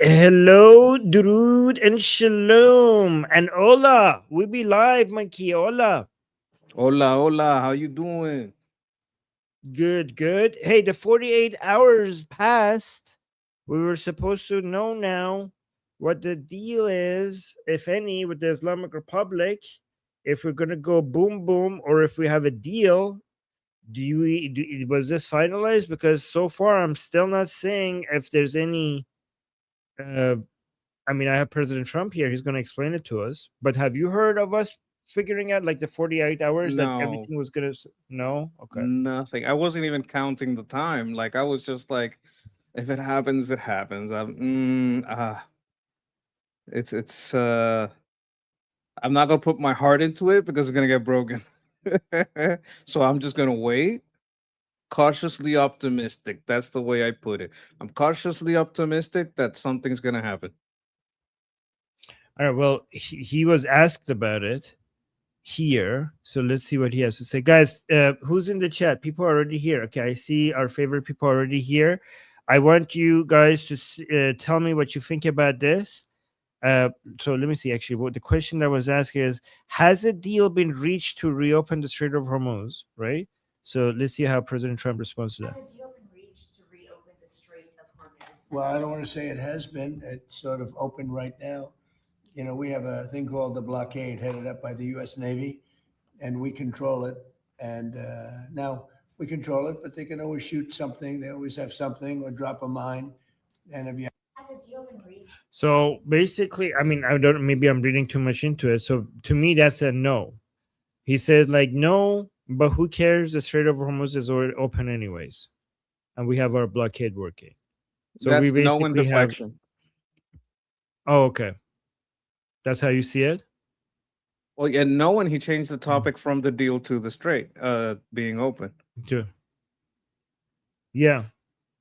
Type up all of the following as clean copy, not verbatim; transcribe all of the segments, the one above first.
Hello, Durud, and Shalom, and Hola. We be live, Mikey. Hola. Hola, hola. How you doing? Good, good. Hey, the 48 hours passed. We were supposed to know now what the deal is, if any, with the Islamic Republic. If we're gonna go boom boom, or if we have a deal. Was this finalized? Because so far I'm still not seeing if there's any. Uh, I mean, I have President Trump here. He's going to explain it to us. But have you heard of us figuring out like the 48 hours that No, everything was going to? No? Okay. nothing. I wasn't even counting the time. Like I was just like, if it happens, it happens. It's I'm not gonna put my heart into it because it's gonna get broken. So I'm just gonna wait. Cautiously optimistic. That's the way I put it. I'm cautiously optimistic that something's gonna happen. All right. Well, he was asked about it here. So let's see what he has to say. Guys, who's in the chat? People are already here. Okay. I see our favorite people already here. I want you guys to tell me what you think about this. So let me see. Actually, what the question that was asked is: has a deal been reached to reopen the Strait of Hormuz? Right. So let's see how President Trump responds to that. Well, I don't want to say it has been. It's sort of open right now. We have a thing called the blockade headed up by the U.S. Navy, and we control it. And now we control it, but they can always shoot something. They always have something or drop a mine. And if you So basically, I mean, I don't. Maybe I'm reading too much into it. So to me, that's a no. He said like no, but who cares? The Strait of Hormuz is already open anyways, and we have our blockade working. So we That's no in basically have. deflection. Oh, okay. That's how you see it. Well, yeah, no one. He changed the topic from the deal to the straight being open. Too. Yeah,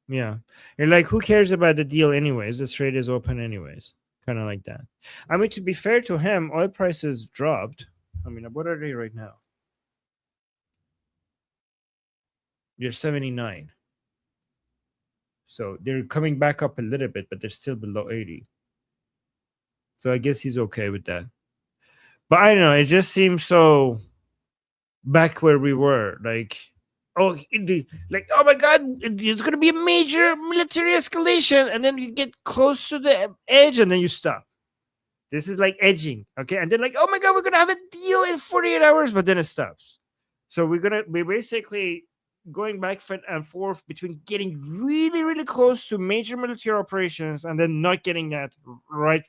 yeah. You're like, who cares about the deal anyways? The Strait is open anyways. Kind of like that. I mean, to be fair to him, oil prices dropped. I mean, what are they right now? They're 79. So they're coming back up a little bit, but they're still below 80. So I guess he's okay with that. But I don't know. It just seems so back where we were. Like, like, oh my God, it's going to be a major military escalation. And then you get close to the edge and then you stop. This is like edging. Okay. And then, like, oh my God, we're going to have a deal in 48 hours, but then it stops. So we're basically going back and forth between getting really, really close to major military operations and then not getting that right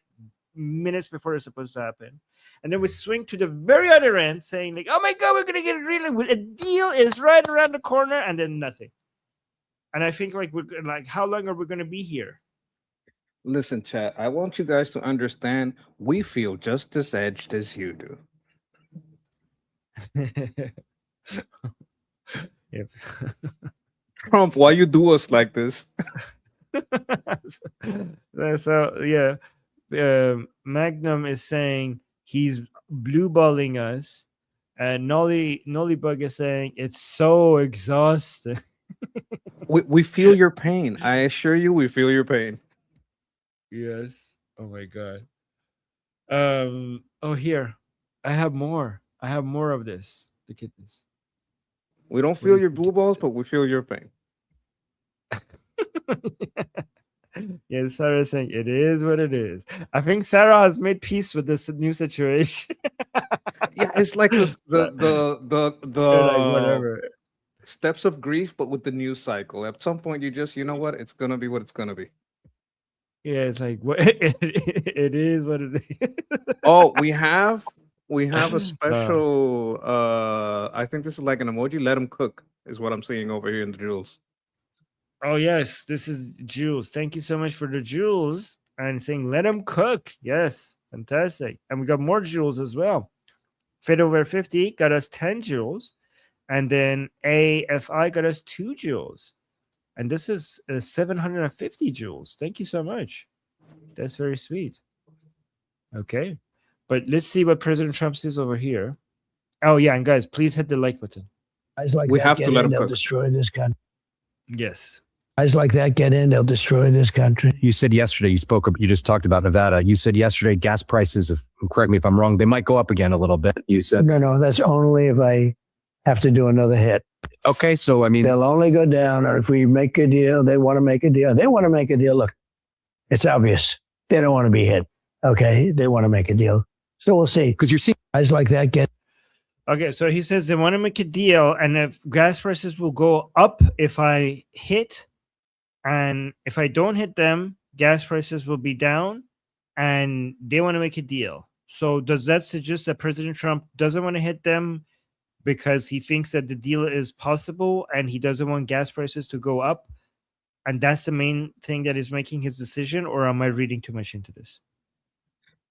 minutes before it's supposed to happen. And then we swing to the very other end saying, like, oh my God, we're going to get it really, a deal is right around the corner, and then nothing. And I think, like, we're like, how long are we going to be here? Listen, chat, I want you guys to understand we feel just as edged as you do. Yep. Trump, why you do us like this? So yeah, Magnum is saying he's blue balling us, and Nollybug is saying it's so exhausting. We feel your pain. I assure you, we feel your pain. Yes. Oh my God. Oh, here, I have more. I have more of this. Look at this. We don't What do feel you your think? blue balls, but we feel your pain. Yes, Sarah is saying it is what it is. I think Sarah has made peace with this new situation. Yeah, it's like this So, they're like, the whatever. steps of grief, but with the news cycle. At some point, you just, you know what? It's gonna be what it's gonna be. Yeah, it's like what it is what it Oh, we have a is. special. I think this is like an emoji. Let them cook is what I'm seeing over here in the jewels. Oh yes, this is Jules. Thank you so much for the jewels and saying let them cook. Yes, fantastic. And we got more jewels as well. Fit over 50 got us 10 jewels, and then AFI got us 2 jewels. And this is 750 jewels. Thank you so much. That's very sweet. Okay. But let's see what President Trump says over here. Oh yeah, and guys, please hit the like button. guys like We that have to get let in, them they'll cook. destroy this country. Yes. Guys like that get in, they'll destroy this country. You said yesterday, you just talked about Nevada. You said yesterday gas prices, correct me if I'm wrong, they might go up again a little bit. You said, No, that's only if I have to do another hit. okay, so I mean, They'll only go down, or if we make a deal, they want to make a deal. They want to make a deal. Look, it's obvious. They don't want to be hit. Okay, they want to make a deal. So we'll see. because you're seeing Guys like that get. Okay, so he says they want to make a deal, and if gas prices will go up if I hit, and if I don't hit them, gas prices will be down, and they want to make a deal. So does that suggest that President Trump doesn't want to hit them because he thinks that the deal is possible and he doesn't want gas prices to go up? And that's the main thing that is making his decision, or am I reading too much into this?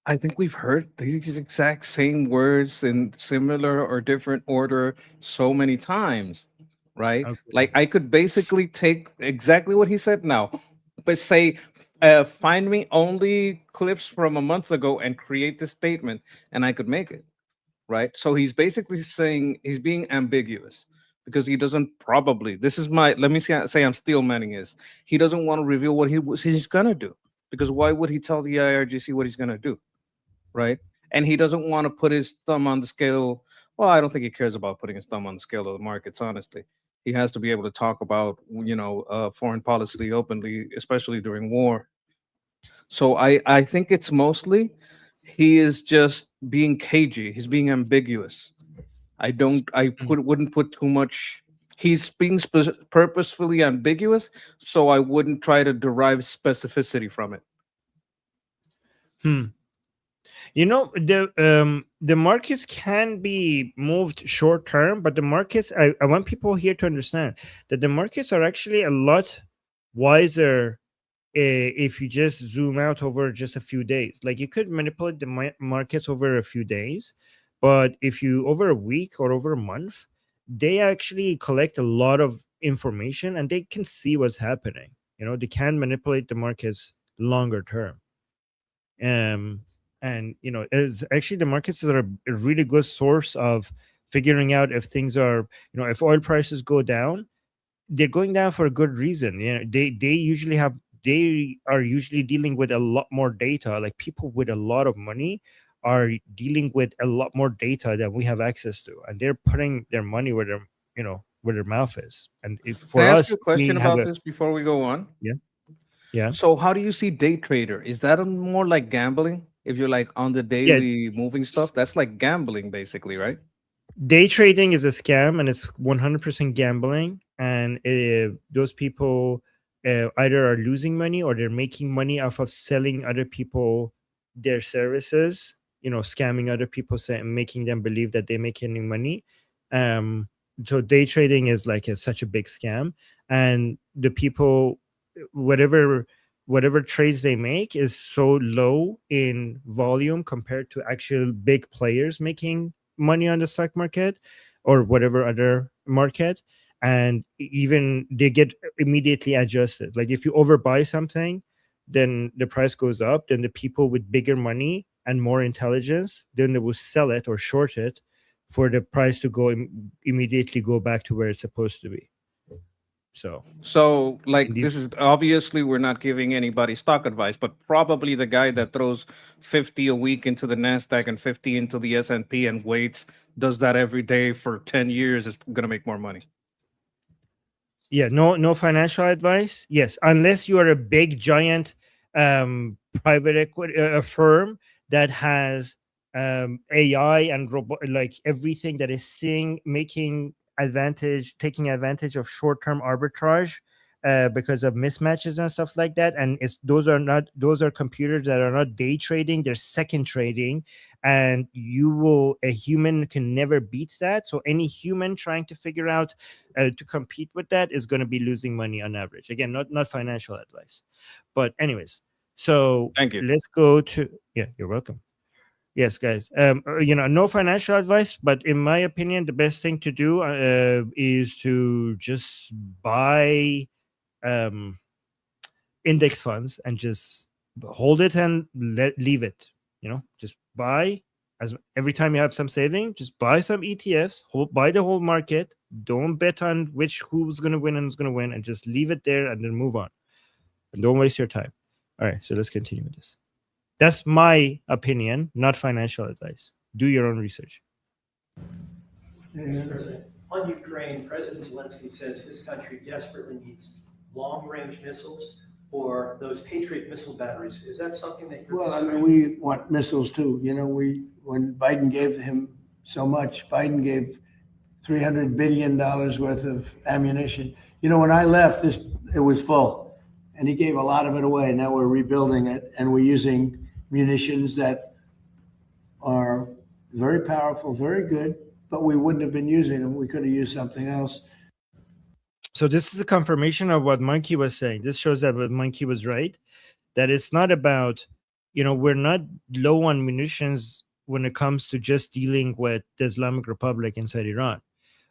I think we've heard these exact same words in similar or different order so many times, right? Okay. Like I could basically take exactly what he said now, but say, find me only clips from a month ago and create this statement, and I could make it, right? So he's basically saying he's being ambiguous because he doesn't probably. This is my. Let me say I'm steel manning is. He doesn't want to reveal what he's gonna do because why would he tell the IRGC what he's gonna do? Right? And he doesn't want to put his thumb on the scale. Well, I don't think he cares about putting his thumb on the scale of the markets, honestly. He has to be able to talk about, foreign policy openly, especially during war. So I think it's mostly he is just being cagey. He's being ambiguous. Wouldn't put too much. He's being purposefully ambiguous, so I wouldn't try to derive specificity from it. The markets can be moved short term, but the markets, I want people here to understand that the markets are actually a lot wiser if you just zoom out over just a few days. Like you could manipulate the markets over a few days, but if you over a week or over a month, they actually collect a lot of information and they can see what's happening. They can manipulate the markets longer term. And is actually the markets are a really good source of figuring out if things are, if oil prices go down, they're going down for a good reason. They are usually dealing with a lot more data. Like people with a lot of money are dealing with a lot more data than we have access to, and they're putting their money where their mouth is. And if for Can I us, ask you a question about this before we go on? Yeah. So how do you see day trader? Is that more like gambling? If you're like on the daily moving stuff, that's like gambling basically, right? Day trading is a scam and it's 100% gambling. And those people either are losing money or they're making money off of selling other people their services, scamming other people, making them believe that they're making money. So day trading is like such a big scam. And the people, whatever trades they make is so low in volume compared to actual big players making money on the stock market or whatever other market, and even they get immediately adjusted. Like if you overbuy something, then the price goes up, then the people with bigger money and more intelligence, then they will sell it or short it for the price to go immediately go back to where it's supposed to be. So like these- this is obviously we're not giving anybody stock advice, but probably the guy that throws 50 a week into the Nasdaq and 50 into the S&P and waits, does that every day for 10 years is going to make more money. Yeah, no financial advice. Yes, unless you are a big giant private equity firm that has AI and like everything that is taking advantage of short-term arbitrage because of mismatches and stuff like that. And those are computers that are not day trading, they're second trading, and a human can never beat that. So any human trying to figure out to compete with that is going to be losing money on average. Again, not financial advice, but anyways. So Thank you. Let's go to you're welcome. Yes, guys. No financial advice, but in my opinion, the best thing to do is to just buy index funds and just hold it and leave it. Just buy As every time you have some saving, just buy some ETFs, buy the whole market. Don't bet on who's going to win and who's going to win, and just leave it there and then move on. And don't waste your time. All right, so let's continue with this. That's my opinion, not financial advice. Do your own research. President, on Ukraine, President Zelensky says his country desperately needs long-range missiles or those Patriot missile batteries. Is that something that you're Well, I mean, considering? we want missiles too. You know, when Biden gave him so much, Biden gave $300 billion worth of ammunition. You know, when I left, it was full, and he gave a lot of it away. Now we're rebuilding it, and we're using munitions that are very powerful, very good, but we wouldn't have been using them. We could have used something else. So this is a confirmation of what Monkey was saying. This shows that Monkey was right, that it's not about, we're not low on munitions when it comes to just dealing with the Islamic Republic inside Iran.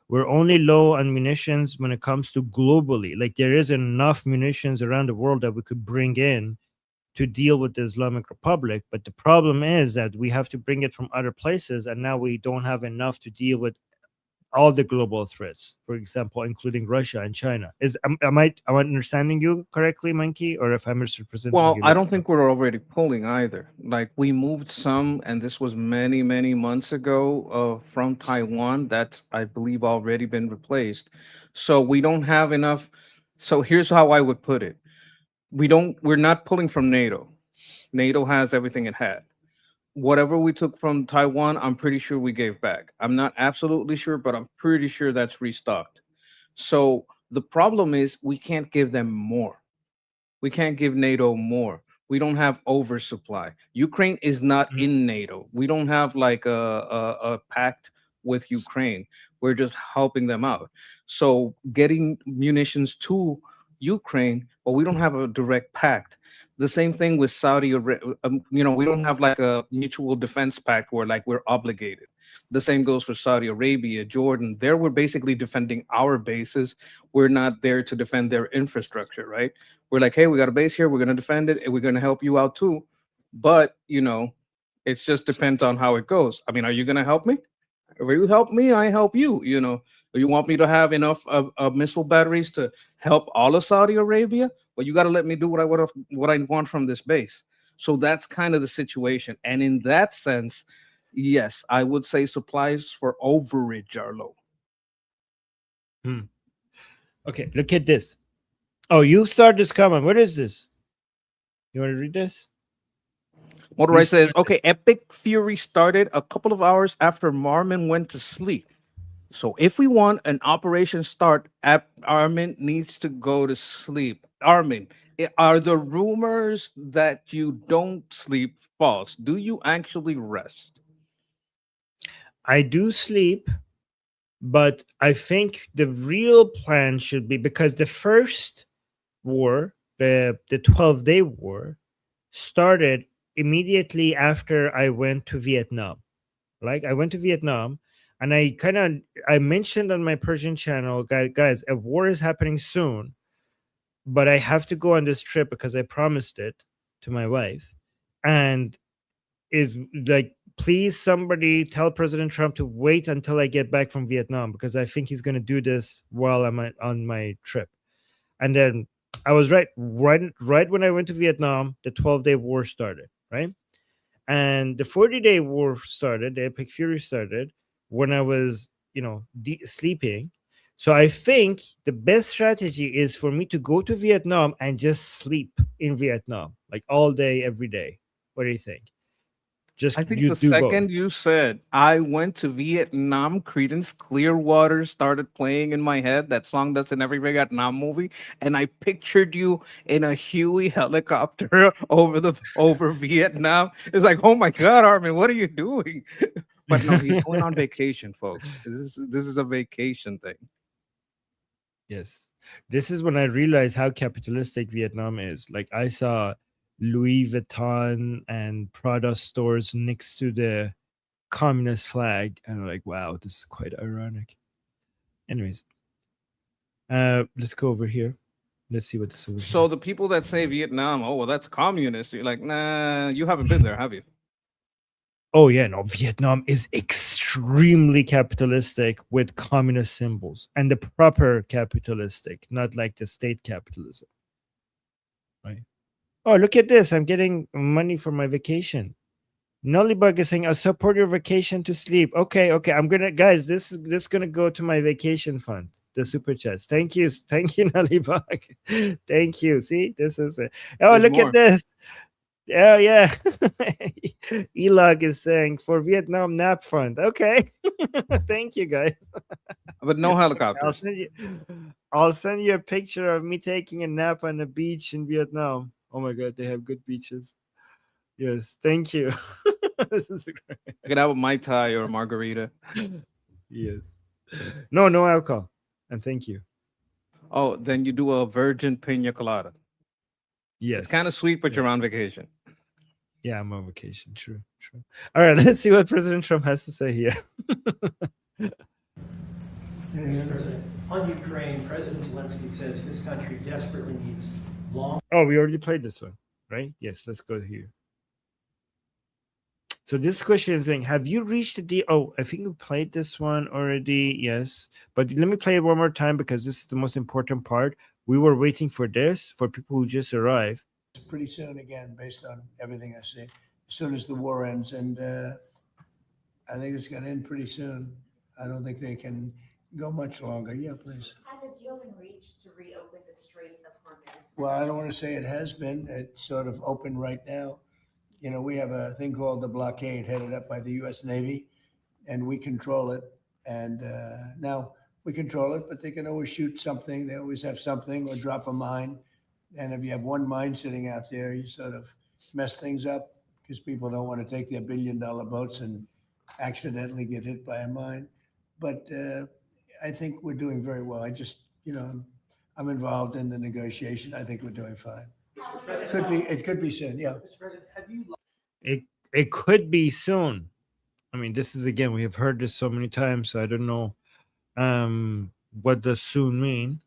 We're only low on munitions when it comes to globally. Like, there is enough munitions around the world that we could bring in to deal with the Islamic Republic. But the problem is that we have to bring it from other places, and now we don't have enough to deal with all the global threats, for example, including Russia and China. Am I understanding you correctly, Monkey, or if I'm misrepresenting Well, you? I don't think we're already pulling either. Like, we moved some, and this was many, many months ago from Taiwan. That's, I believe, already been replaced. So we don't have enough. So here's how I would put it. We're not pulling from NATO. NATO has everything it had. Whatever we took from Taiwan, I'm pretty sure we gave back. I'm not absolutely sure, but I'm pretty sure that's restocked. So the problem is we can't give them more. We can't give NATO more. We don't have oversupply. Ukraine is not in NATO. We don't have like a pact with Ukraine. We're just helping them out. So getting munitions to Ukraine, but we don't have a direct pact. The same thing with Saudi Arabia. We don't have like a mutual defense pact where like we're obligated. The same goes for Saudi Arabia, Jordan. There we're basically defending our bases. We're not there to defend their infrastructure, right? We're like, hey, we got a base here. We're going to defend it, and we're going to help you out too. But it just depends on how it goes. I mean, are you going to help me? If you help me, I help you. You want me to have enough of missile batteries to help all of Saudi Arabia? Well, you got to let me do what I want from this base. So that's kind of the situation. And in that sense, yes, I would say supplies for overage are low. Okay, look at this. Oh, you start this comment. What is this? You want to read this? Motorai says, okay, Epic Fury started a couple of hours after Marmin went to sleep. So if we want an operation start, Armin needs to go to sleep. Armin, are the rumors that you don't sleep false? Do you actually rest? I do sleep, but I think the real plan should be, because the first war, the 12-day war, started immediately after I went to Vietnam. Like, I went to Vietnam, and I mentioned on my Persian channel, guys, a war is happening soon, but I have to go on this trip because I promised it to my wife. And is like, please, somebody tell President Trump to wait until I get back from Vietnam, because I think he's going to do this while I'm on my trip. And then I was right when I went to Vietnam, the 12-day war started, right? And the 40-day war started, the Epic Fury started when I was, sleeping. So I think the best strategy is for me to go to Vietnam and just sleep in Vietnam, like all day, every day. What do you think? I think the second you said I went to Vietnam, Creedence Clearwater started playing in my head, that song that's in every Vietnam movie, and I pictured you in a Huey helicopter over Vietnam. It's like, oh my God, Armin, what are you doing? But no, he's going on vacation, folks. This is a vacation thing. Yes. This is when I realized how capitalistic Vietnam is. Like, I saw Louis Vuitton and Prada stores next to the communist flag, and I'm like, wow, this is quite ironic. Anyways, let's go over here. Let's see what this is. So the people that say Vietnam, oh well, that's communist. You're like, nah, you haven't been there, have you? Oh yeah, no, Vietnam is extremely capitalistic with communist symbols, and the proper capitalistic, not like the state capitalism. Right. Oh, look at this. I'm getting money for my vacation. Nullybug is saying, I'll support your vacation to sleep. Okay, okay. I'm gonna, guys, this gonna go to my vacation fund. The super chats. Thank you, Nullybug. Thank you. See, this is it. Oh, There's look more. at this. Oh yeah. Elog is saying for Vietnam nap fund. Okay. Thank you, guys. But no I'll helicopters. send you a picture of me taking a nap on the beach in Vietnam. Oh my god, they have good beaches. Yes, thank you. This is great. I could have a Mai Tai or a margarita. Yes. No alcohol. And thank you. Oh, then you do a virgin pina colada. Yes. It's kind of sweet, but you're on vacation. Yeah, I'm on vacation. True. All right, let's see what President Trump has to say here. President, on Ukraine, President Zelensky says his country desperately needs long. Oh, we already played this one, right? Yes, let's go here. So this question is saying, have you reached the deal? Oh, I think we played this one already. Yes. But let me play it one more time because this is the most important part. We were waiting for this for people who just arrived. Pretty soon again, based on everything I see, as soon as the war ends. And I think it's going to end pretty soon. I don't think they can go much longer. Yeah, please. Has a deal been reached to reopen the Strait of Hormuz? Well, I don't want to say it has been. It's sort of open right now. You know, we have a thing called the blockade headed up by the U.S. Navy, and we control it. And now we control it, but they can always shoot something. They always have something or drop a mine. And if you have one mine sitting out there, you sort of mess things up because people don't want to take their billion-dollar boats and accidentally get hit by a mine. But I think we're doing very well. I just, I'm involved in the negotiation. I think we're doing fine. It could be soon. Yeah. Mr. President, have you It could be soon. I mean, this is again, we have heard this so many times, so I don't know what does soon mean.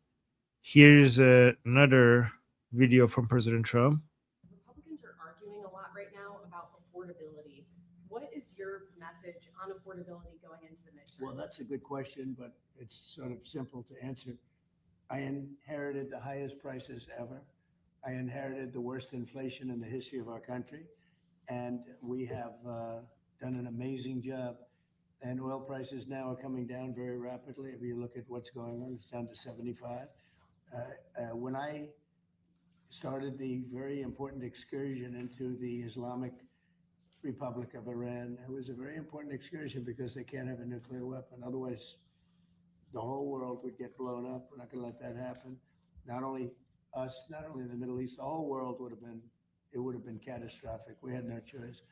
Here's another video from President Trump. Republicans are arguing a lot right now about affordability. What is your message on affordability going into the midterms? Well, that's a good question, but it's sort of simple to answer. I inherited the highest prices ever. I inherited the worst inflation in the history of our country. And we have done an amazing job. And oil prices now are coming down very rapidly. If you look at what's going on, it's down to 75. When I started the very important excursion into the Islamic Republic of Iran, it was a very important excursion because they can't have a nuclear weapon. Otherwise, the whole world would get blown up. We're not going to let that happen. Not only us, not only the Middle East, the whole world would have been catastrophic. We had no choice.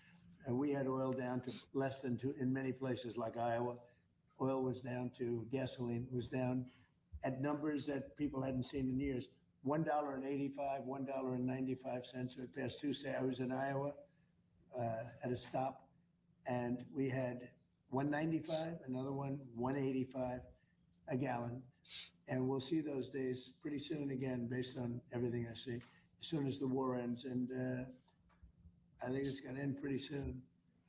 And we had oil down to less than two in many places like Iowa. Oil was down to, gasoline was down at numbers that people hadn't seen in years. $1.85, $1.95. So it passed Tuesday. I was in Iowa at a stop, and we had $1.95, another one, $1.85 a gallon. And we'll see those days pretty soon again, based on everything I see, as soon as the war ends. And I think it's going to end pretty soon.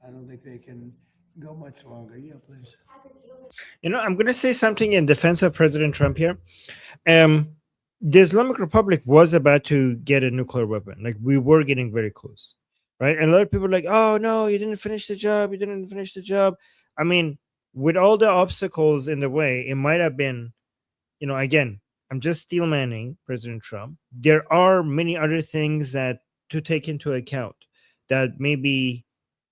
I don't think they can go much longer. Yeah, please. I'm going to say something in defense of President Trump here. The Islamic Republic was about to get a nuclear weapon. Like, we were getting very close, right? And a lot of people are like, oh, no, you didn't finish the job. You didn't finish the job. I mean, with all the obstacles in the way, it might have been, again, I'm just steel manning President Trump. There are many other things that to take into account that maybe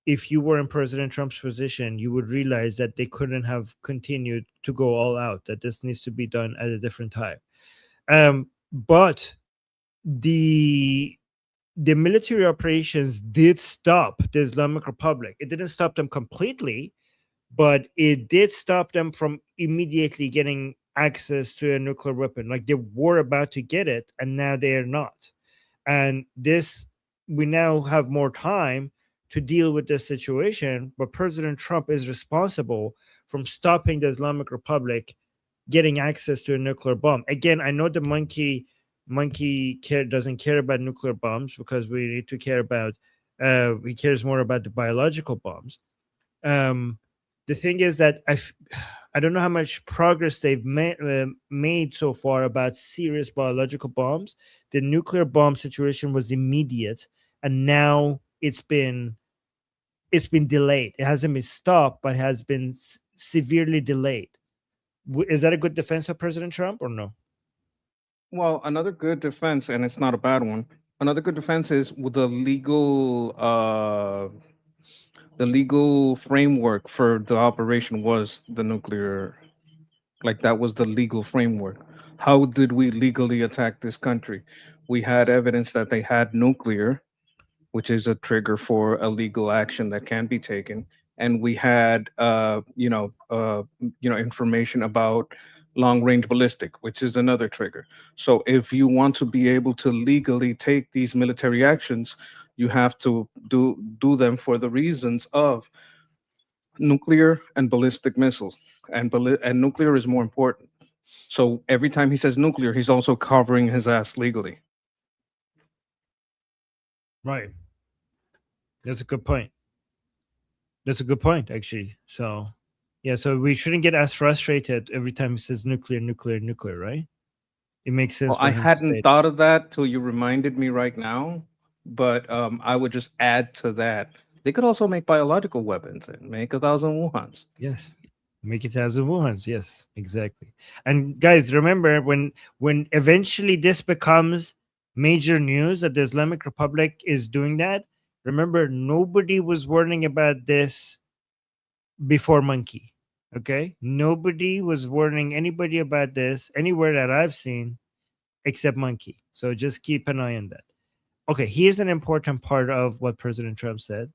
if you were in President Trump's position, you would realize that they couldn't have continued to go all out, that this needs to be done at a different time. But the military operations did stop the Islamic Republic. It didn't stop them completely, but it did stop them from immediately getting access to a nuclear weapon. Like, they were about to get it, and now they are not. And we now have more time to deal with this situation, but President Trump is responsible from stopping the Islamic Republic getting access to a nuclear bomb. Again, I know the monkey doesn't care about nuclear bombs because we need to care about, he cares more about the biological bombs. The thing is that I don't know how much progress they've made so far about serious biological bombs. The nuclear bomb situation was immediate, and now it's been delayed. It hasn't been stopped, but has been severely delayed. Is that a good defense of President Trump or no? Well, another good defense, and it's not a bad one. Another good defense is with the legal framework for the operation was the nuclear, like that was the legal framework. How did we legally attack this country? We had evidence that they had nuclear, which is a trigger for a legal action that can be taken. And we had, information about long range ballistic, which is another trigger. So if you want to be able to legally take these military actions, you have to do them for the reasons of nuclear and ballistic missiles, and nuclear is more important. So every time he says nuclear, he's also covering his ass legally. Right. That's a good point. That's a good point, actually. So, yeah, so we shouldn't get as frustrated every time he says nuclear, nuclear, nuclear, right? It makes sense Well, for I him to say hadn't it. thought of that till you reminded me right now, but I would just add to that. They could also make biological weapons and make 1,000 Wuhans. Yes. Make 1,000 Wuhans. Yes, exactly. And guys, remember when eventually this becomes major news that the Islamic Republic is doing that, remember nobody was warning about this before Monkey. Okay? Nobody was warning anybody about this anywhere that I've seen except Monkey. So just keep an eye on that. Okay, here's an important part of what President Trump said.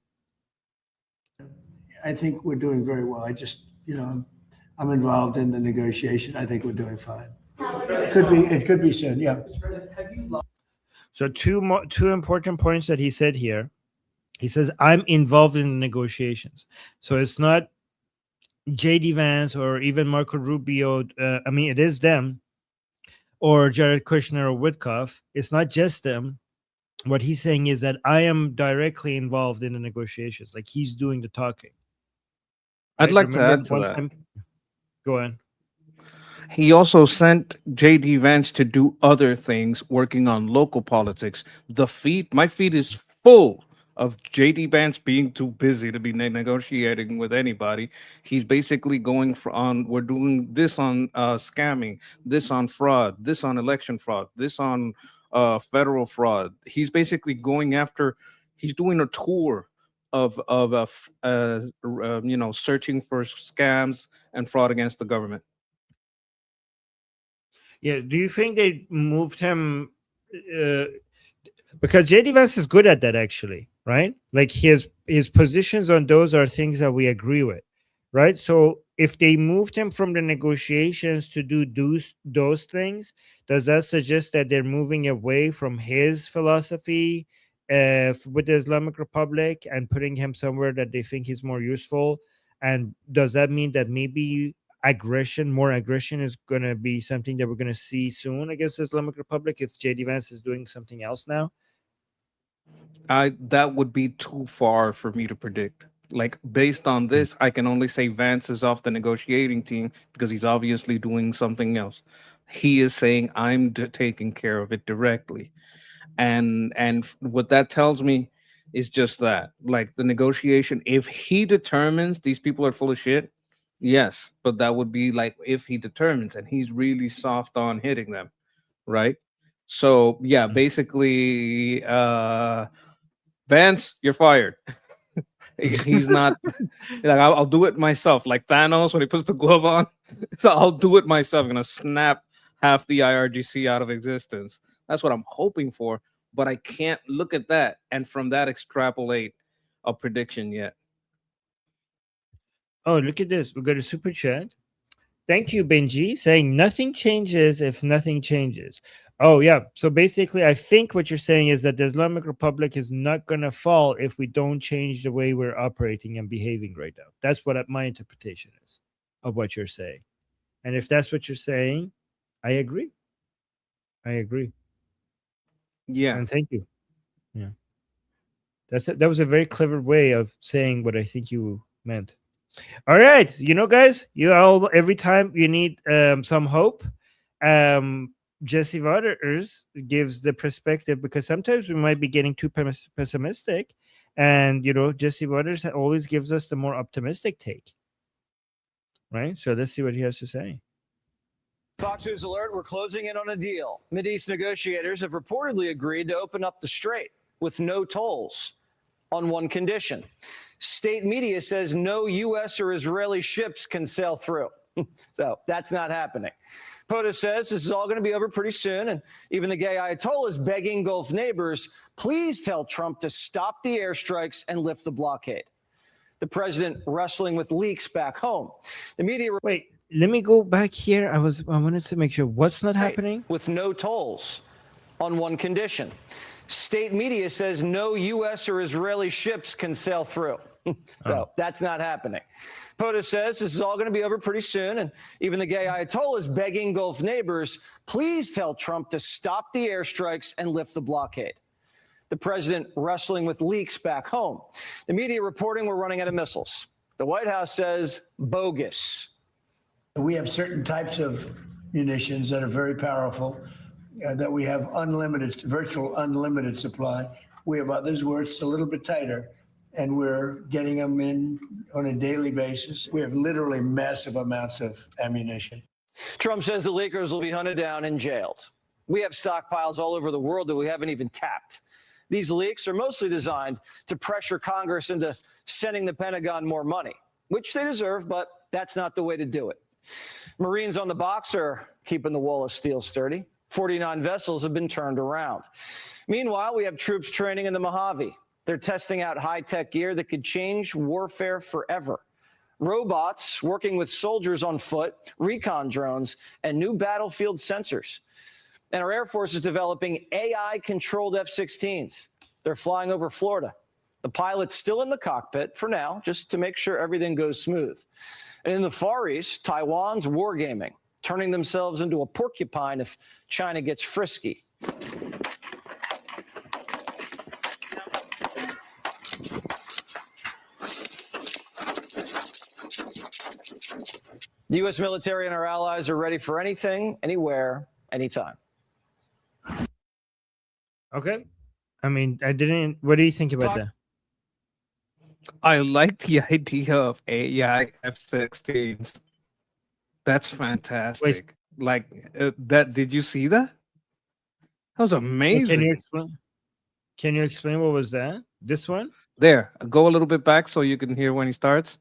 I think we're doing very well. I just, I'm involved in the negotiation. I think we're doing fine. It could be soon. Yeah. Mr. President, have you So two important points that he said here. He says, I'm involved in the negotiations. So it's not JD Vance or even Marco Rubio. I mean, it is them or Jared Kushner or Witkoff. It's not just them. What he's saying is that I am directly involved in the negotiations. Like he's doing the talking. I'd Right? like to Remember add to one that. time. Go on. He also sent JD Vance to do other things, working on local politics. My feed is full of JD Vance being too busy to be negotiating with anybody. He's basically going for on. We're doing this on scamming, this on fraud, this on election fraud, this on federal fraud. He's basically going after. He's doing a tour of searching for scams and fraud against the government. Yeah. Do you think they moved him? Because JD Vance is good at that, actually, right? Like his positions on those are things that we agree with, right? So if they moved him from the negotiations to do those things, does that suggest that they're moving away from his philosophy with the Islamic Republic and putting him somewhere that they think is more useful? And does that mean that maybe more aggression is going to be something that we're going to see soon against the Islamic Republic if JD Vance is doing something else now? That would be too far for me to predict. Like based on this, I can only say Vance is off the negotiating team because he's obviously doing something else. He is saying I'm taking care of it directly, and what that tells me is just that, like the negotiation. If he determines these people are full of shit, yes, but that would be like if he determines, and he's really soft on hitting them, right? So yeah, basically, Vance, you're fired. He's not like I'll do it myself, like Thanos when he puts the glove on. So I'll do it myself. I'm gonna snap half the IRGC out of existence. That's what I'm hoping for, but I can't look at that and from that extrapolate a prediction yet. Oh, look at this. We got a super chat. Thank you, Benji, saying nothing changes if nothing changes. Oh, yeah. So basically, I think what you're saying is that the Islamic Republic is not going to fall if we don't change the way we're operating and behaving right now. That's what my interpretation is of what you're saying. And if that's what you're saying, I agree. I agree. Yeah. And thank you. Yeah. That was a very clever way of saying what I think you meant. All right, guys, you all every time you need some hope, Jesse Waters gives the perspective, because sometimes we might be getting too pessimistic, and Jesse Waters always gives us the more optimistic take. Right, so let's see what he has to say. Fox News alert, we're closing in on a deal. Mideast negotiators have reportedly agreed to open up the strait with no tolls on one condition. State media says no U.S. or Israeli ships can sail through. So that's not happening. POTUS says this is all going to be over pretty soon, and even the gay Ayatollah is begging Gulf neighbors, please tell Trump to stop the airstrikes and lift the blockade. The president wrestling with leaks back home. The media... Wait, let me go back here. I wanted to make sure what's not happening. With no tolls on one condition. State media says no U.S. or Israeli ships can sail through. So that's not happening. POTUS says this is all going to be over pretty soon, and even the gay Ayatollah is begging Gulf neighbors, please tell Trump to stop the airstrikes and lift the blockade. The president wrestling with leaks back home. The media reporting we're running out of missiles. The White House says bogus. We have certain types of munitions that are very powerful, that we have virtual unlimited supply. We have others where it's a little bit tighter, and we're getting them in on a daily basis. We have literally massive amounts of ammunition. Trump says the leakers will be hunted down and jailed. We have stockpiles all over the world that we haven't even tapped. These leaks are mostly designed to pressure Congress into sending the Pentagon more money, which they deserve, but that's not the way to do it. Marines on the box are keeping the wall of steel sturdy. 49 vessels have been turned around. Meanwhile, we have troops training in the Mojave. They're testing out high-tech gear that could change warfare forever. Robots working with soldiers on foot, recon drones, and new battlefield sensors. And our Air Force is developing AI-controlled F-16s. They're flying over Florida. The pilot's still in the cockpit for now, just to make sure everything goes smooth. And in the Far East, Taiwan's wargaming, turning themselves into a porcupine if China gets frisky. The U.S. military and our allies are ready for anything, anywhere, anytime. Okay. I mean, what do you think about that? I like the idea of AI F-16s. That's fantastic. Did you see that? That was amazing. Can you explain what was that? This one? There, go a little bit back so you can hear when he starts.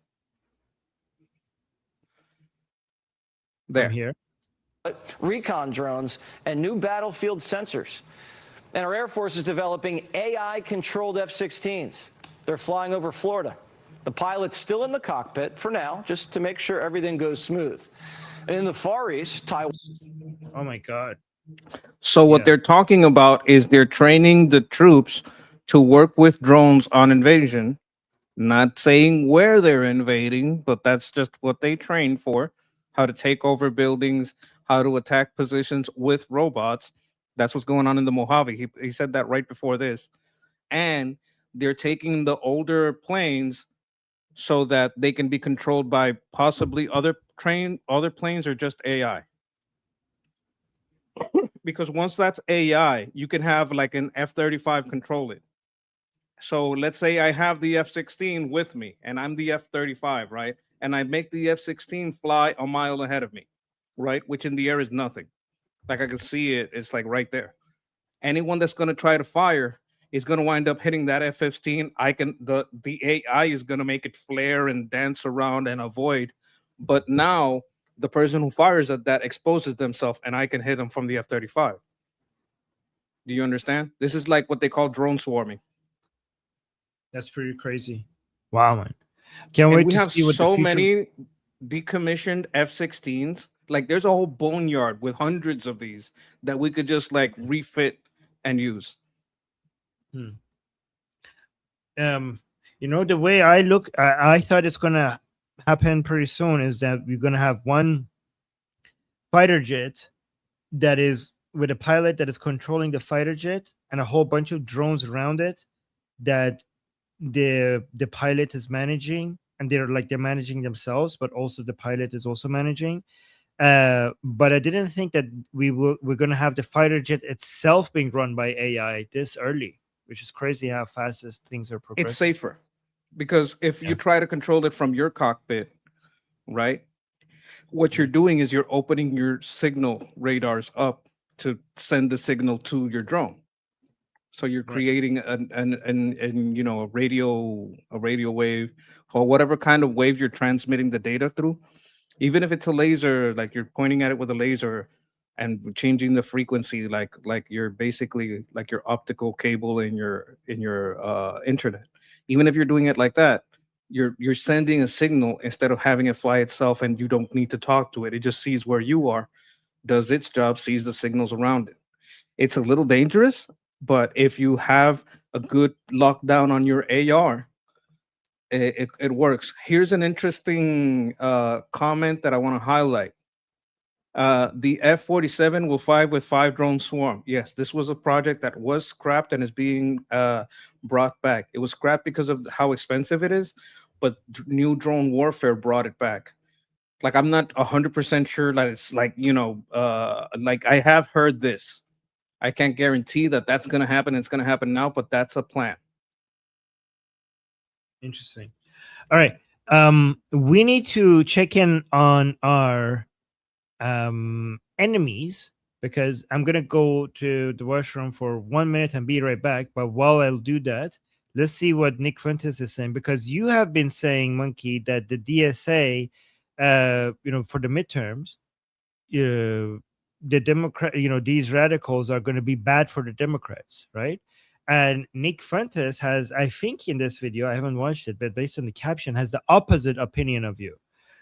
There. From here. Recon drones and new battlefield sensors. And our Air Force is developing AI-controlled F-16s. They're flying over Florida. The pilot's still in the cockpit for now, just to make sure everything goes smooth. And in the Far East, Taiwan... Oh, my God. So what they're talking about is they're training the troops to work with drones on invasion, not saying where they're invading, but that's just what they train for, how to take over buildings, how to attack positions with robots. That's what's going on in the Mojave. He said that right before this. And they're taking the older planes so that they can be controlled by possibly other planes or just AI. Because once that's AI, you can have like an F-35 control it. So let's say I have the F-16 with me and I'm the F-35, right? And I make the F-16 fly a mile ahead of me, right? Which in the air is nothing. Like I can see it, it's like right there. Anyone that's going to try to fire is going to wind up hitting that F-15. The AI is going to make it flare and dance around and avoid. But now the person who fires at that exposes themselves and I can hit them from the F-35. Do you understand? This is like what they call drone swarming. That's pretty crazy. Wow, man. Can't wait we to have see what so many decommissioned F-16s. Like there's a whole boneyard with hundreds of these that we could just like refit and use. The way I look, I thought it's gonna happen pretty soon is that we're gonna have one fighter jet that is with a pilot that is controlling the fighter jet and a whole bunch of drones around it that the pilot is managing, and they're managing themselves, but also the pilot is also managing. But I didn't think that we're going to have the fighter jet itself being run by AI this early, which is crazy how fast things are progressing. It's safer because if you try to control it from your cockpit, right? What you're doing is you're opening your signal radars up to send the signal to your drone. So you're creating an you know, a radio wave or whatever kind of wave you're transmitting the data through. Even if it's a laser, like you're pointing at it with a laser and changing the frequency, like you're basically like your optical cable in your internet. Even if you're doing it like that, you're sending a signal instead of having it fly itself, and you don't need to talk to it. It just sees where you are, does its job, sees the signals around it. It's a little dangerous, but if you have a good lockdown on your AR, it works. Here's an interesting comment that I want to highlight. The F-47 will fly with 5 drone swarm. Yes, this was a project that was scrapped and is being brought back. It was scrapped because of how expensive it is, but new drone warfare brought it back. Like, I'm not 100% sure that it's like, you know, like I have heard this. I can't guarantee that that's going to happen. It's going to happen now, but that's a plan. Interesting. All right. We need to check in on our enemies, because I'm going to go to the washroom for 1 minute and be right back. But while I'll do that, let's see what Nick Fuentes is saying, because you have been saying, Monkey, that the DSA, you know, for the midterms, the Democrat, you know, these radicals are going to be bad for the Democrats, right? And Nick Fuentes has, I think in this video, I haven't watched it, but based on the caption, has the opposite opinion of you.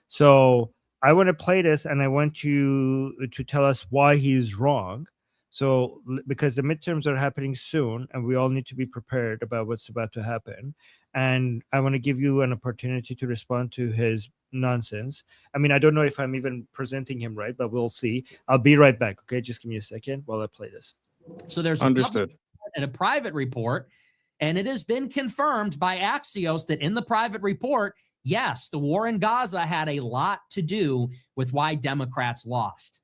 So I want to play this, and I want you to tell us why he's wrong. So, because the midterms are happening soon, and we all need to be prepared about what's about to happen. And I want to give you an opportunity to respond to his nonsense. I mean, I don't know if I'm even presenting him right, but we'll see. I'll be right back. Okay, just give me a second while I play this. So there's Understood. a private report, and it has been confirmed by Axios that in the private report, yes, the war in Gaza had a lot to do with why Democrats lost.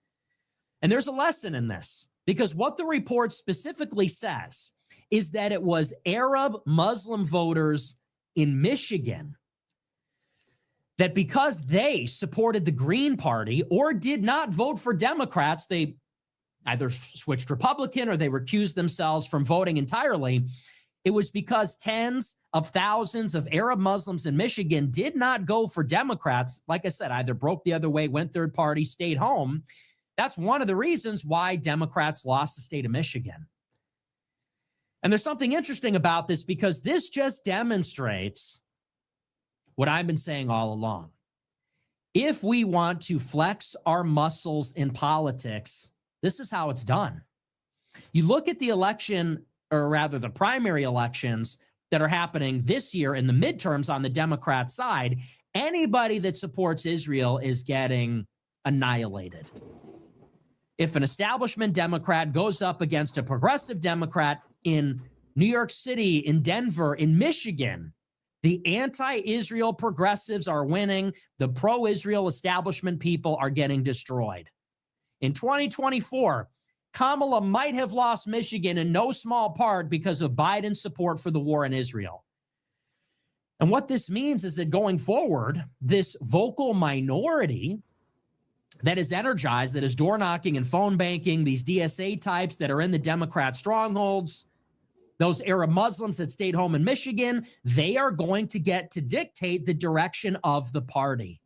And there's a lesson in this, because what the report specifically says is that it was Arab Muslim voters in Michigan that, because they supported the Green Party or did not vote for Democrats, they either switched Republican or they recused themselves from voting entirely. It was because tens of thousands of Arab Muslims in Michigan did not go for Democrats. Like I said, either broke the other way, went third party, stayed home. That's one of the reasons why Democrats lost the state of Michigan. And there's something interesting about this, because this just demonstrates what I've been saying all along. If we want to flex our muscles in politics, this is how it's done. You look at the election, or rather the primary elections that are happening this year in the midterms on the Democrat side, anybody that supports Israel is getting annihilated. If an establishment Democrat goes up against a progressive Democrat in New York City, in Denver, in Michigan, the anti-Israel progressives are winning. The pro-Israel establishment people are getting destroyed. In 2024, Kamala might have lost Michigan in no small part because of Biden's support for the war in Israel. And what this means is that going forward, this vocal minority that is energized, that is door knocking and phone banking, these DSA types that are in the Democrat strongholds, those Arab Muslims that stayed home in Michigan, they are going to get to dictate the direction of the party.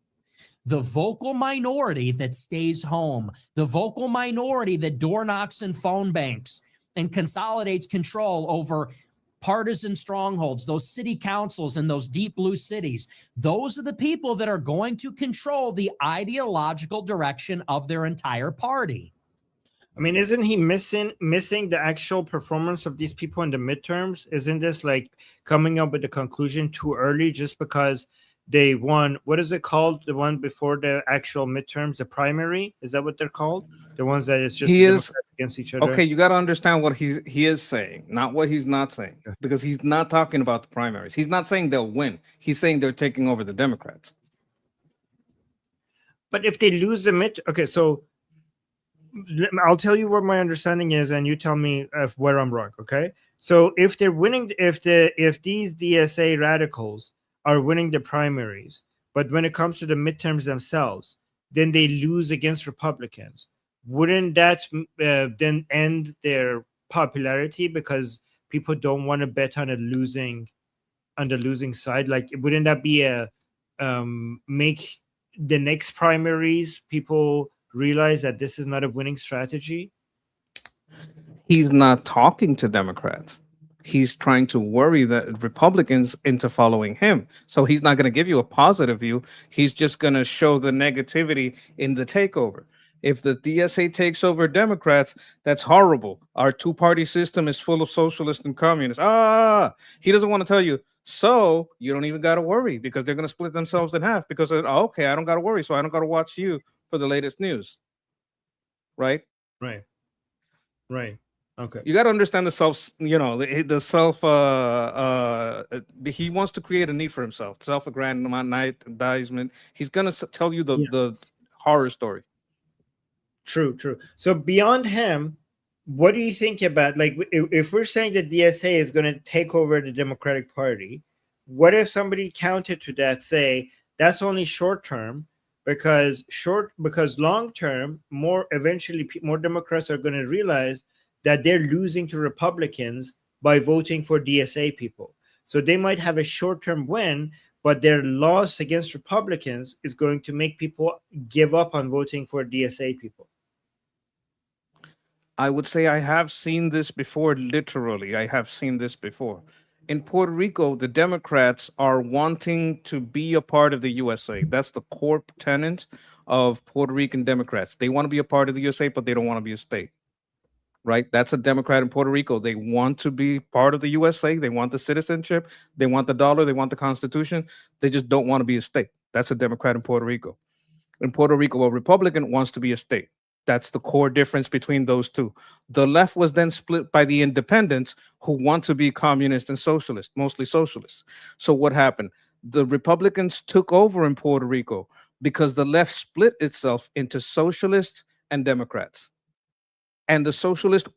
The vocal minority that stays home, the vocal minority that door knocks and phone banks and consolidates control over partisan strongholds, those city councils in those deep blue cities, those are the people that are going to control the ideological direction of their entire party. I mean, isn't he missing the actual performance of these people in the midterms? Isn't this like coming up with the conclusion too early just because they won. What is it called? The one before the actual midterms, the primary? Is that what they're called? The ones that it's just He the is Democrats against each other. okay. You got to understand what he is saying, not what he's not saying, because he's not talking about the primaries. He's not saying they'll win. He's saying they're taking over the Democrats. But if they lose the mid, okay, so I'll tell you what my understanding is, and you tell me if where I'm wrong. Okay, so if they're winning, if these DSA radicals are winning the primaries, but when it comes to the midterms themselves, then they lose against Republicans. Wouldn't that then end their popularity because people don't want to bet on the losing side? Like, wouldn't that be a make the next primaries people realize that this is not a winning strategy? He's not talking to Democrats. He's trying to worry the Republicans into following him. So he's not going to give you a positive view. He's just going to show the negativity in the takeover. If the DSA takes over Democrats, that's horrible. Our two-party system is full of socialists and communists. He doesn't want to tell you, so you don't even got to worry because they're going to split themselves in half because, okay, I don't got to worry, so I don't got to watch you for the latest news. Right? Right. Okay. You got to understand the self, the self, he wants to create a need for himself, self-aggrandizement. He's going to tell you the horror story. True. So beyond him, what do you think about, like, if we're saying that DSA is going to take over the Democratic Party, what if somebody countered to that, say that's only short term, because long term, more Democrats are going to realize that they're losing to Republicans by voting for DSA people. So they might have a short-term win, but their loss against Republicans is going to make people give up on voting for DSA people. I would say I have seen this before, literally. I have seen this before. In Puerto Rico, the Democrats are wanting to be a part of the USA. That's the core tenet of Puerto Rican Democrats. They want to be a part of the USA, but they don't want to be a state. Right? That's a Democrat in Puerto Rico. They want to be part of the USA. They want the citizenship. They want the dollar. They want the Constitution. They just don't want to be a state. That's a Democrat in Puerto Rico. In Puerto Rico, a Republican wants to be a state. That's the core difference between those two. The left was then split by the independents who want to be communist and socialist, mostly socialists. So what happened? The Republicans took over in Puerto Rico because the left split itself into socialists and Democrats. And the socialists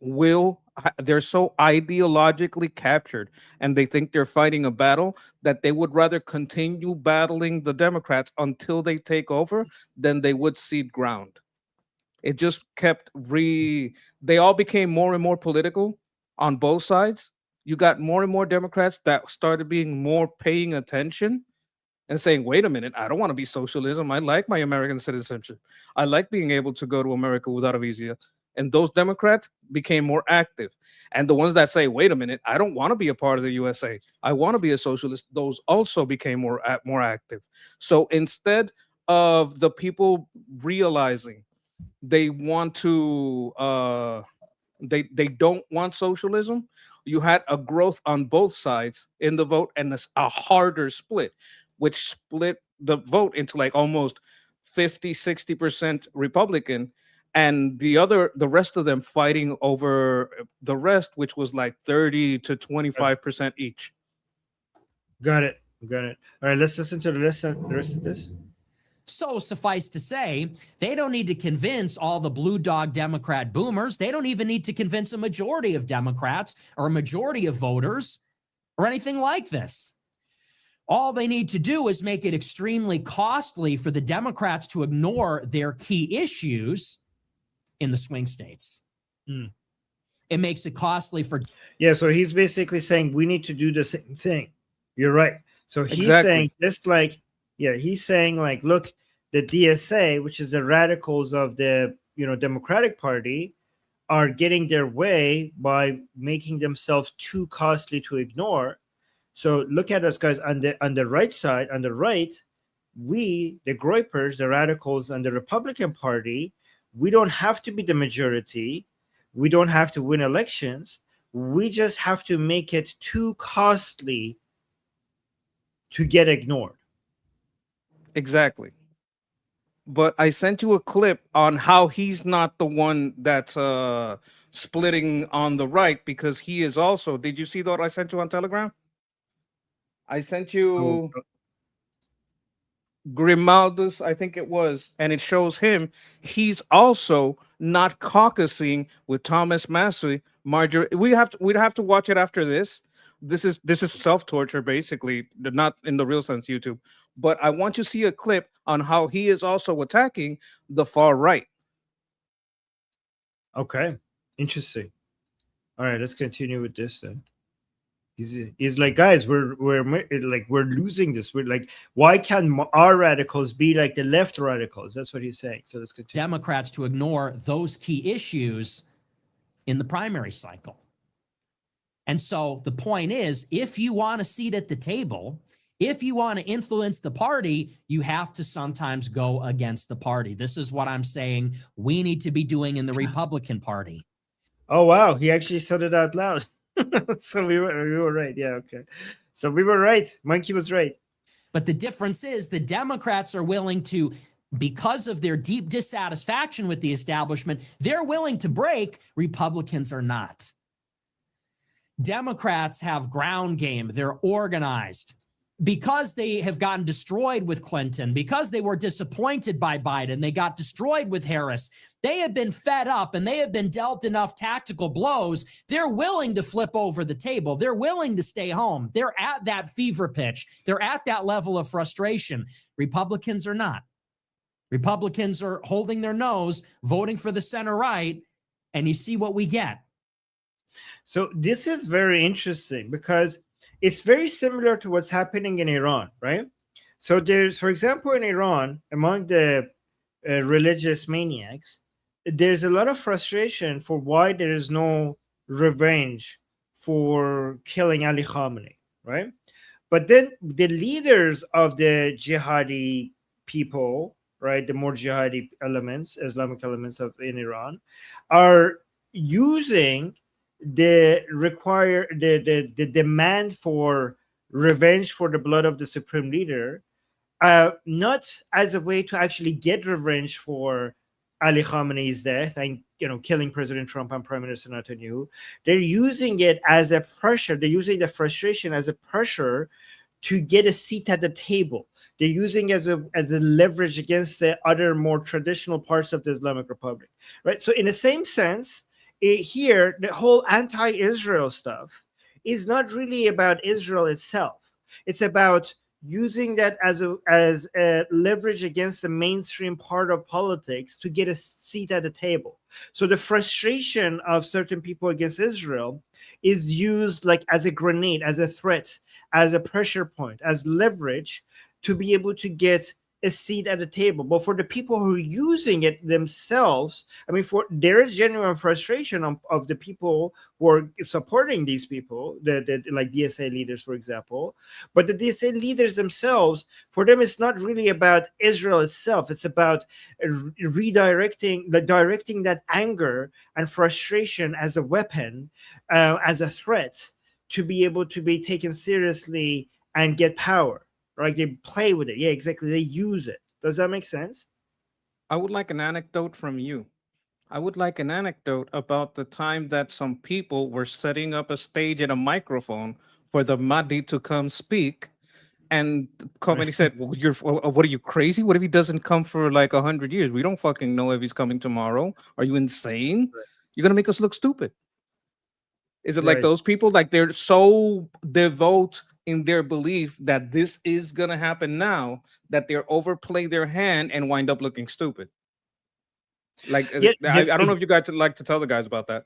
they're so ideologically captured and they think they're fighting a battle that they would rather continue battling the Democrats until they take over than they would cede ground. It just kept they all became more and more political on both sides. You got more and more Democrats that started being more paying attention and saying, wait a minute, I don't want to be socialism. I like my American citizenship. I like being able to go to America without a visa. And those Democrats became more active. And the ones that say, wait a minute, I don't want to be a part of the USA. I want to be a socialist. Those also became more active. So instead of the people realizing they want to, they don't want socialism, you had a growth on both sides in the vote and a harder split, which split the vote into like almost 50-60% Republican, and the rest of them fighting over the rest, which was like 30 to 25% each. Got it. All right, let's listen to the rest of this. So suffice to say, they don't need to convince all the blue dog Democrat boomers. They don't even need to convince a majority of Democrats or a majority of voters or anything like this. All they need to do is make it extremely costly for the Democrats to ignore their key issues in the swing states. It makes it costly for... Yeah, so he's basically saying we need to do the same thing. You're right. So he's saying just like, he's saying like, look, the DSA, which is the radicals of the Democratic Party, are getting their way by making themselves too costly to ignore. So look at us, guys, on the right side, on the right, we, the Groypers, the radicals, and the Republican Party, we don't have to be the majority. We don't have to win elections. We just have to make it too costly to get ignored. Exactly. But I sent you a clip on how he's not the one that's splitting on the right, because he is also. Did you see what I sent you on Telegram? I sent Oh, you Grimaldus, I think it was, and it shows him. He's also not caucusing with Thomas Massey, Marjorie. We'd have to watch it after this. This is self torture, basically, not in the real sense, YouTube. But I want you to see a clip on how he is also attacking the far right. okay. Interesting. All right, let's continue with this then. He's like, guys, we're losing this. We're like, why can't our radicals be like the left radicals? That's what he's saying. So let's continue. Democrats to ignore those key issues in the primary cycle. And so the point is, if you want a seat at the table, if you want to influence the party, you have to sometimes go against the party. This is what I'm saying we need to be doing in the Republican Party. Oh wow, he actually said it out loud. So we were right. Yeah, okay. So we were right. Monkey was right. But the difference is the Democrats are willing to, because of their deep dissatisfaction with the establishment, they're willing to break. Republicans are not. Democrats have ground game. They're organized. Because they have gotten destroyed with Clinton, because they were disappointed by Biden, they got destroyed with Harris. They have been fed up and they have been dealt enough tactical blows. They're willing to flip over the table. They're willing to stay home. They're at that fever pitch. They're at that level of frustration. Republicans are not. Republicans are holding their nose, voting for the center right, and you see what we get. So this is very interesting because it's very similar to what's happening in Iran, right? So there's, for example, in Iran, among the religious maniacs, there's a lot of frustration for why there is no revenge for killing Ali Khamenei, right? But then the leaders of the jihadi people, right, the more jihadi elements, Islamic elements in Iran, are using the demand for revenge for the blood of the supreme leader, not as a way to actually get revenge for Ali Khamenei's death and killing President Trump and Prime Minister Netanyahu. They're using it as a pressure. They're using the frustration as a pressure to get a seat at the table. They're using it as a leverage against the other more traditional parts of the Islamic Republic, right? So in the same sense, here, the whole anti-Israel stuff is not really about Israel itself. It's about using that as a leverage against the mainstream part of politics to get a seat at the table. So the frustration of certain people against Israel is used like as a grenade, as a threat, as a pressure point, as leverage to be able to get a seat at the table. But for the people who are using it themselves, I mean, there is genuine frustration of the people who are supporting these people, like DSA leaders, for example. But the DSA leaders themselves, for them, it's not really about Israel itself. It's about directing that anger and frustration as a weapon, as a threat, to be able to be taken seriously and get power. Right, they play with it. Yeah, exactly. They use it. Does that make sense? I would like an anecdote from you. I would like an anecdote about the time that some people were setting up a stage and a microphone for the Mahdi to come speak. And Khomeini said, well, what are you, crazy? What if he doesn't come for like 100 years? We don't fucking know if he's coming tomorrow. Are you insane? Right. You're going to make us look stupid. Is it like those people? Like they're so devout in their belief that this is going to happen now that they're overplay their hand and wind up looking stupid. Like, I don't know if you guys would like to tell the guys about that.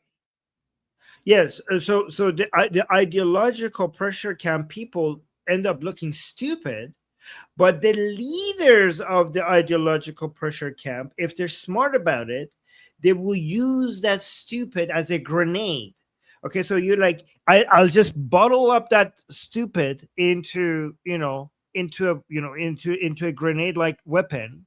Yes. So the ideological pressure camp people end up looking stupid, but the leaders of the ideological pressure camp, if they're smart about it, they will use that stupid as a grenade. Okay, so you're like, I'll just bottle up that stupid into a grenade-like weapon,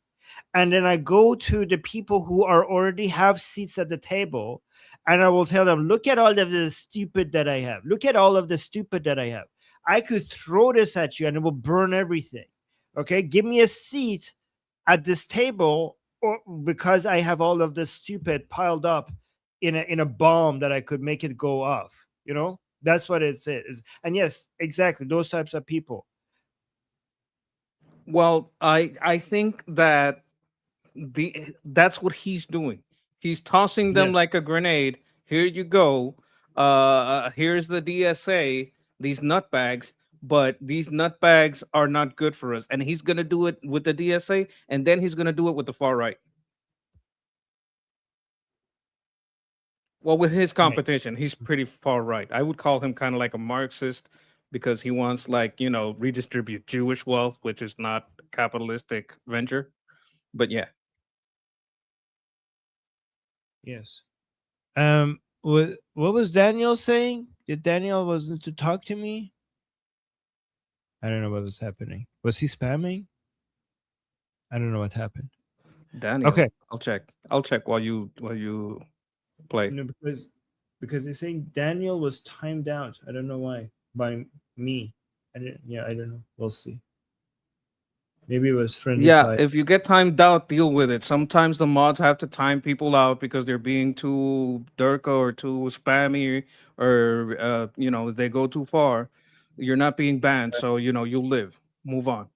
and then I go to the people who already have seats at the table, and I will tell them, look at all of the stupid that I have. Look at all of the stupid that I have. I could throw this at you, and it will burn everything. Okay, give me a seat at this table, or because I have all of this stupid piled up in a bomb that I could make it go off. You know, that's what it is. And yes, exactly, those types of people. Well, I think that that's what he's doing. He's tossing them Yes. like a grenade. Here you go. Here's the DSA, these nutbags, but these nutbags are not good for us. And he's gonna do it with the DSA, and then he's gonna do it with the far right. Well, with his competition, he's pretty far right. I would call him kind of like a Marxist because he wants, like, redistribute Jewish wealth, which is not a capitalistic venture. But yeah. Yes. What was Daniel saying? Did Daniel wasn't to talk to me? I don't know what was happening. Was he spamming? I don't know what happened. Daniel. Okay. I'll check while you play. No, because they're saying Daniel was timed out. I don't know why by me. I don't know. We'll see. Maybe it was friendly. Yeah, fire. if you get timed out, deal with it. Sometimes the mods have to time people out because they're being too durka or too spammy, or they go too far. You're not being banned, so you'll live. Move on.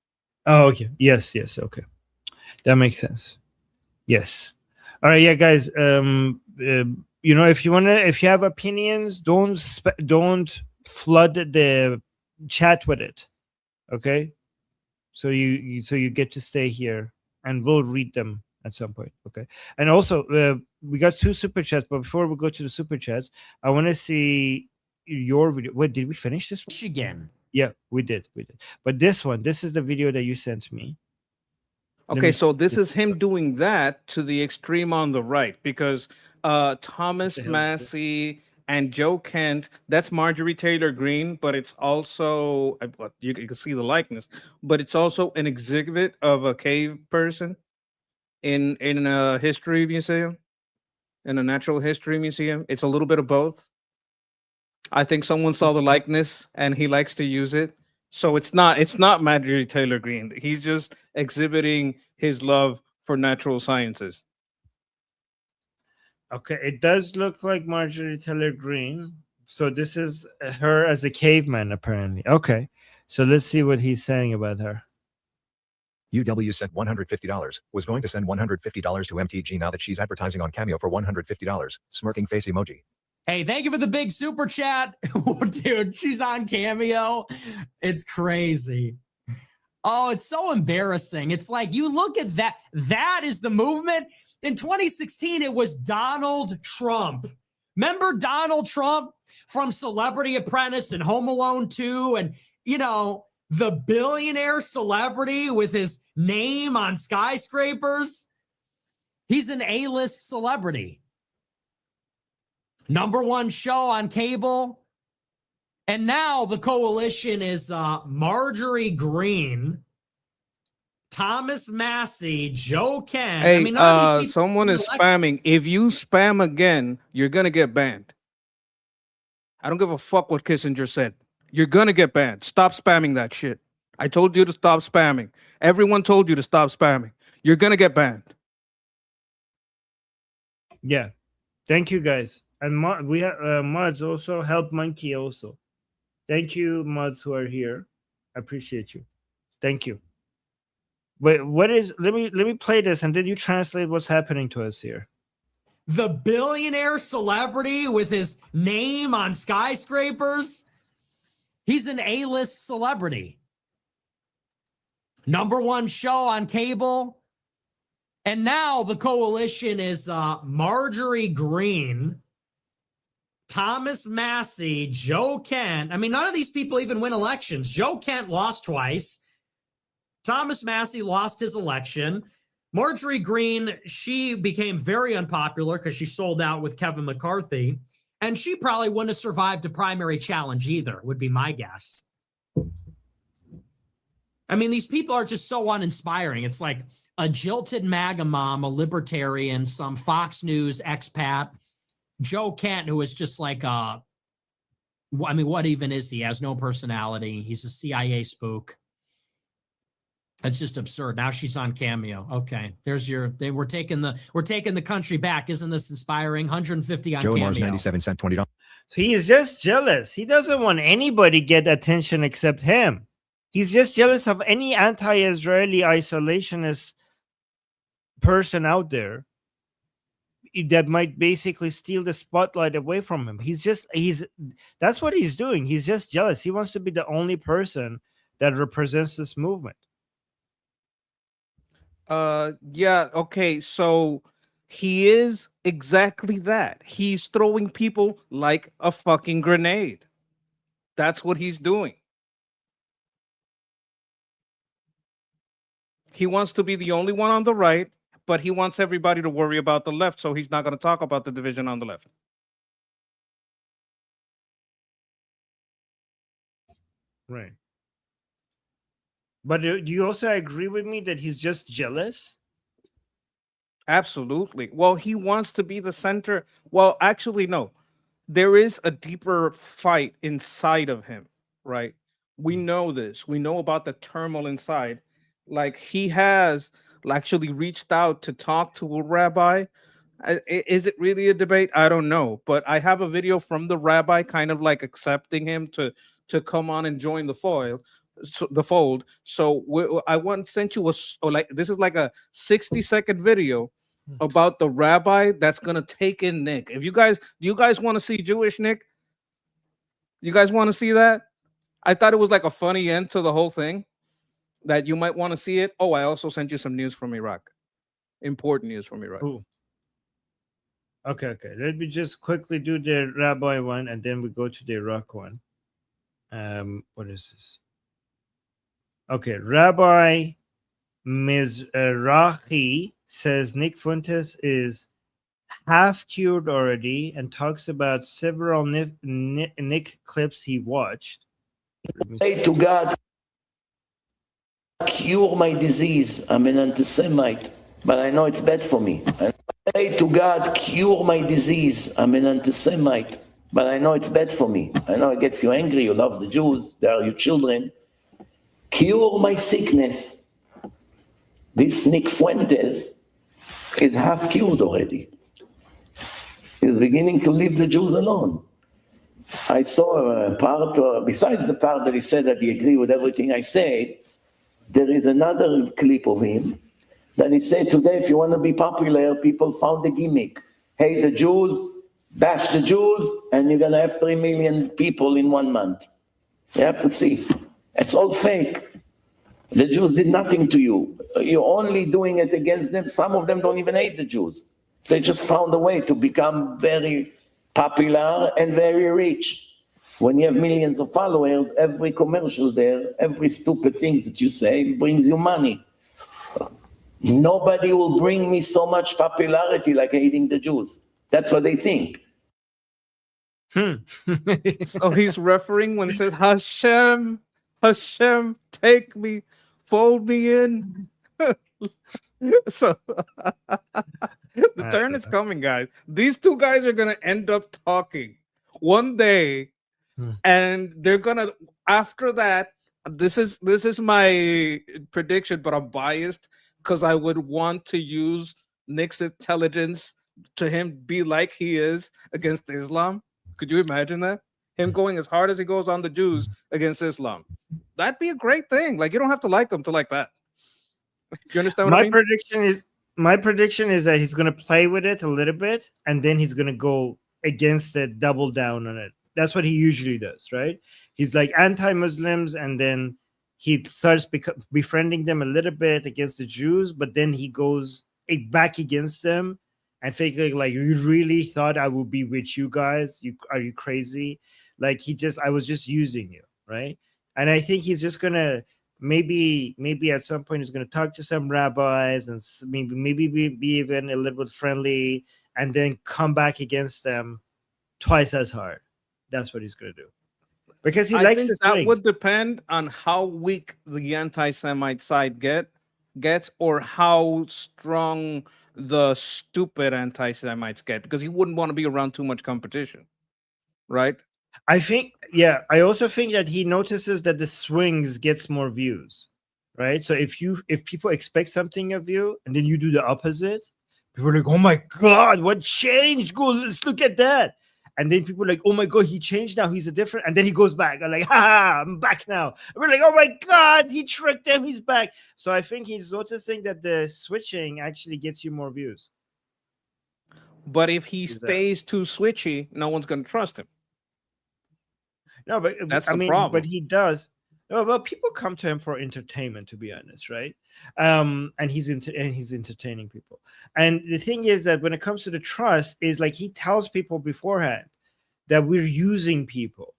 Oh, okay. Yes. Okay. That makes sense. Yes. All right. Yeah, guys. If you have opinions, don't flood the chat with it. Okay. So you get to stay here, and we'll read them at some point. Okay. And also, we got 2 super chats, but before we go to the super chats, I want to see your video. Wait, did we finish this one? Michigan. Yeah, we did. But this is the video that you sent me. Okay, so this is him doing that to the extreme on the right, because Thomas Massey and Joe Kent, that's Marjorie Taylor Greene, but it's also, you can see the likeness, but it's also an exhibit of a cave person in a history museum, in a natural history museum. It's a little bit of both. I think someone saw the likeness and he likes to use it. So it's not Marjorie Taylor Greene. He's just exhibiting his love for natural sciences. Okay, it does look like Marjorie Taylor Greene. So this is her as a caveman, apparently. Okay, so let's see what he's saying about her. UW sent $150. Was going to send $150 to MTG now that she's advertising on Cameo for $150. Smirking face emoji. Hey, thank you for the big super chat. Dude, she's on Cameo. It's crazy. Oh, it's so embarrassing. It's like, you look at that. That is the movement. In 2016, it was Donald Trump. Remember Donald Trump from Celebrity Apprentice and Home Alone 2? And, the billionaire celebrity with his name on skyscrapers? He's an A-list celebrity. #1 show on cable. And now the coalition is Marjorie Greene, Thomas Massey, Joe Kent. Hey, I mean, none of these people someone is spamming. If you spam again, you're going to get banned. I don't give a fuck what Kissinger said. You're going to get banned. Stop spamming that shit. I told you to stop spamming. Everyone told you to stop spamming. You're going to get banned. Yeah. Thank you, guys. And we have mods also. Help Monkey also. Thank you, mods who are here. I appreciate you. Thank you. Wait, what is? Let me play this, and then you translate what's happening to us here. The billionaire celebrity with his name on skyscrapers. He's an A-list celebrity. #1 show on cable. And now the coalition is Marjorie Greene, Thomas Massey, Joe Kent. I mean, none of these people even win elections. Joe Kent lost twice. Thomas Massey lost his election. Marjorie Greene, she became very unpopular because she sold out with Kevin McCarthy. And she probably wouldn't have survived a primary challenge either, would be my guess. I mean, these people are just so uninspiring. It's like a jilted MAGA mom, a libertarian, some Fox News expat, Joe Kent, who is just like what even is he? He has no personality. He's a CIA spook. That's just absurd. Now she's on Cameo. Okay, there's we're taking the country back. Isn't this inspiring? 150 on Joe Cameo. Mars 97 cent $20. So he is just jealous. He doesn't want anybody get attention except him. He's just jealous of any anti-Israeli isolationist person out there that might basically steal the spotlight away from him. That's what he's doing. He's just jealous. He wants to be the only person that represents this movement. Yeah, okay, so he is exactly that. He's throwing people like a fucking grenade. That's what he's doing. He wants to be the only one on the right, but he wants everybody to worry about the left, so he's not going to talk about the division on the left. Right. But do you also agree with me that he's just jealous? Absolutely. Well, he wants to be the center. Well, actually, no. There is a deeper fight inside of him, right? We know this. We know about the turmoil inside. Like, he has actually reached out to talk to a rabbi. Is it really a debate? I don't know. But I have a video from the rabbi kind of like accepting him to come on and join the fold. So I once sent you this is like a 60-second video about the rabbi that's gonna take in Nick. Do you guys want to see Jewish Nick? You guys want to see that? I thought it was like a funny end to the whole thing that you might want to see it. Oh, I also sent you some news from Iraq. Important news from Iraq. Ooh. Okay. Let me just quickly do the rabbi one, and then we go to the Iraq one. What is this? Okay, Rabbi Mizrahi says Nick Fuentes is half cured already and talks about several Nick clips he watched. Pray to God, cure my disease. I'm an anti-Semite, but I know it's bad for me. Pray to God, cure my disease. I'm an anti-Semite, but I know it's bad for me. I know it gets you angry. You love the Jews. They are your children. Cure my sickness. This Nick Fuentes is half cured already. He's beginning to leave the Jews alone. I saw a part, besides the part that he said that he agreed with everything I said, there is another clip of him that he said today, if you want to be popular, people found a gimmick. Hate the Jews, bash the Jews, and you're going to have 3 million people in 1 month. You have to see. It's all fake. The Jews did nothing to you. You're only doing it against them. Some of them don't even hate the Jews. They just found a way to become very popular and very rich. When you have millions of followers, every commercial there, every stupid thing that you say brings you money. Nobody will bring me so much popularity like hating the Jews. That's what they think. So he's referring when he says, Hashem, Hashem, take me, fold me in. So the turn is coming, guys. These two guys are going to end up talking one day, and they're going to, after that, this is my prediction, but I'm biased because I would want to use Nick's intelligence to him be like he is against Islam. Could you imagine that? Him going as hard as he goes on the Jews against Islam. That'd be a great thing. Like, you don't have to like them to like that. You understand what I mean? My prediction is that he's going to play with it a little bit, and then he's going to go against it, double down on it. That's what he usually does, right? He's like anti-Muslims, and then he starts befriending them a little bit against the Jews, but then he goes back against them and thinking like, you really thought I would be with you guys? Are you crazy? Like, I was just using you, right? And I think he's just gonna maybe at some point he's gonna talk to some rabbis and maybe be even a little bit friendly, and then come back against them twice as hard. That's what he's gonna do, because he likes to swing. That would depend on how weak the anti-Semite side gets, or how strong the stupid anti-Semites get, because he wouldn't want to be around too much competition, right? I think, yeah. I also think that he notices that the swings gets more views. right? So if people expect something of you and then you do the opposite, people are like, oh my God, what changed? Go, let's look at that. And then people are like, oh my God, he changed now. He's a different. And then he goes back. I'm like, I'm back now. And we're like, oh my God, he tricked them. He's back. So I think he's noticing that the switching actually gets you more views. But if he Is that- stays too switchy, no one's going to trust him. No, but That's I the mean, problem. but he does. No, well, people come to him for entertainment, to be honest, right? And he's entertaining people. And the thing is that when it comes to the trust, is like he tells people beforehand that we're using people,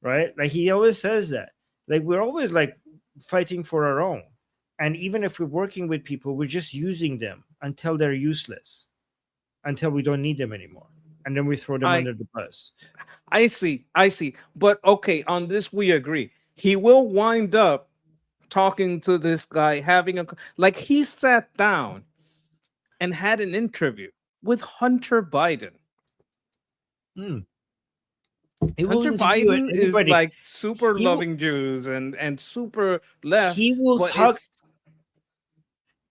right? Like he always says that. Like we're always like fighting for our own, and even if we're working with people, we're just using them until they're useless, until we don't need them anymore, and then we throw them under the bus. I see. But okay, on this we agree. He will wind up talking to this guy, having like he sat down and had an interview with Hunter Biden. He will Hunter interview Biden is anybody. like super He will- loving Jews and super left. He will but talk. it's-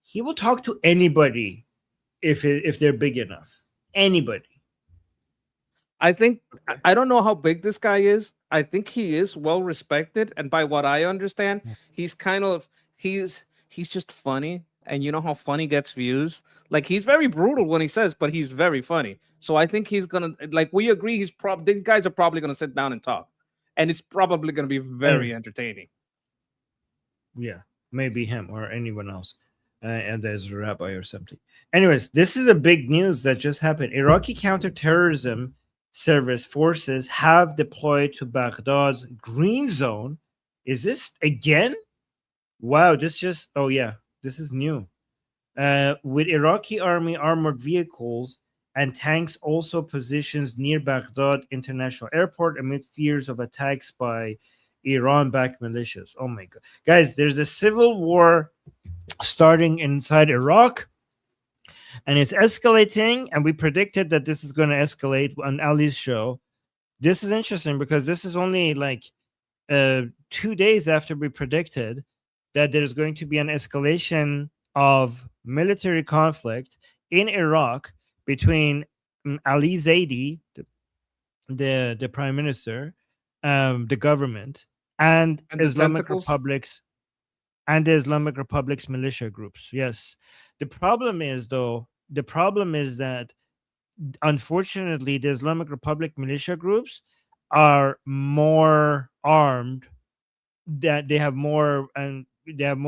He will talk to anybody if they're big enough. Anybody. I think I don't know how big this guy is. I think he is well respected, and by what I understand, he's just funny. And you know how funny gets views. Like he's very brutal when he says, but he's very funny. So I think he's gonna we agree. These guys are probably gonna sit down and talk, and it's probably gonna be very entertaining. Yeah, maybe him or anyone else. And there's a rabbi or something. Anyways, this is a big news that just happened. Iraqi counterterrorism service forces have deployed to Baghdad's green zone. Is this again? Wow, this is new. With Iraqi army armored vehicles and tanks also positions near Baghdad International Airport amid fears of attacks by Iran-backed militias. Oh my God. Guys, there's a civil war starting inside Iraq, and it's escalating, and we predicted that this is going to escalate on Ali's show. This is interesting because this is only like 2 days after we predicted that there's going to be an escalation of military conflict in Iraq between Ali Zaidi, the prime minister, the government, and the Islamic tentacles? the Islamic Republic's militia groups. Yes. The problem is that unfortunately the Islamic Republic militia groups are more armed, that they have more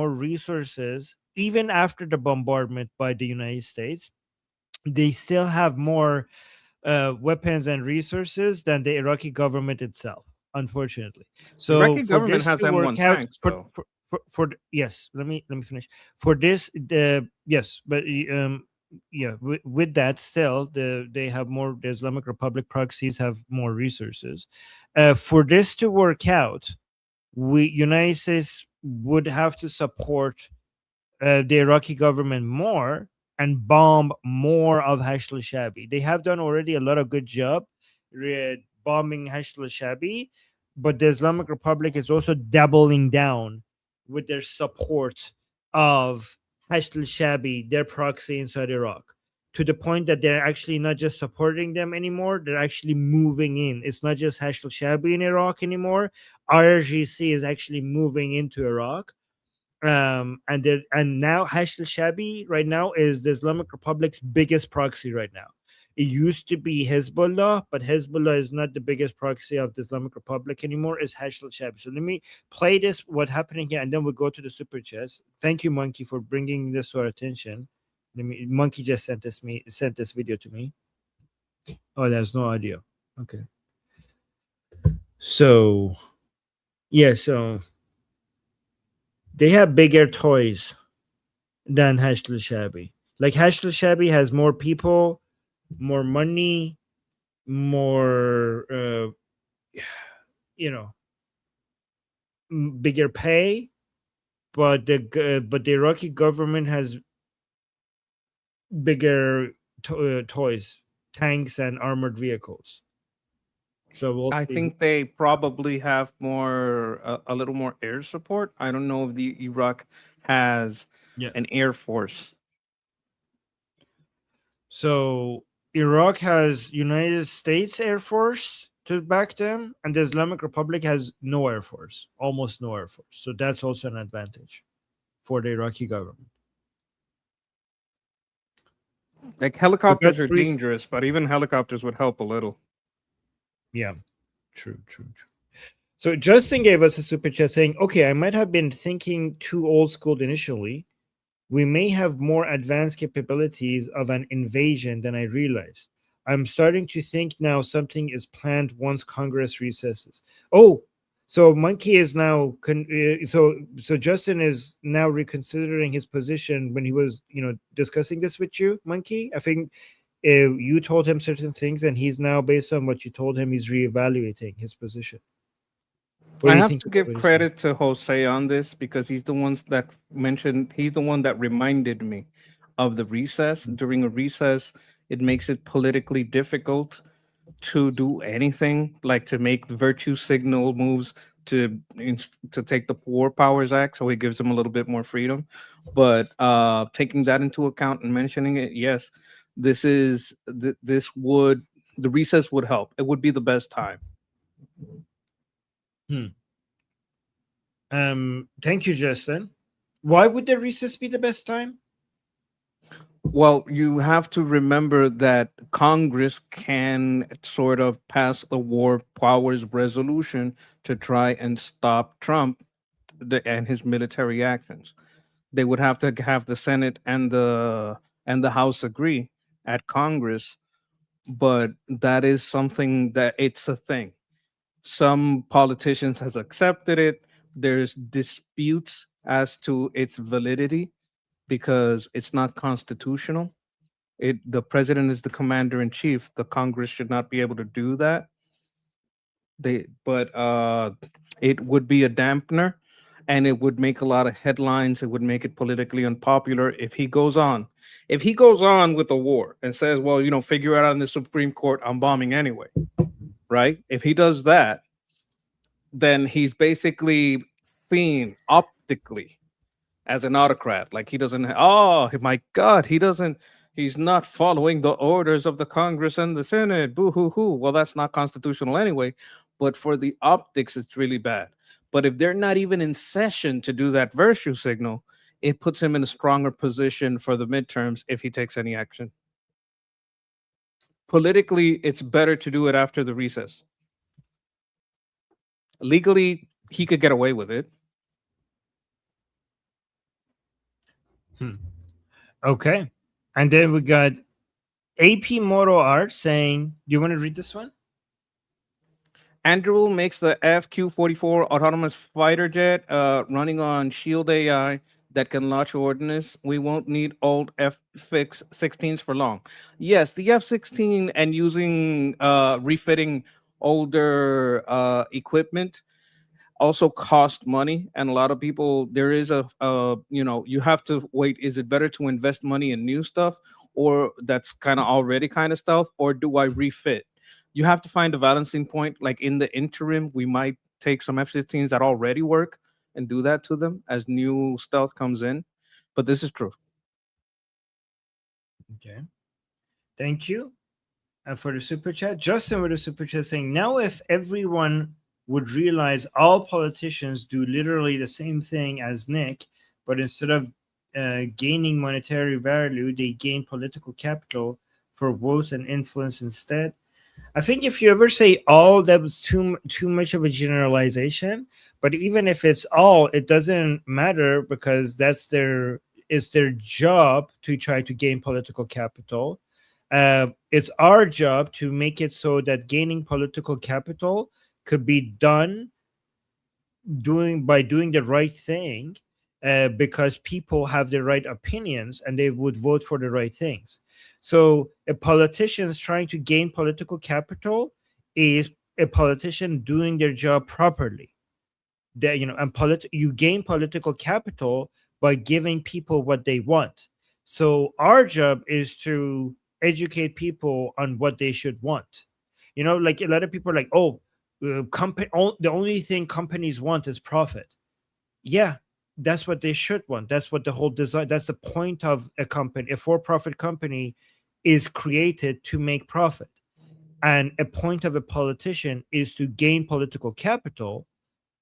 resources. Even after the bombardment by the United States, they still have more weapons and resources than the Iraqi government itself, unfortunately. So Iraqi for government this has to work M1 out, tanks, for, though. for yes, let me finish. For this, yes, but with that, still they have more. The Islamic Republic proxies have more resources. For this to work out, United States would have to support the Iraqi government more and bomb more of Hashd al-Shabi. They have done already a lot of good job bombing Hashd al-Shabi, but the Islamic Republic is also doubling down with their support of Hashd al-Shabi, their proxy inside Iraq, to the point that they're actually not just supporting them anymore, they're actually moving in. It's not just Hashd al-Shabi in Iraq anymore. IRGC is actually moving into Iraq. And now Hashd al-Shabi right now is the Islamic Republic's biggest proxy right now. It used to be Hezbollah, but Hezbollah is not the biggest proxy of the Islamic Republic anymore. It's Hashd al-Shabi. So let me play this, what's happening here, and then we'll go to the super chats. Thank you, Monkey, for bringing this to our attention. Monkey just sent this video to me. Oh, there's no audio. Okay. So they have bigger toys than Hashd al-Shabi. Like Hashd al-Shabi has more people, more money, more bigger pay, but the Iraqi government has bigger toys, tanks, and armored vehicles. So we'll I see. think they probably have more, a little more air support. I don't know if the Iraq has Yeah. an air force. So Iraq has United States Air Force to back them, and the Islamic Republic has no air force, almost no air force. So that's also an advantage for the Iraqi government. Like helicopters that's are dangerous, but even helicopters would help a little. Yeah, true. So Justin gave us a super chat saying, "Okay, I might have been thinking too old school initially. We may have more advanced capabilities of an invasion than I realized. I'm starting to think now something is planned once Congress recesses." Oh, so Monkey is now so Justin is now reconsidering his position when he was discussing this with you, Monkey. I think you told him certain things, and he's now, based on what you told him, he's reevaluating his position. What do I you have think to about give what he's credit to Jose on this because he's the ones that mentioned. He's the one that reminded me of the recess. During a recess, it makes it politically difficult to do anything, like to make the virtue signal moves to take the War Powers Act. So it gives them a little bit more freedom. But taking that into account and mentioning it, yes, this would the recess would help. It would be the best time. Thank you, Justin. Why would the recess be the best time? Well, you have to remember that Congress can sort of pass a war powers resolution to try and stop Trump and his military actions. They would have to have the Senate and the House agree at Congress, but that is something that it's a thing. Some politicians has accepted it. There's disputes as to its validity because it's not constitutional. The president is the commander in chief. The Congress should not be able to do that. But it would be a dampener, and it would make a lot of headlines. It would make it politically unpopular if he goes on. If he goes on with the war and says, "Well, figure out on the Supreme Court, I'm bombing anyway," right? If he does that, then he's basically seen optically as an autocrat. Like he doesn't. Oh my God, He's not following the orders of the Congress and the Senate. Boo hoo hoo. Well, that's not constitutional anyway. But for the optics, it's really bad. But if they're not even in session to do that virtue signal, it puts him in a stronger position for the midterms if he takes any action. Politically, it's better to do it after the recess. Legally, he could get away with it. Okay. And then we got AP Moto Art saying, do you want to read this one? Andrew makes the FQ-44 autonomous fighter jet running on Shield AI that can launch ordnance. We won't need old F-16s for long. Yes, the F-16 and using refitting older equipment also cost money, and a lot of people, there is you have to wait. Is it better to invest money in new stuff, or that's kind of already kind of stuff, or do I refit? You have to find a balancing point. Like in the interim, we might take some F-16s that already work and do that to them as new stealth comes in. But this is true. Okay. Thank you. And for the super chat, Justin with a super chat saying, now if everyone would realize all politicians do literally the same thing as Nick, but instead of gaining monetary value, they gain political capital for votes and influence instead. I think if you ever say all, that was too much of a generalization. But even if it's all, it doesn't matter because it's their job to try to gain political capital. It's our job to make it so that gaining political capital could be done by doing the right thing, because people have the right opinions and they would vote for the right things. So a politician trying to gain political capital is a politician doing their job properly. That you gain political capital by giving people what they want. So our job is to educate people on what they should want. You know, like a lot of people are like, oh, the only thing companies want is profit. Yeah, that's what they should want. That's what the whole design, that's the point of a company. A for-profit company is created to make profit. And a point of a politician is to gain political capital.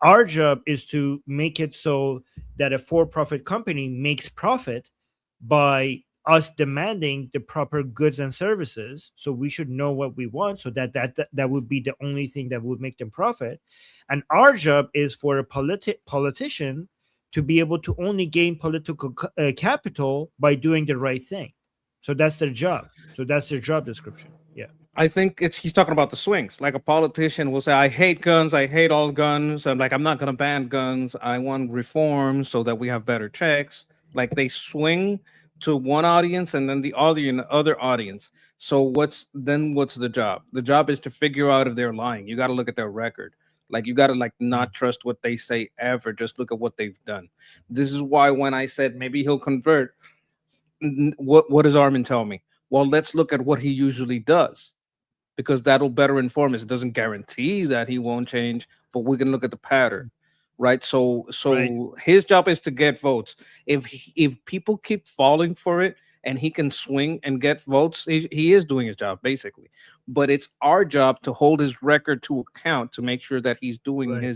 Our job is to make it so that a for-profit company makes profit by us demanding the proper goods and services. So we should know what we want, so that would be the only thing that would make them profit. And our job is for a politician to be able to only gain political capital by doing the right thing. So that's their job. So that's their job description. Yeah. I think he's talking about the swings. Like a politician will say, I hate guns, I hate all guns. I'm like, I'm not gonna ban guns. I want reforms so that we have better checks. Like they swing to one audience and then the other audience. So what's the job? The job is to figure out if they're lying. You got to look at their record. Like you got to like not trust what they say ever. Just look at what they've done. This is why when I said maybe he'll convert, what does Armin tell me? Well, let's look at what he usually does, because that'll better inform us. It doesn't guarantee that he won't change, but we can look at the pattern, right? So Right. his job is to get votes. If people keep falling for it and he can swing and get votes, he is doing his job basically. But it's our job to hold his record to account, to make sure that he's doing Right.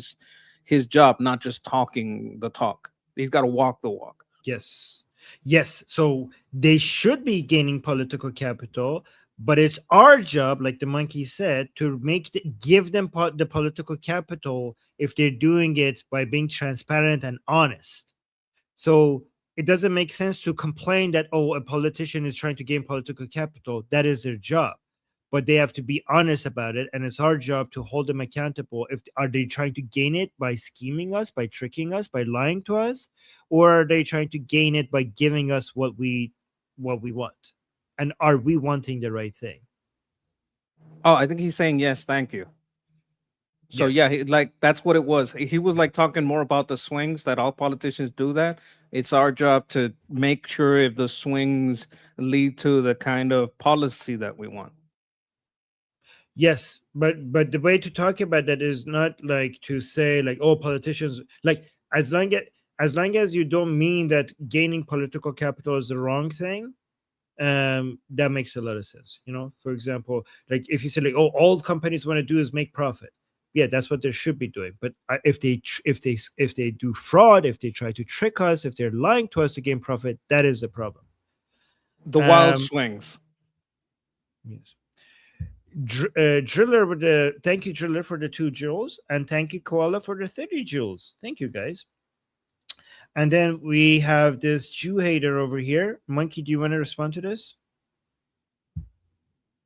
his job, not just talking the talk. He's got to walk the walk. Yes. Yes. So they should be gaining political capital, but it's our job, like the monkey said, to give them the political capital if they're doing it by being transparent and honest. So it doesn't make sense to complain that, oh, a politician is trying to gain political capital. That is their job. But they have to be honest about it, and it's our job to hold them accountable. Are they trying to gain it by scheming us, by tricking us, by lying to us, or are they trying to gain it by giving us what we want? And are we wanting the right thing? Oh, I think he's saying yes, thank you. So Yes. yeah, like that's what it was. He was like talking more about the swings, that all politicians do that. It's our job to make sure if the swings lead to the kind of policy that we want. Yes, but the way to talk about that is not like to say like, oh, politicians, like as long as you don't mean that gaining political capital is the wrong thing, that makes a lot of sense. You know, for example, like if you say like, oh, all companies want to do is make profit. Yeah, that's what they should be doing. But if they do fraud, if they try to trick us, if they're lying to us to gain profit, that is a problem. The wild swings. Yes. Driller with the thank you, Driller, for the 2 joules, and thank you, Koala, for the 30 joules. Thank you, guys. And then we have this Jew hater over here. Monkey, do you want to respond to this?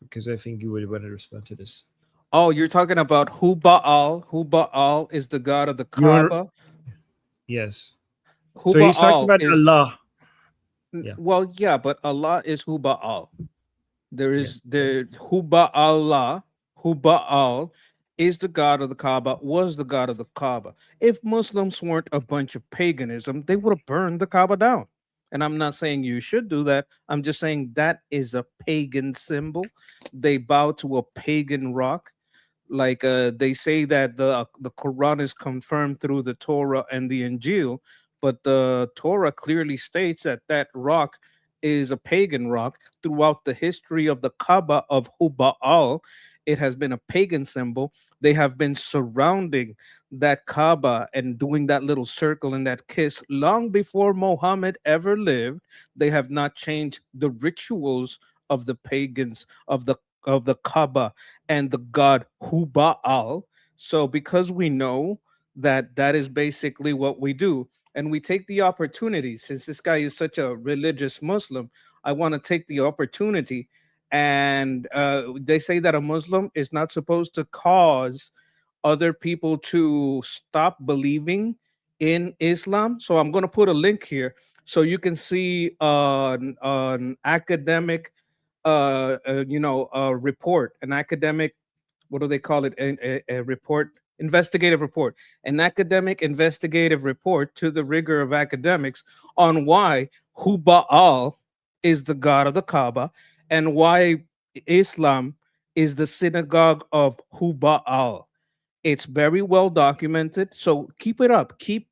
Because I think you would want to respond to this. Oh, you're talking about Huba'al. Huba'al is the god of the Kaaba. Yes. Huba'al So he's talking about Allah. Yeah. Well, yeah, but Allah is Huba'al. There is the Huba'Allah. Huba'al is the god of the Kaaba, was the god of the Kaaba. If Muslims weren't a bunch of paganism, they would have burned the Kaaba down. And I'm not saying you should do that. I'm just saying that is a pagan symbol. They bow to a pagan rock. Like they say that the Quran is confirmed through the Torah and the Injil, but the Torah clearly states that that rock is a pagan rock. Throughout the history of the Kaaba of Huba'al, it has been a pagan symbol. They have been surrounding that Kaaba and doing that little circle and that kiss long before Muhammad ever lived. They have not changed the rituals of the pagans of the Kaaba and the god Huba'al. So because we know that that is basically what we do, and we take the opportunity, since this guy is such a religious Muslim, I want to take the opportunity. And they say that a Muslim is not supposed to cause other people to stop believing in Islam. So I'm going to put a link here so you can see an academic report, an academic, what do they call it? A report, investigative report, an academic investigative report to the rigor of academics on why Huba'al is the god of the Kaaba and why Islam is the synagogue of Huba'al. It's very well documented. So keep it up. Keep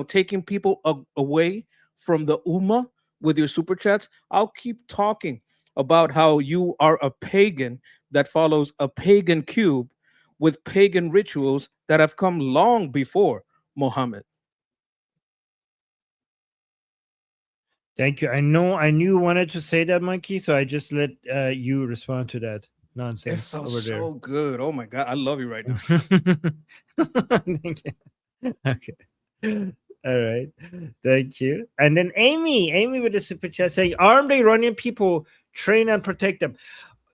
taking people away from the Ummah with your super chats. I'll keep talking about how you are a pagan that follows a pagan cube with pagan rituals that have come long before Muhammad. Thank you. I knew you wanted to say that, Monkey, so I just let you respond to that It nonsense felt over there. so good. Oh my God. I love you right now. Thank you. Okay. All right. Thank you. And then Amy with the super chat saying, arm the Iranian people, train and protect them.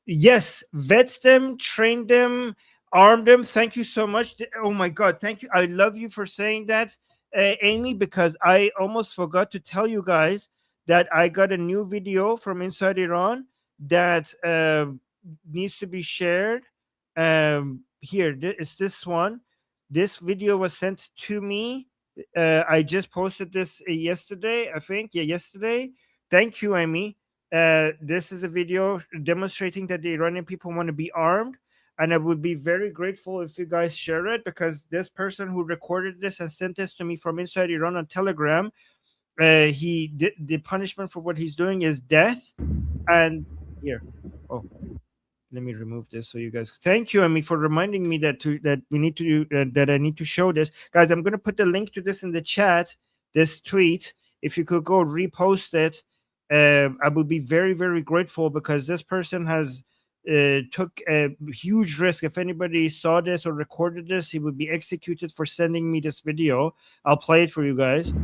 Yes, vet them, train them, arm them. Thank you so much. Oh my God. Thank you. I love you for saying that, Amy, because I almost forgot to tell you guys that I got a new video from inside Iran that needs to be shared. Here, it's this one. This video was sent to me. I just posted this yesterday, I think. Yeah, yesterday. Thank you, Amy. This is a video demonstrating that the Iranian people want to be armed. And I would be very grateful if you guys share it, because this person who recorded this and sent this to me from inside Iran on Telegram, the punishment for what he's doing is death. And here, oh, let me remove this so you guys. Thank you, Amy, for reminding me that we need to do that. I need to show this, guys. I'm gonna put the link to this in the chat. This tweet, if you could go repost it, I would be very, very grateful, because this person has took a huge risk. If anybody saw this or recorded this, he would be executed for sending me this video. I'll play it for you guys.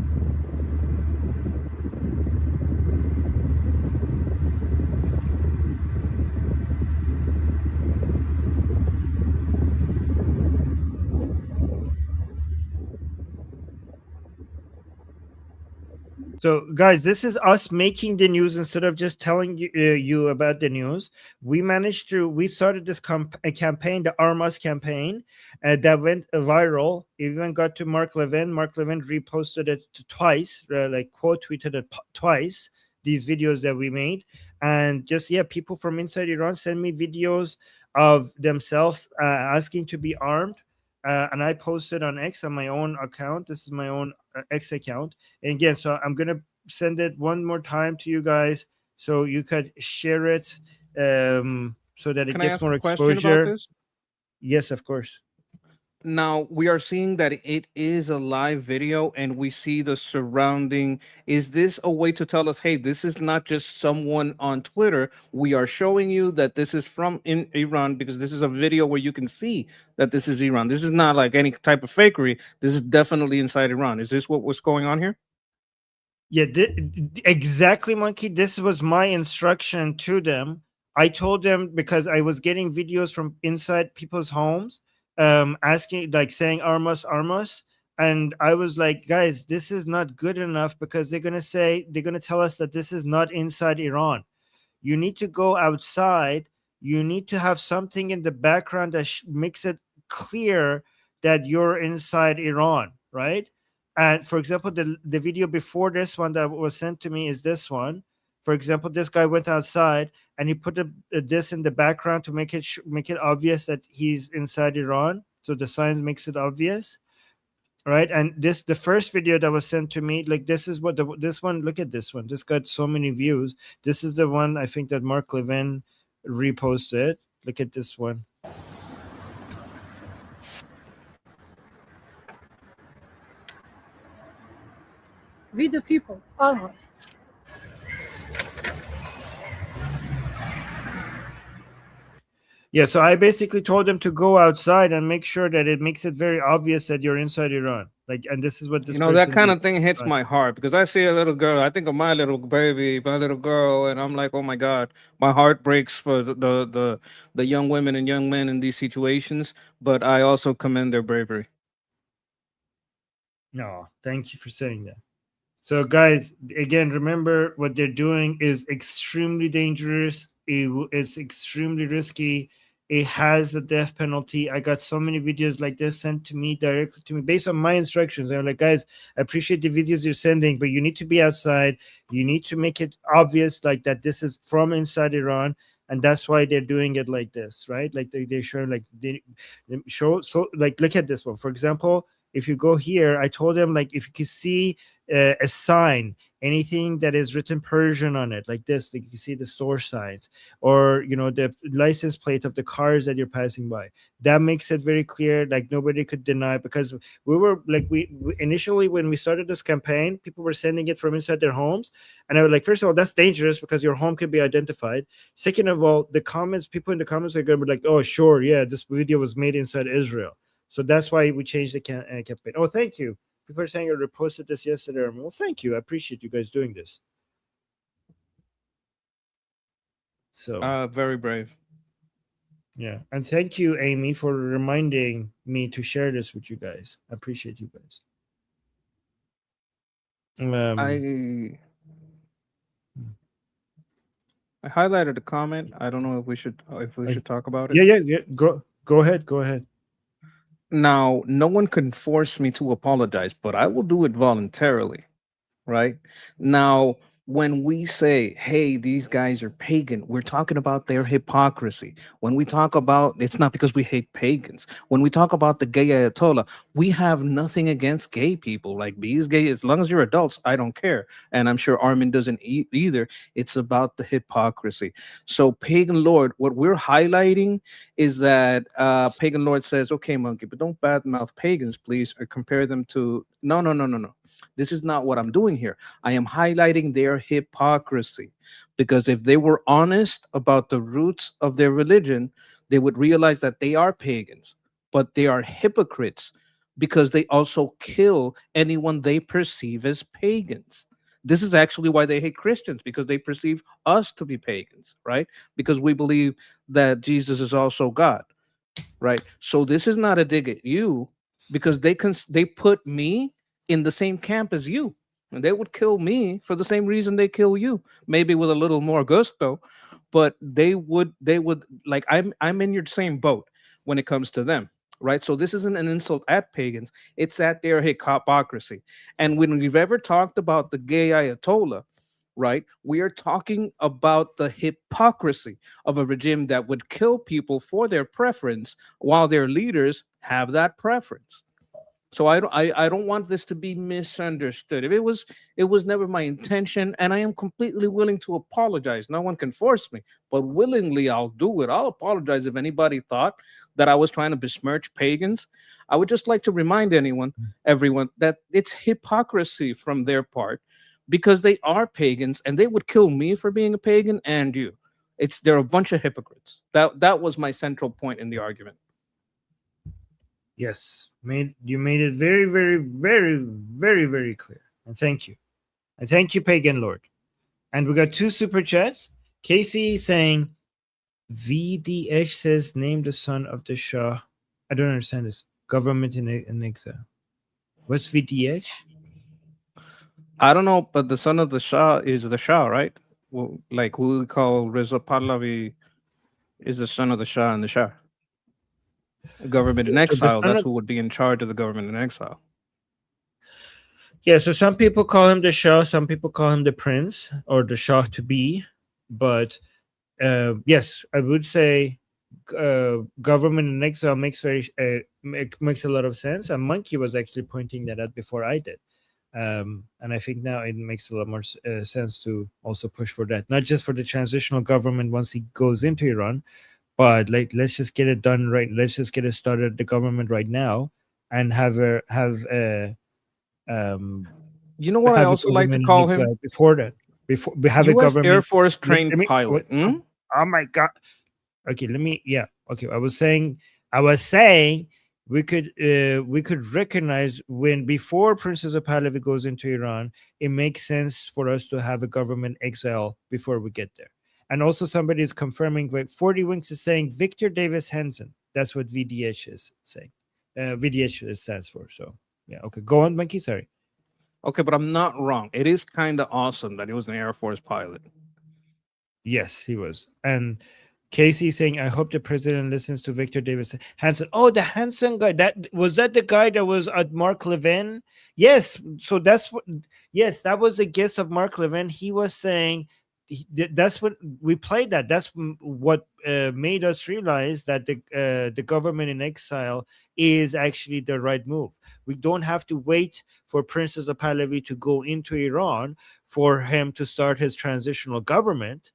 So, guys, this is us making the news instead of just telling you about the news. We started this campaign, the Arm Us campaign, that went viral. It even got to Mark Levin. Mark Levin reposted it twice, like quote tweeted it twice, these videos that we made. And just, people from inside Iran send me videos of themselves asking to be armed. And I posted on X on my own account. This is my own X account. And again, so I'm going to send it one more time to you guys so you could share it so that it gets more exposure. Yes, of course. Now we are seeing that it is a live video and we see the surrounding. Is this a way to tell us, hey, this is not just someone on Twitter? We are showing you that this is from in Iran, because this is a video where you can see that this is Iran. This is not like any type of fakery. This is definitely inside Iran. Is this what was going on here? Yeah, exactly, Monkey. This was my instruction to them. I told them, because I was getting videos from inside people's homes, asking, like, saying arm us, and I was like, guys, this is not good enough, because they're gonna tell us that this is not inside Iran. You need to go outside. You need to have something in the background that makes it clear that you're inside Iran, right? And for example, the video before this one that was sent to me is this one. For example, this guy went outside and he put this in the background to make it obvious that he's inside Iran. So the sign makes it obvious, right? And the first video that was sent to me, like, this is what this one. Look at this one. This got so many views. This is the one I think that Mark Levin reposted. Look at this one. We the people, almost. Yeah, so I basically told them to go outside and make sure that it makes it very obvious that you're inside Iran. Like, and this is what this. That kind of thing hits my heart, because I see a little girl. I think of my little baby, my little girl, and I'm like, oh my God, my heart breaks for the young women and young men in these situations. But I also commend their bravery. No, thank you for saying that. So, guys, again, remember, what they're doing is extremely dangerous. It's extremely risky. It has a death penalty. I got so many videos like this sent to me, directly to me, based on my instructions. I'm like, guys, I appreciate the videos you're sending, but you need to be outside. You need to make it obvious, like, that this is from inside Iran. and that's why they're doing it like this, right? Like they show, like they show. So like, look at this one, for example. If you go here, I told them, like, if you can see a sign, anything that is written Persian on it, like this, like you see the store signs, or the license plate of the cars that you're passing by, that makes it very clear, like nobody could deny. Because we were like, we initially, when we started this campaign, people were sending it from inside their homes, and I was like, first of all, that's dangerous because your home could be identified. Second of all, people in the comments are going to be like, oh sure, yeah, this video was made inside Israel. So that's why we changed the campaign. Oh, thank you. People are saying I reposted this yesterday. Well, thank you. I appreciate you guys doing this. So Very brave. yeah, and thank you, Amy, for reminding me to share this with you guys. I appreciate you guys. I highlighted a comment. I don't know if we should talk about it. Yeah. Go ahead. Now, no one can force me to apologize, but I will do it voluntarily, right? Now, when we say, hey, these guys are pagan, we're talking about their hypocrisy. When we talk about, it's not because we hate pagans. When we talk about the gay Ayatollah, we have nothing against gay people. Like, be gay, as long as you're adults, I don't care. And I'm sure Armin doesn't either. It's about the hypocrisy. So, Pagan Lord, what we're highlighting is that Pagan Lord says, okay, monkey, but don't badmouth pagans, please, or compare them to, no. This is not what I'm doing here. I am highlighting their hypocrisy, because if they were honest about the roots of their religion, they would realize that they are pagans, but they are hypocrites because they also kill anyone they perceive as pagans. This is actually why they hate Christians, because they perceive us to be pagans, right? Because we believe that Jesus is also God, right? So this is not a dig at you, because they put me in the same camp as you, and they would kill me for the same reason they kill you, maybe with a little more gusto, but they would like, I'm in your same boat when it comes to them, right? So this isn't an insult at pagans, it's at their hypocrisy. And when we've ever talked about the gay Ayatollah, right, we are talking about the hypocrisy of a regime that would kill people for their preference while their leaders have that preference. So I don't want this to be misunderstood. If it was never my intention, and I am completely willing to apologize. No one can force me, but willingly I'll do it. I'll apologize if anybody thought that I was trying to besmirch pagans. I would just like to remind everyone that it's hypocrisy from their part, because they are pagans and they would kill me for being a pagan and you. They're a bunch of hypocrites. That was my central point in the argument. Yes, you made it very, very, very, very, very clear. And thank you. And thank you, Pagan Lord. And we got 2 super chats. Casey saying, VDH says, name the son of the Shah. I don't understand this. Government in exile. What's VDH? I don't know, but the son of the Shah is the Shah, right? Well, like who we call Reza Pahlavi is the son of the Shah and the Shah. Government in exile, that's who would be in charge of the government in exile. Yeah, so some people call him the Shah, some people call him the prince or the Shah to be. But yes, I would say government in exile makes a lot of sense. And Monkey was actually pointing that out before I did. And I think now it makes a lot more sense to also push for that, not just for the transitional government once he goes into Iran, but like, let's just get it done right. Let's just get it started, the government right now, and have you know what I also like to call him before that. Before we have US a government Air Force trained pilot. Oh my God. Okay, okay. I was saying we could recognize before Princess Pahlavi goes into Iran, it makes sense for us to have a government exile before we get there. And also somebody is confirming, like 40 Winks is saying Victor Davis Hansen. That's what VDH is saying. VDH stands for. So yeah, okay. Go on, Monkey. Sorry. Okay, but I'm not wrong. It is kind of awesome that he was an Air Force pilot. Yes, he was. And Casey saying, I hope the president listens to Victor Davis Hansen. Oh, the Hansen guy. That the guy that was at Mark Levin? Yes. So that was a guest of Mark Levin. He was saying that's what we played. That's what made us realize that the government in exile is actually the right move. We don't have to wait for Princess of Pahlavi to go into Iran for him to start his transitional government.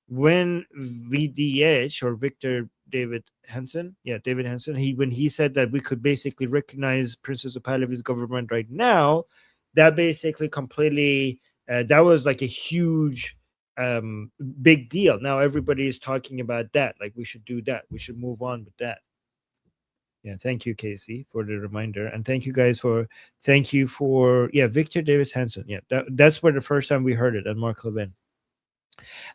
When VDH, or Victor David Hansen, when he said that we could basically recognize Princess of Pahlavi's government right now, that basically completely that was like a huge big deal. Now everybody is talking about that, like we should do that, we should move on with that. Yeah, thank you, Casey, for the reminder, and thank you guys for Victor Davis Hansen. Yeah, that's where the first time we heard it, and Mark Levin.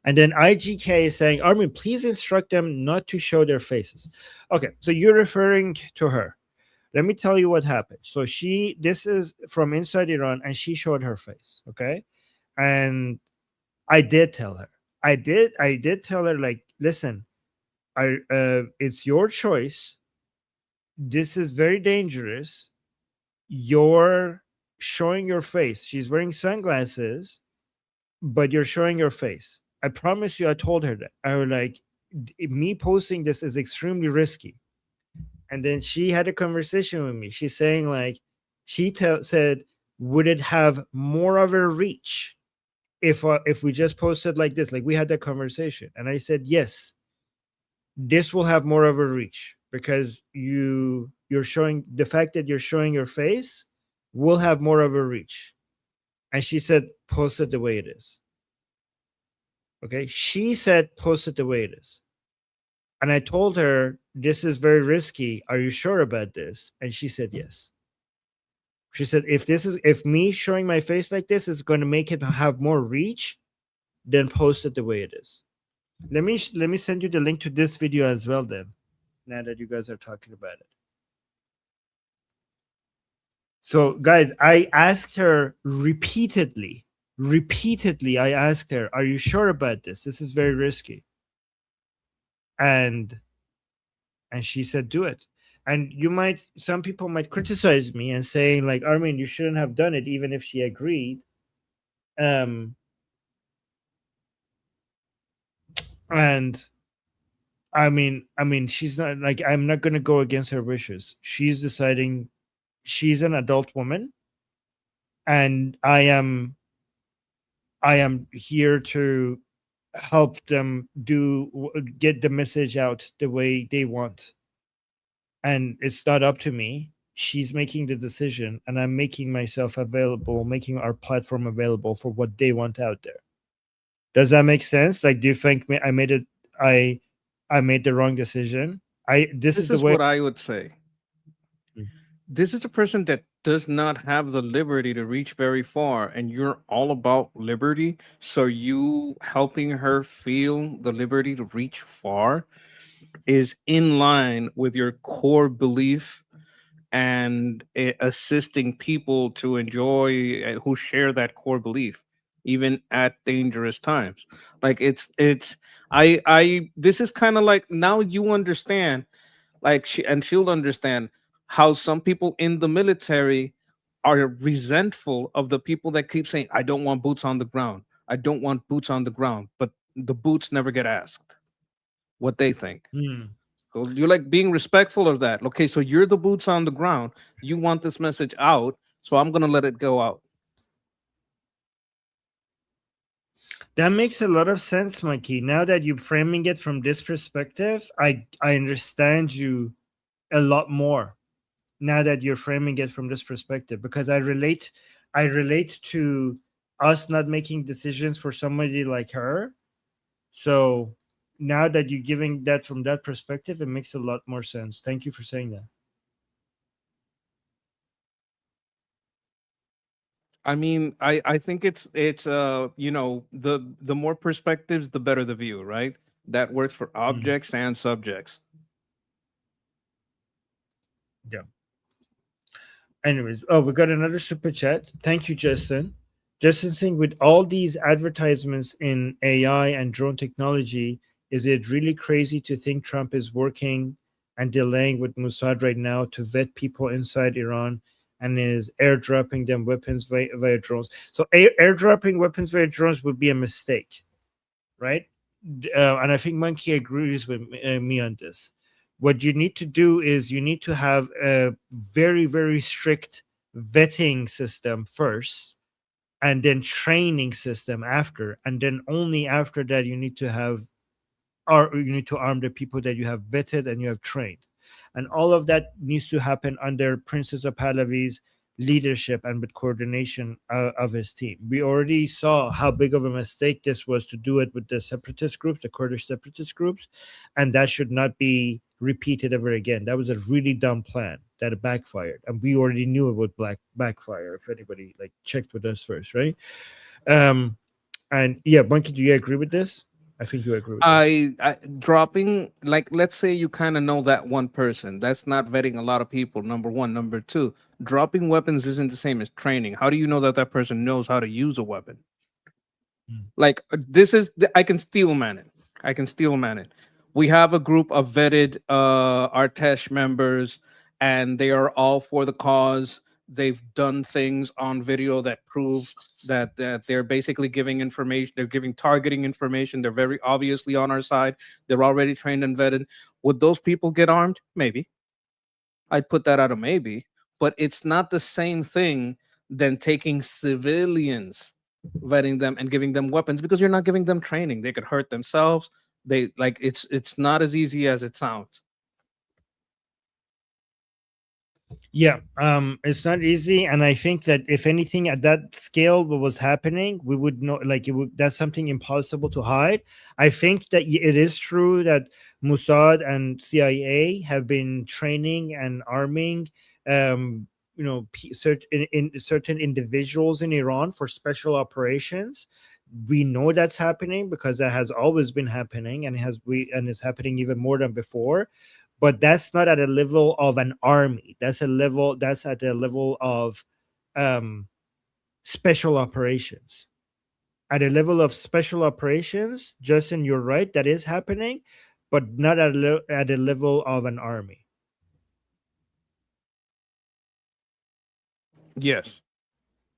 And then IGK is saying, Armin, please instruct them not to show their faces. Okay, so you're referring to her. Let me tell you what happened. So this is from inside Iran, and she showed her face. Okay, and I did tell her. I did tell her, like, listen, it's your choice. This is very dangerous. You're showing your face. She's wearing sunglasses, but you're showing your face. I promise you, I told her that. I was like, me posting this is extremely risky. And then she had a conversation with me. She's saying, like, said, would it have more of a reach if we just posted like this? Like, we had that conversation, and I said, yes, this will have more of a reach because you're showing, the fact that you're showing your face will have more of a reach. And she said, post it the way it is. Okay, she said, post it the way it is. And I told her, this is very risky. Are you sure about this? And she said, yes. She said, if me showing my face like this is going to make it have more reach, then post it the way it is. Let me send you the link to this video as well then, now that you guys are talking about it. So guys, I asked her repeatedly, I asked her, are you sure about this? This is very risky. And she said, do it. And some people might criticize me and saying, like, Armin, you shouldn't have done it, even if she agreed. And I mean, she's not, like, I'm not going to go against her wishes. She's deciding. She's an adult woman, and I am here to help them get the message out the way they want. And it's not up to me. She's making the decision, and I'm making myself available, making our platform available for what they want out there. Does that make sense? Like, do you think I made the wrong decision? This is the way. What I would say. This is a person that does not have the liberty to reach very far, and you're all about liberty. So you helping her feel the liberty to reach far is in line with your core belief and assisting people to enjoy who share that core belief, even at dangerous times. Like this is kind of like, now you understand, like she'll understand how some people in the military are resentful of the people that keep saying, I don't want boots on the ground. I don't want boots on the ground. But the boots never get asked what they think. So you're like being respectful of that. Okay, so you're the boots on the ground. You want this message out, so I'm going to let it go out. That makes a lot of sense, Mikey. Now that you're framing it from this perspective, I understand you a lot more. Now that you're framing it from this perspective, because I relate to us not making decisions for somebody like her. So now that you're giving that from that perspective, it makes a lot more sense. Thank you for saying that. I mean, I think it's you know, the more perspectives, the better the view, right? That works for objects and subjects. Yeah. Anyways, we got another super chat. Thank you, Justin. Justin saying, with all these advertisements in AI and drone technology, is it really crazy to think Trump is working and delaying with Mossad right now to vet people inside Iran and is airdropping them weapons via drones? So airdropping weapons via drones would be a mistake. right? And I think Monkey agrees with me on this. What you need to do is you need to have a very, very strict vetting system first, and then training system after, and then only after that you need to have, or you need to arm the people that you have vetted and you have trained, and all of that needs to happen under Princess of Pahlavi's leadership and with coordination of his team. We already saw how big of a mistake this was to do it with the separatist groups, the Kurdish separatist groups, and that should not be repeated ever again. That was a really dumb plan that backfired, and we already knew it would backfire if anybody like checked with us first, right? And yeah, Monkey, do you agree with this? I think you agree with this. I dropping, like, let's say you kind of know that one person. That's not vetting a lot of people. Number one. Number two, dropping weapons isn't the same as training. How do you know that that person knows how to use a weapon? Like, this is I can steel man it. I can steel man it. We have a group of vetted Artesh members, and they are all for the cause. They've done things on video that prove that they're basically giving information. They're giving targeting information. They're very obviously on our side. They're already trained and vetted. Would those people get armed? Maybe. I'd put that at a maybe. But it's not the same thing than taking civilians, vetting them and giving them weapons, because you're not giving them training. They could hurt themselves. They like it's not as easy as it sounds. Yeah, it's not easy, and I think that if anything at that scale what was happening, we would know, like, it would, that's something impossible to hide. I think that it is true that Mossad and CIA have been training and arming certain individuals in Iran for special operations. We know that's happening because that has always been happening, and it's happening even more than before. But that's not at a level of an army. That's at the level of special operations. At a level of special operations, Justin, you're right, that is happening, but not at a level of an army. Yes.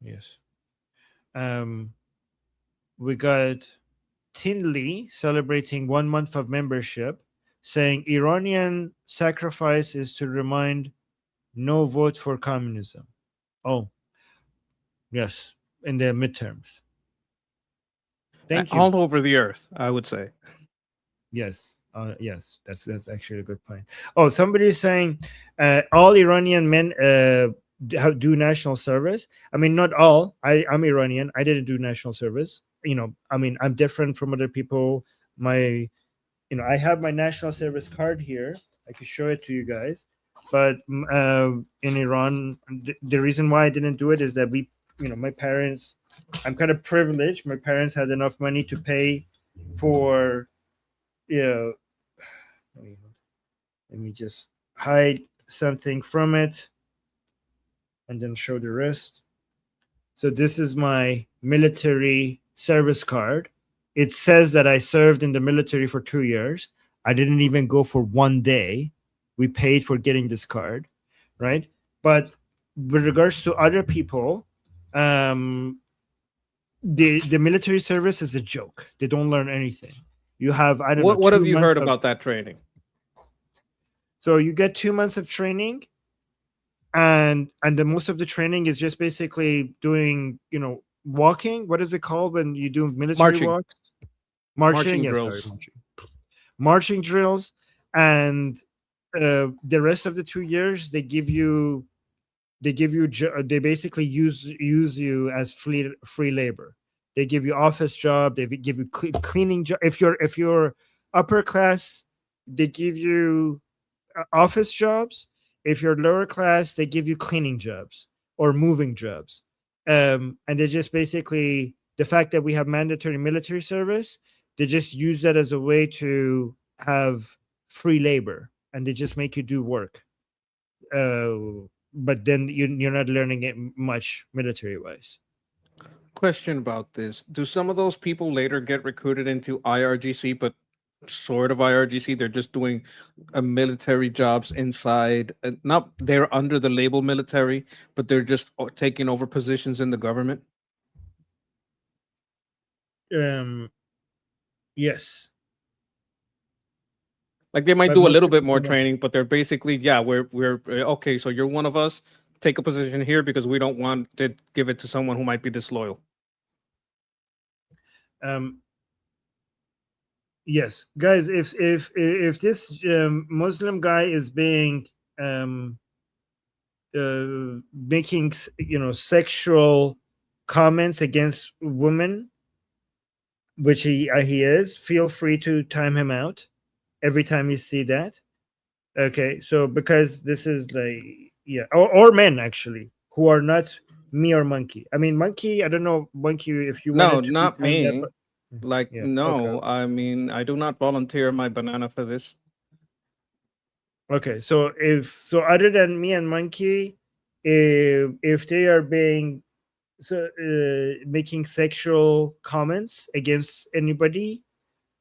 Yes. We got Tinley celebrating 1 month of membership, saying Iranian sacrifice is to remind no vote for communism. Oh, yes, in the midterms. Thank you. All over the earth, I would say. Yes, yes, that's actually a good point. Oh, somebody is saying all Iranian men do national service. I mean, not all. I'm Iranian. I didn't do national service. I mean, I'm different from other people. I have my national service card here. I could show it to you guys. But in Iran, the reason why I didn't do it is that my parents, I'm kind of privileged. My parents had enough money to pay for, let me just hide something from it and then show the rest. So this is my military service card. It says that I served in the military for 2 years. I didn't even go for 1 day. We paid for getting this card, right? But with regards to other people, the military service is a joke. They don't learn anything. You have, I don't know. What have you heard about that training? So you get 2 months of training, and the most of the training is just basically doing, walking. What is it called when you do military walks? Marching drills. Marching drills, and the rest of the 2 years they basically use you as free labor. They give you office job. They give you cleaning job. If you're upper class, they give you office jobs. If you're lower class, they give you cleaning jobs or moving jobs. And they just basically, the fact that we have mandatory military service, they just use that as a way to have free labor, and they just make you do work. But then you're not learning it much military wise. Question about this. Do some of those people later get recruited into IRGC, but sort of IRGC? They're just doing military jobs inside. Not they're under the label military, but they're just taking over positions in the government. Yes. Like they might But do a most little people bit more don't know. training, but they're basically, yeah, we're okay. So you're one of us. Take a position here because we don't want to give it to someone who might be disloyal. Yes, guys. If this Muslim guy is being making sexual comments against women, which he is, feel free to time him out every time you see that. Okay, so because this is like, yeah, or men actually who are not me or Monkey. I mean, Monkey, I don't know, Monkey, if you No, wanted to be not kind of me. Like, yeah, no, okay. I mean, I do not volunteer my banana for this. Okay, so other than me and Monkey, if they are being making sexual comments against anybody,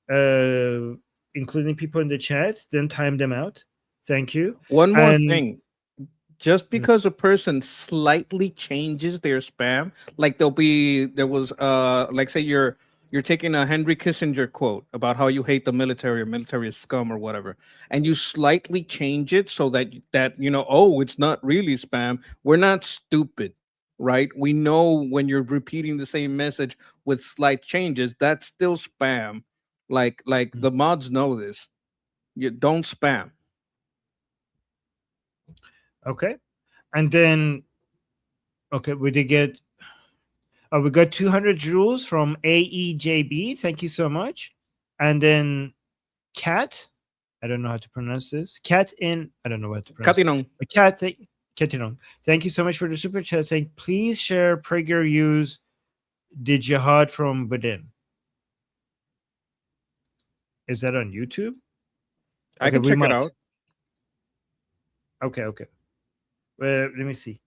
including people in the chat, then time them out. Thank you. One more And thing. Just because a person slightly changes their spam, like there was like say you're taking a Henry Kissinger quote about how you hate the military or military is scum or whatever, and you slightly change it so that oh, it's not really spam. We're not stupid, right? We know when you're repeating the same message with slight changes, that's still spam. Like the mods know this. You don't spam. okay, and then okay, we did get. We got 200 joules from AEJB. Thank you so much. And then Cat, I don't know how to pronounce this. Cat in, I don't know what to pronounce. Katinong. Katinong. Thank you so much for the super chat saying, please share PragerU's The Jihad from Within. Is that on YouTube? I can check it out. Okay. Let me see.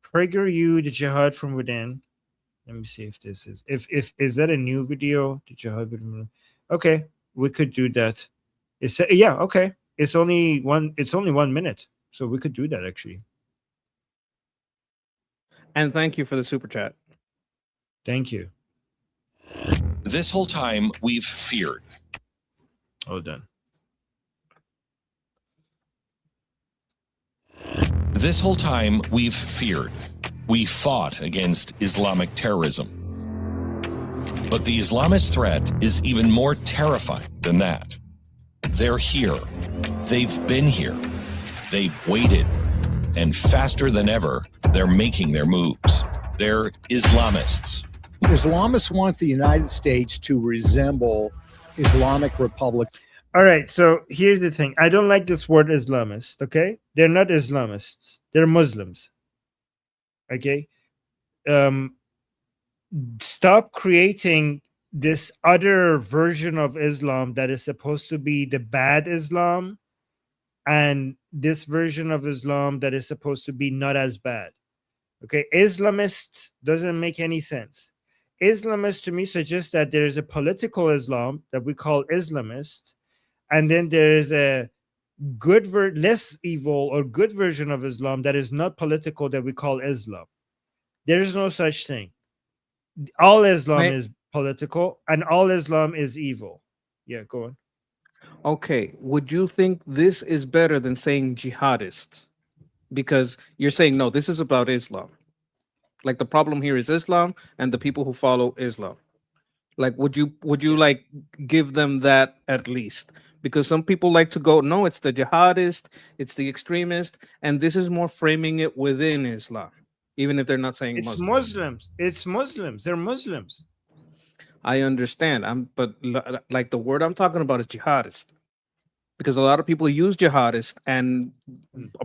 PragerU, The Jihad from Within. Let me see if this is is that a new video? The Jihad video? Okay, we could do that. Yeah, okay. It's only 1 minute. So we could do that actually. And thank you for the super chat. Thank you. This whole time we've feared. Hold on. This whole time we've feared. We fought against Islamic terrorism. But the Islamist threat is even more terrifying than that. They're here. They've been here. They've waited. And faster than ever, they're making their moves. They're Islamists. Islamists want the United States to resemble Islamic Republic. All right, so here's the thing. I don't like this word Islamist, okay? They're not Islamists. They're Muslims. Okay? Stop creating this other version of Islam that is supposed to be the bad Islam, and this version of Islam that is supposed to be not as bad. Okay, Islamist doesn't make any sense. Islamist to me suggests that there is a political Islam that we call Islamist, and then there is a less evil or good version of Islam that is not political that we call Islam. There is no such thing. All Islam is political and all Islam is evil. Yeah, go on. Okay, would you think this is better than saying jihadist? Because you're saying, no, this is about Islam. Like the problem here is Islam and the people who follow Islam. Like, would you like give them that at least? Because some people like to go, no, it's the jihadist, it's the extremist, and this is more framing it within Islam, even if they're not saying it's Muslim. Muslims. It's Muslims. They're Muslims. I understand. But like the word I'm talking about is jihadist. Because a lot of people use jihadist, and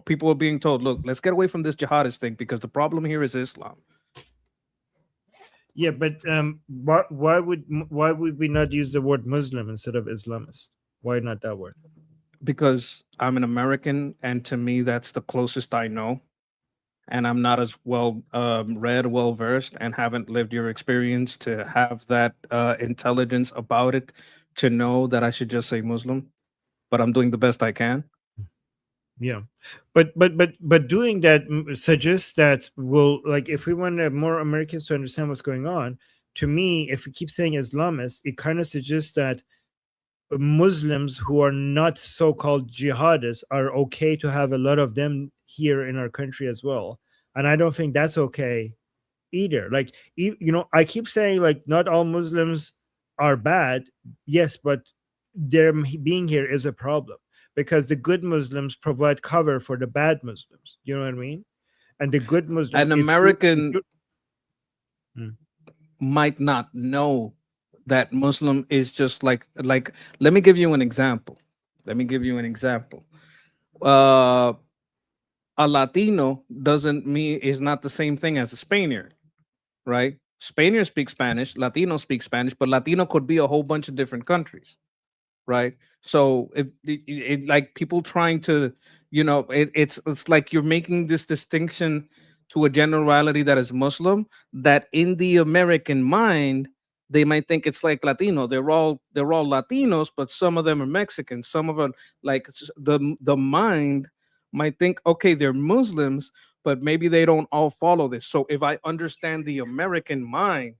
people are being told, look, let's get away from this jihadist thing because the problem here is Islam. Yeah, but why would we not use the word Muslim instead of Islamist? Why not that word? Because I'm an American, and to me, that's the closest I know. And I'm not as well read, well versed, and haven't lived your experience to have that intelligence about it to know that I should just say Muslim. But I'm doing the best I can. Yeah, but doing that suggests that we'll, like, if we want more Americans to understand what's going on. To me, if we keep saying Islamist, it kind of suggests that Muslims who are not so-called jihadists are okay to have a lot of them here in our country as well, and I don't think that's okay either. Like, I keep saying, like, not all Muslims are bad, yes, but their being here is a problem because the good Muslims provide cover for the bad Muslims. You know what I mean? And the good Muslim, An American Hmm. might not know that Muslim is just like. Let me give you an example. Let me give you an example. Uh, a Latino doesn't mean is not the same thing as a Spaniard, right? Spaniards speak Spanish, Latinos speak Spanish, but Latino could be a whole bunch of different countries, right? So like people trying to, it's like you're making this distinction to a generality that is Muslim, that in the American mind they might think it's like Latino. They're all Latinos, but some of them are Mexican. Some of them, like the mind might think, okay, they're Muslims, but maybe they don't all follow this. So if I understand the American mind,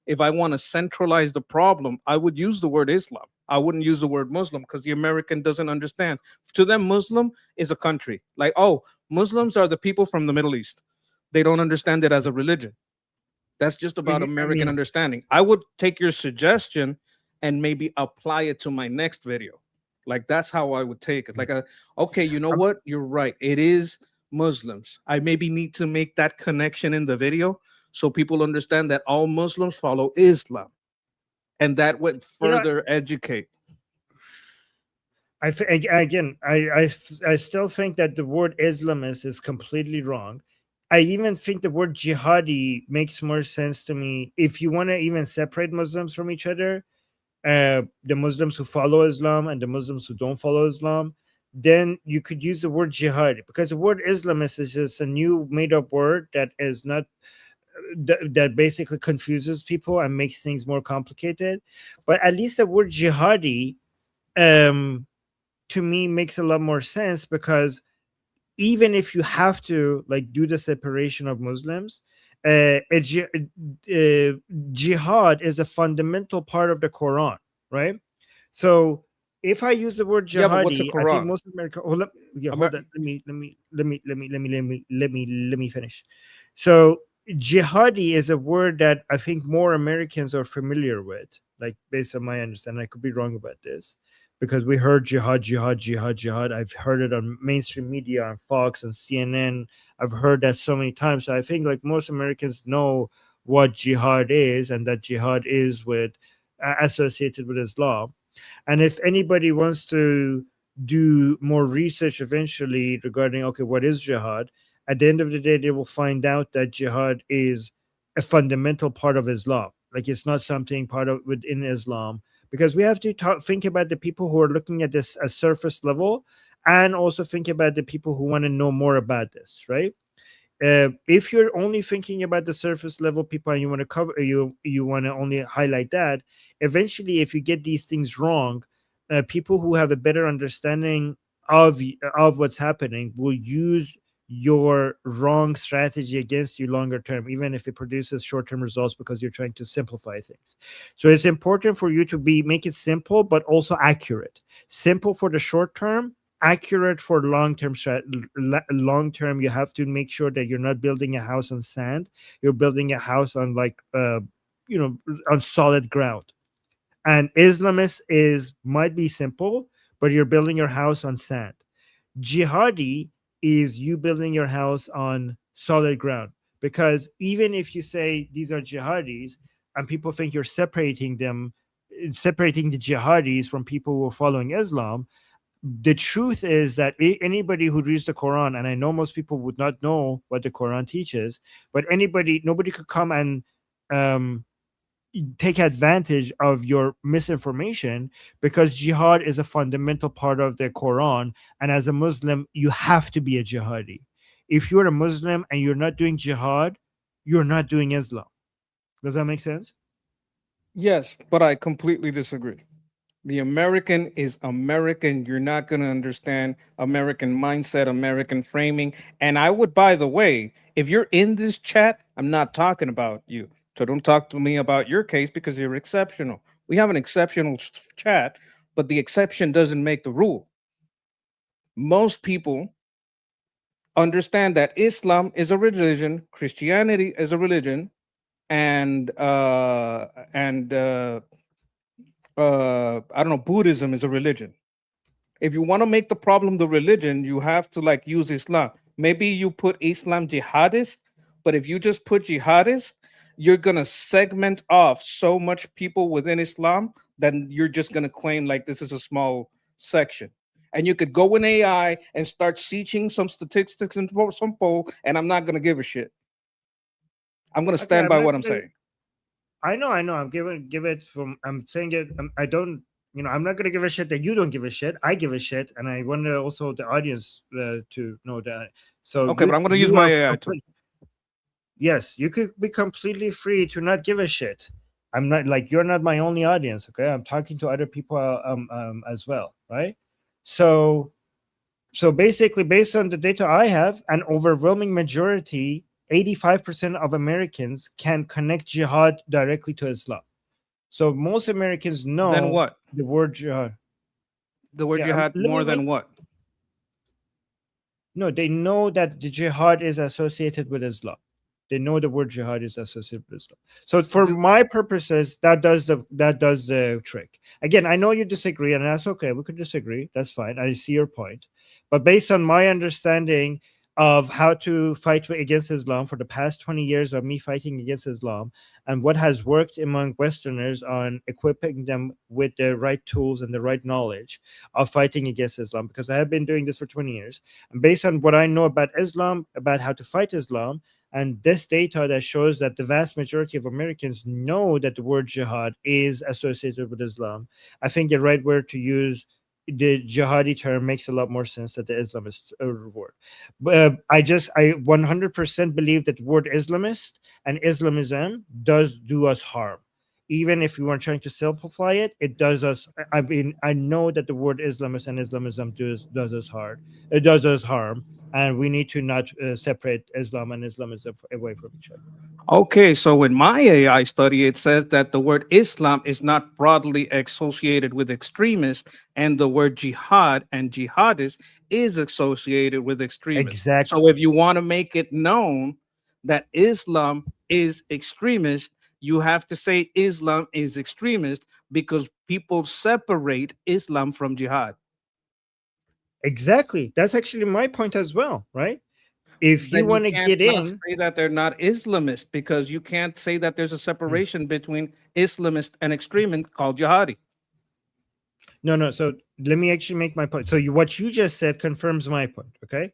if I want to centralize the problem, I would use the word Islam. I wouldn't use the word Muslim because the American doesn't understand. To them, Muslim is a country. Like, oh, Muslims are the people from the Middle East. They don't understand it as a religion. That's just about American understanding. I would take your suggestion and maybe apply it to my next video. Like, that's how I would take it. Like, okay, you know what? You're right. It is Muslims. I maybe need to make that connection in the video so people understand that all Muslims follow Islam, and that would further educate. I still think that the word Islamist is completely wrong. I even think the word jihadi makes more sense to me if you want to even separate Muslims from each other. The Muslims who follow Islam and the Muslims who don't follow Islam, then you could use the word jihadi, because the word Islamist is just a new made-up word that is not that basically confuses people and makes things more complicated. But at least the word jihadi, to me, makes a lot more sense, because even if you have to like do the separation of Muslims, jihad is a fundamental part of the Quran, right? So if I use the word Yeah, but what's a jihadi, I think Quran? most America. Hold up, yeah, hold on. Let me finish. So jihadi is a word that I think more Americans are familiar with, like based on my understanding. I could be wrong about this, because we heard jihad, jihad, jihad, jihad. I've heard it on mainstream media, on Fox and CNN. I've heard that so many times. So I think like most Americans know what jihad is, and that jihad is associated with Islam. And if anybody wants to do more research eventually regarding, okay, what is jihad, at the end of the day, they will find out that jihad is a fundamental part of Islam. Like, it's not something part of within Islam, because we have to think about the people who are looking at this at surface level, and also think about the people who want to know more about this, right? If you're only thinking about the surface level people and you want to cover, you want to only highlight that, eventually, if you get these things wrong, people who have a better understanding of what's happening will use your wrong strategy against you longer term, even if it produces short-term results, because you're trying to simplify things. So it's important for you to make it simple but also accurate. Simple for the short term, accurate for long-term. Long-term, you have to make sure that you're not building a house on sand. You're building a house on on solid ground. And Islamist might be simple, but you're building your house on sand. Jihadi is you building your house on solid ground, because even if you say these are jihadis and people think you're separating the jihadis from people who are following Islam, the truth is that anybody who reads the Quran, and I know most people would not know what the Quran teaches, but nobody could come and take advantage of your misinformation, because jihad is a fundamental part of the Quran, and as a Muslim you have to be a jihadi. If you're a Muslim and you're not doing jihad, you're not doing Islam. Does that make sense? Yes, but I completely disagree. The American is American. You're not going to understand American mindset, American framing. And I would, by the way, if you're in this chat, I'm not talking about you. So don't talk to me about your case, because you're exceptional. We have an exceptional chat, but the exception doesn't make the rule. Most people understand that Islam is a religion, Christianity is a religion, and I don't know, Buddhism is a religion. If you want to make the problem the religion, you have to like use Islam. Maybe you put Islam jihadist, but if you just put jihadist, you're gonna segment off so much people within Islam that you're just gonna claim like this is a small section. And you could go in AI and start teaching some statistics and some poll, and I'm not gonna give a shit. I'm gonna stand by what I'm saying. I know. I'm saying it. I don't. I'm not gonna give a shit that you don't give a shit. I give a shit, and I want also the audience to know that. So okay, but I'm gonna use my AI too. Yes, you could be completely free to not give a shit. I'm not like you're not my only audience. Okay, I'm talking to other people as well, right? So basically, based on the data I have, an overwhelming majority, 85% of Americans can connect jihad directly to Islam. So most Americans know Then what? The word jihad. The word jihad more than what? No, they know that the jihad is associated with Islam. They know the word jihad is associated with Islam. So for my purposes, that does the trick. Again, I know you disagree, and that's okay. We could disagree. That's fine. I see your point. But based on my understanding of how to fight against Islam for the past 20 years of me fighting against Islam, and what has worked among Westerners on equipping them with the right tools and the right knowledge of fighting against Islam, because I have been doing this for 20 years. And based on what I know about Islam, about how to fight Islam, and this data that shows that the vast majority of Americans know that the word jihad is associated with Islam, I think the right word to use, the jihadi term, makes a lot more sense than the Islamist word. But I 100% believe that the word Islamist and Islamism does do us harm. Even if we weren't trying to simplify it, it does us. I mean, I know that the word Islamist and Islamism does us hard. It does us harm, and we need to not separate Islam and Islamism away from each other. Okay, so in my AI study, it says that the word Islam is not broadly associated with extremists, and the word jihad and jihadist is associated with extremists. Exactly. So if you want to make it known that Islam is extremist, you have to say Islam is extremist, because people separate Islam from jihad. Exactly. That's actually my point as well, right? If you want to get in, say that they're not Islamist, because you can't say that there's a separation between Islamist and extremist called jihadi. No. So let me actually make my point. So what you just said confirms my point. Okay.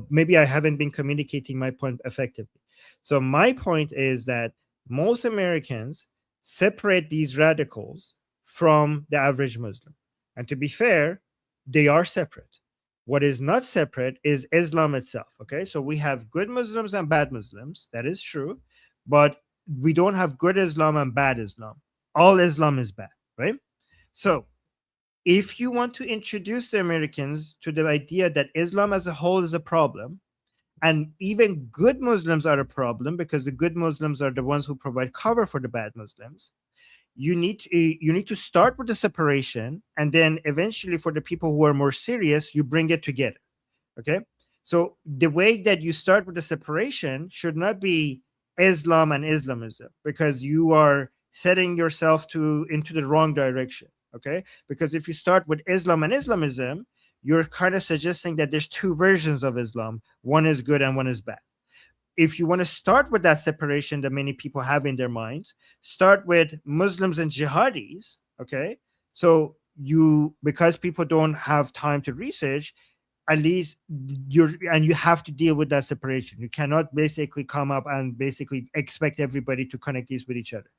Maybe I haven't been communicating my point effectively. So my point is that most Americans separate these radicals from the average Muslim. And to be fair, they are separate. What is not separate is Islam itself. Okay, so we have good Muslims and bad Muslims. That is true, but we don't have good Islam and bad Islam. All Islam is bad, right? So if you want to introduce the Americans to the idea that Islam as a whole is a problem, and even good Muslims are a problem, because the good Muslims are the ones who provide cover for the bad Muslims, you need to start with the separation, and then eventually, for the people who are more serious, you bring it together. Okay, so the way that you start with the separation should not be Islam and Islamism, because you are setting yourself into the wrong direction. Okay, because if you start with Islam and Islamism, you're kind of suggesting that there's two versions of Islam. One is good and one is bad. If you want to start with that separation that many people have in their minds, start with Muslims and jihadis. Okay, so because people don't have time to research, at least you have to deal with that separation. You cannot basically come up and basically expect everybody to connect these with each other.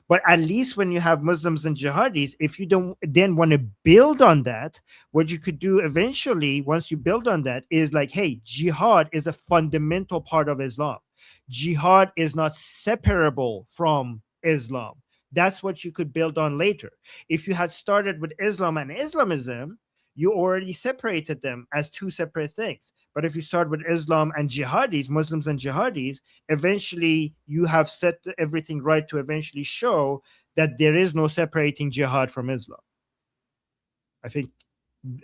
But at least when you have Muslims and jihadis, if you don't then want to build on that, what you could do eventually, once you build on that, is like, hey, jihad is a fundamental part of Islam. Jihad is not separable from Islam. That's what you could build on later. If you had started with Islam and Islamism, you already separated them as two separate things. But if you start with Islam and jihadis, Muslims and jihadis, eventually you have set everything right to eventually show that there is no separating jihad from Islam. I think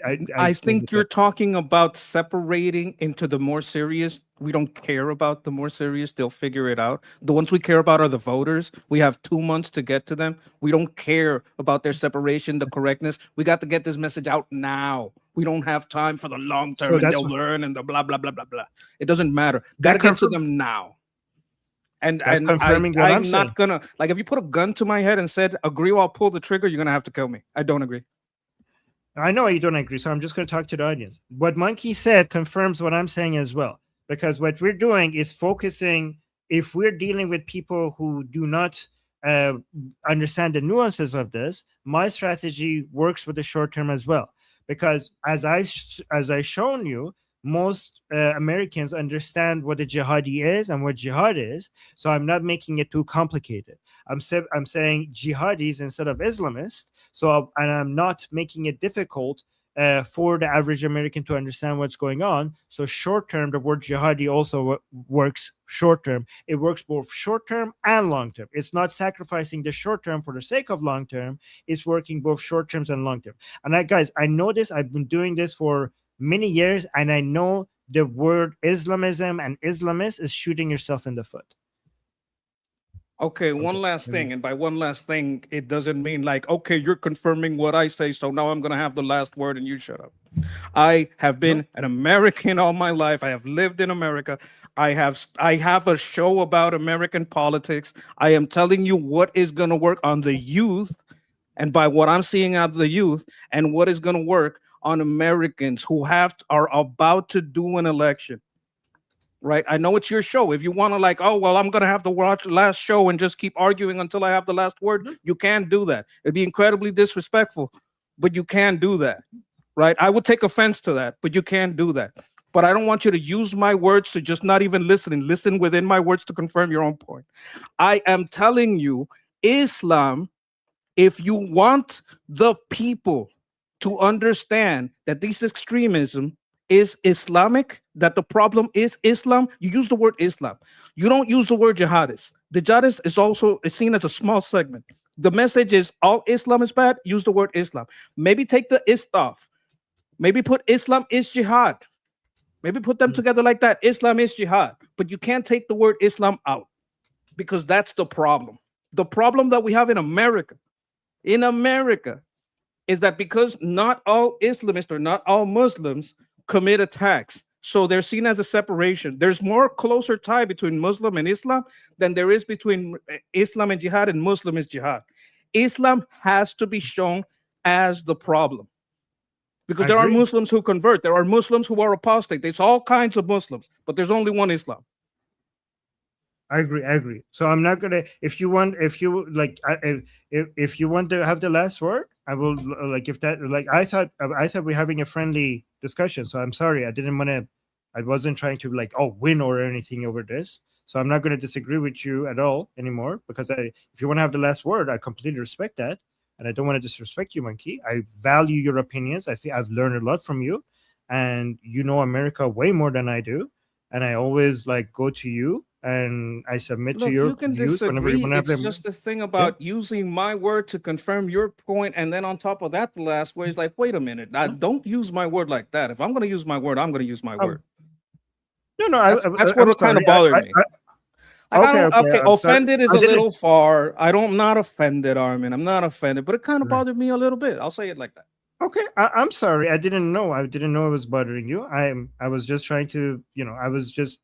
I think you're talking about separating into the more serious. We don't care about the more serious. They'll figure it out. The ones we care about are the voters. We have 2 months to get to them. We don't care about their separation, the correctness. We got to get this message out now. We don't have time for the long term, and they'll learn and the blah, blah, blah, blah, blah. It doesn't matter. Got to get to them now. And I'm not gonna, like, if you put a gun to my head and said, agree or I'll pull the trigger, you're gonna have to kill me. I don't agree. I know you don't agree, so I'm just going to talk to the audience. What Monkey said confirms what I'm saying as well, because what we're doing is focusing. If we're dealing with people who do not understand the nuances of this, my strategy works with the short term as well. Because as I shown you, most Americans understand what a jihadi is and what jihad is. So I'm not making it too complicated. I'm saying jihadis instead of Islamists. So, and I'm not making it difficult for the average American to understand what's going on. So short term, the word jihadi also works short term. It works both short term and long term. It's not sacrificing the short term for the sake of long term. It's working both short terms and long term. And guys, I know this. I've been doing this for many years, and I know the word Islamism and Islamist is shooting yourself in the foot. Okay, one last thing. And by one last thing, it doesn't mean like, okay, you're confirming what I say, so now I'm going to have the last word and you shut up. I have been an American all my life. I have lived in America. I have a show about American politics. I am telling you what is going to work on the youth, and by what I'm seeing out of the youth, and what is going to work on Americans who are about to do an election. Right, I know it's your show. If you want to, like, oh well, I'm gonna have to watch the last show and just keep arguing until I have the last word, you can't do that. It'd be incredibly disrespectful, but you can't do that. Right, I would take offense to that, but you can't do that. But I don't want you to use my words to just not even listening. Listen within my words to confirm your own point. I am telling you, Islam, if you want the people to understand that this extremism is Islamic, that the problem is Islam, you use the word Islam. You don't use the word jihadist. The jihadist is seen as a small segment. The message is all Islam is bad, use the word Islam. Maybe take the ist off. Maybe put Islam is jihad. Maybe put them together like that. Islam is jihad. But you can't take the word Islam out, because that's the problem. The problem that we have in America is that because not all Islamists or not all Muslims commit attacks, so they're seen as a separation. There's more closer tie between Muslim and Islam than there is between Islam and jihad, and Muslim is jihad. Islam has to be shown as the problem, because there are Muslims who convert. There are Muslims who are apostate. There's all kinds of Muslims, but there's only one Islam. I agree. So I'm not gonna. If you want to have the last word, I will. Like, if that, like, I thought we're having a friendly discussion. So I'm sorry, I wasn't trying to like win or anything over this. So I'm not going to disagree with you at all anymore, because if you want to have the last word, I completely respect that, and I don't want to disrespect you, Monkey. I value your opinions. I think I've learned a lot from you, and you know America way more than I do, and I always like go to you. And I submit to your views whenever you want to have them. It's just the thing about using my word to confirm your point, and then on top of that, the last word is like, wait a minute, don't use my word like that. If I'm going to use my word, I'm going to use my word. No, that's what kind of bothered me. Okay, offended is a little far. I'm not offended, Armin. I'm not offended, but it kind of bothered me a little bit. I'll say it like that. Okay, I'm sorry. I didn't know it was bothering you. I was just trying to, I was just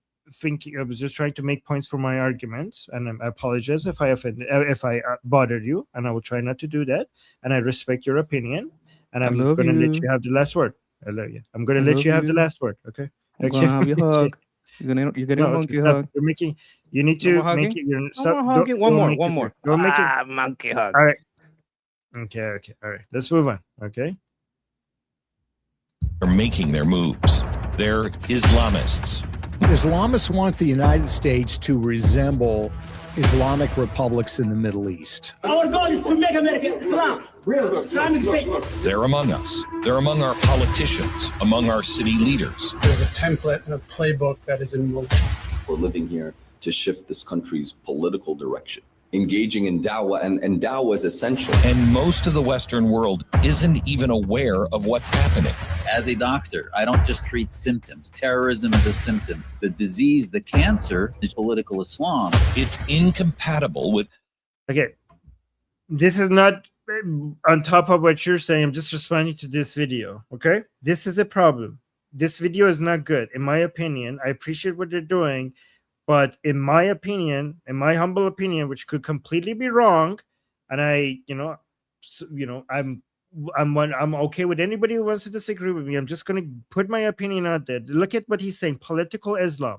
trying to make points for my arguments, and I apologize if I offended, if I bothered you, and I will try not to do that. And I respect your opinion, and I'm going to let you have the last word. I love you. I'm going to let you have the last word. Okay. I'm going to have your hug. You're getting a monkey hug. You need to make it. One more. Don't make it. Monkey hug. All right. Okay. All right. Let's move on. Okay. They're making their moves. They're Islamists. Islamists want the United States to resemble Islamic republics in the Middle East. Our goal is to make America Islam. Real Islamic state. They're among us. They're among our politicians, among our city leaders. There's a template and a playbook that is in motion. We're living here to shift this country's political direction. engaging in dawah, and dawah is essential. And most of the Western world isn't even aware of what's happening. As a doctor, I don't just treat symptoms. Terrorism is a symptom. The disease, the cancer, is political Islam. It's incompatible with... Okay, this is not on top of what you're saying. I'm just responding to this video, okay? This is a problem. This video is not good, in my opinion. I appreciate what they're doing, but in my opinion, in my humble opinion, which could completely be wrong, and I'm okay with anybody who wants to disagree with me. I'm just going to put my opinion out there. Look at what he's saying. Political Islam.